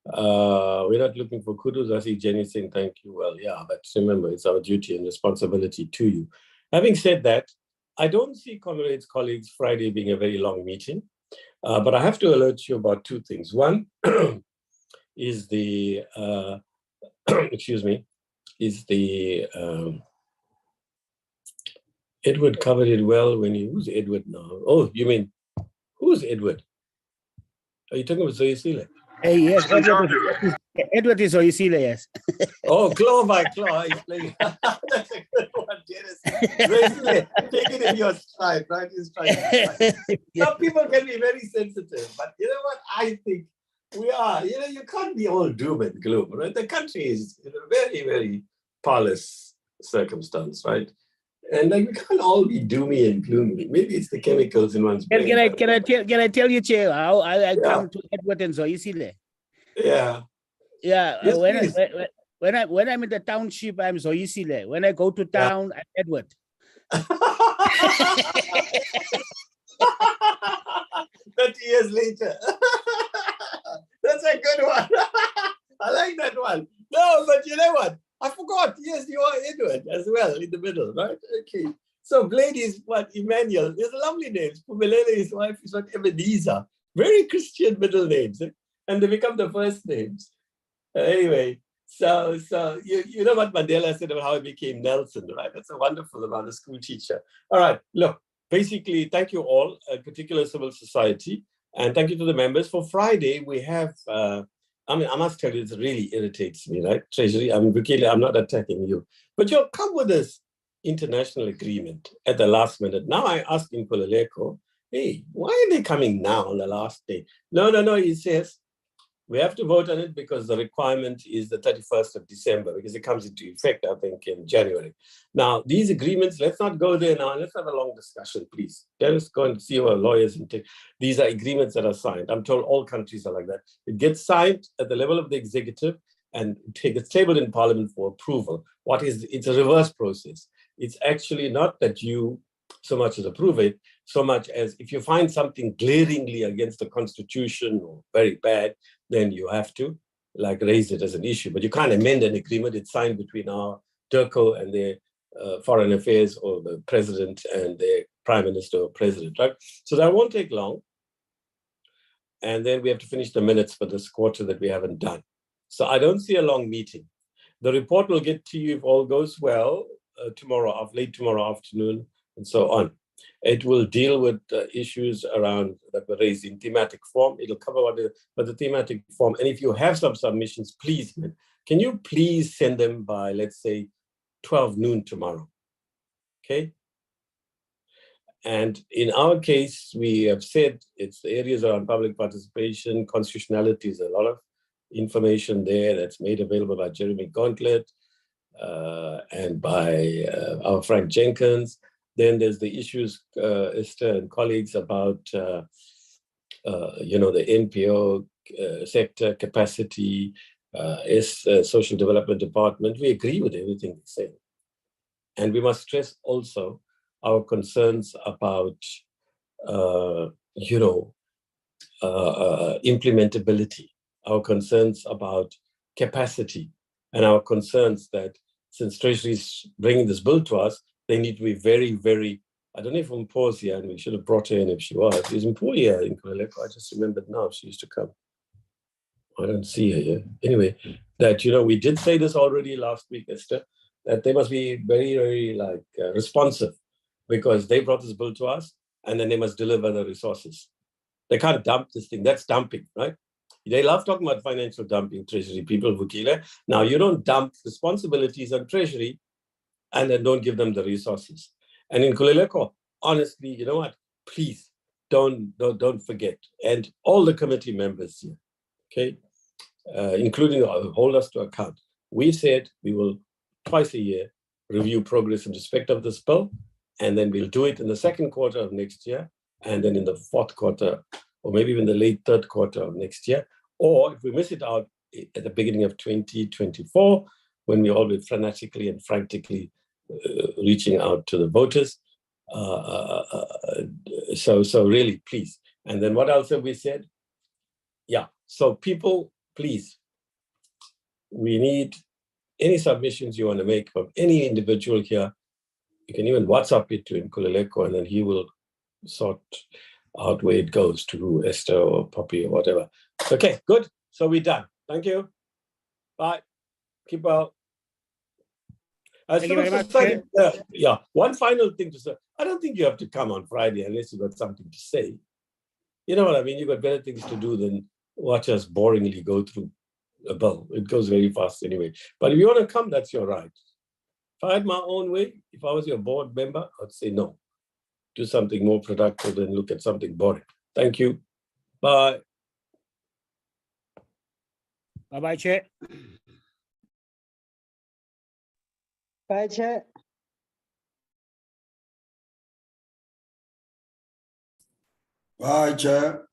We're not looking for kudos. I see Jenny saying thank you. Well, yeah, but remember, it's our duty and responsibility to you. Having said that, I don't see comrades, colleagues, Friday being a very long meeting, but I have to alert you about two things. One is the, excuse me, is the, Edward covered it well when who's Edward now? Oh, you mean, who's Edward? Are you talking about Zoyisile? Yes, Edward is Zoyisile, yes. Oh, claw by claw, he's playing. That's a good one, Dennis. Zoyisile, take it in your stride, right? Some people can be very sensitive, but you know what? I think we are, you can't be all doom and gloom, right? The country is in a very, very parlous circumstance, right? And like we can't all be doomy and gloomy. Maybe it's the chemicals in one's brain. Can I tell you, Chair, how I come to Edward and Zoyisile? Yeah. Yeah. Yes, when I'm in the township, I'm Zoyisile. When I go to town, I'm Edward. 30 years later. That's a good one. I like that one. No, but you know what? I forgot. Yes, you are Edward as well in the middle, right? Okay. So Blade is what? Emmanuel. There's lovely names. Pumelele, his wife, is what? Ebenezer. Very Christian middle names. Eh? And they become the first names. Anyway, so you know what Mandela said about how he became Nelson, right? That's a wonderful about a school teacher. All right, look, basically, thank you all, particular civil society, and thank you to the members. For Friday, we have, I must tell you, it really irritates me, right? Treasury, Bukele, I'm not attacking you, but you'll come with this international agreement at the last minute. Now I asked in Pololeko, hey, why are they coming now on the last day? No, he says, we have to vote on it because the requirement is the 31st of December, because it comes into effect, I think, in January. Now, these agreements, let's not go there now. Let's have a long discussion, please. Let us go and see our lawyers. And these are agreements that are signed. I'm told all countries are like that. It gets signed at the level of the executive and it's tabled in Parliament for approval. It's a reverse process. It's actually not that you so much as approve it, so much as if you find something glaringly against the Constitution or very bad, then you have to raise it as an issue. But you can't amend an agreement. It's signed between our Turco and their foreign affairs, or the president and their prime minister or president, right? So that won't take long. And then we have to finish the minutes for this quarter that we haven't done. So I don't see a long meeting. The report will get to you, if all goes well, late tomorrow afternoon, and so on. It will deal with issues around that were raised in thematic form. It'll cover what the thematic form. And if you have some submissions, please, can you please send them by, let's say, 12 noon tomorrow, okay? And in our case, we have said it's the areas around public participation, constitutionality is a lot of information there that's made available by Jeremy Gauntlet and by our Frank Jenkins. Then there's the issues, Esther and colleagues, about the NPO sector capacity, social development department. We agree with everything they say. And we must stress also our concerns about, implementability, our concerns about capacity, and our concerns that since Treasury is bringing this bill to us, they need to be very, very, I don't know if Mpho's here, and we should have brought her in if she was. Is Mpho here in Kuleleko? I just remembered now she used to come. I don't see her here. Anyway, that, we did say this already last week, Esther, that they must be very, very responsive, because they brought this bill to us and then they must deliver the resources. They can't dump this thing. That's dumping, right? They love talking about financial dumping, Treasury people, Vukile. Now, you don't dump responsibilities on Treasury and then don't give them the resources. And in Kuleleko, honestly, you know what? Please don't forget. And all the committee members here, okay, including hold us to account. We said we will twice a year review progress in respect of this bill, and then we'll do it in the second quarter of next year, and then in the fourth quarter, or maybe even the late third quarter of next year. Or if we miss it out at the beginning of 2024, when we all be frantically and frantically reaching out to the voters. So really, please. And then what else have we said? Yeah, so people, please, we need any submissions you want to make from any individual here. You can even WhatsApp it to Nkululeko, and then he will sort out where it goes to Esther or Poppy or whatever. Okay, good. So we're done. Thank you. Bye. Keep well. Thank you very much. Yeah, one final thing to say. I don't think you have to come on Friday unless you've got something to say. You know what I mean? You've got better things to do than watch us boringly go through a bill. It goes very fast anyway. But if you want to come, that's your right. If I had my own way, if I was your board member, I'd say no. Do something more productive than look at something boring. Thank you. Bye. Bye-bye, Chair. Bye, Chair. Bye, Chair.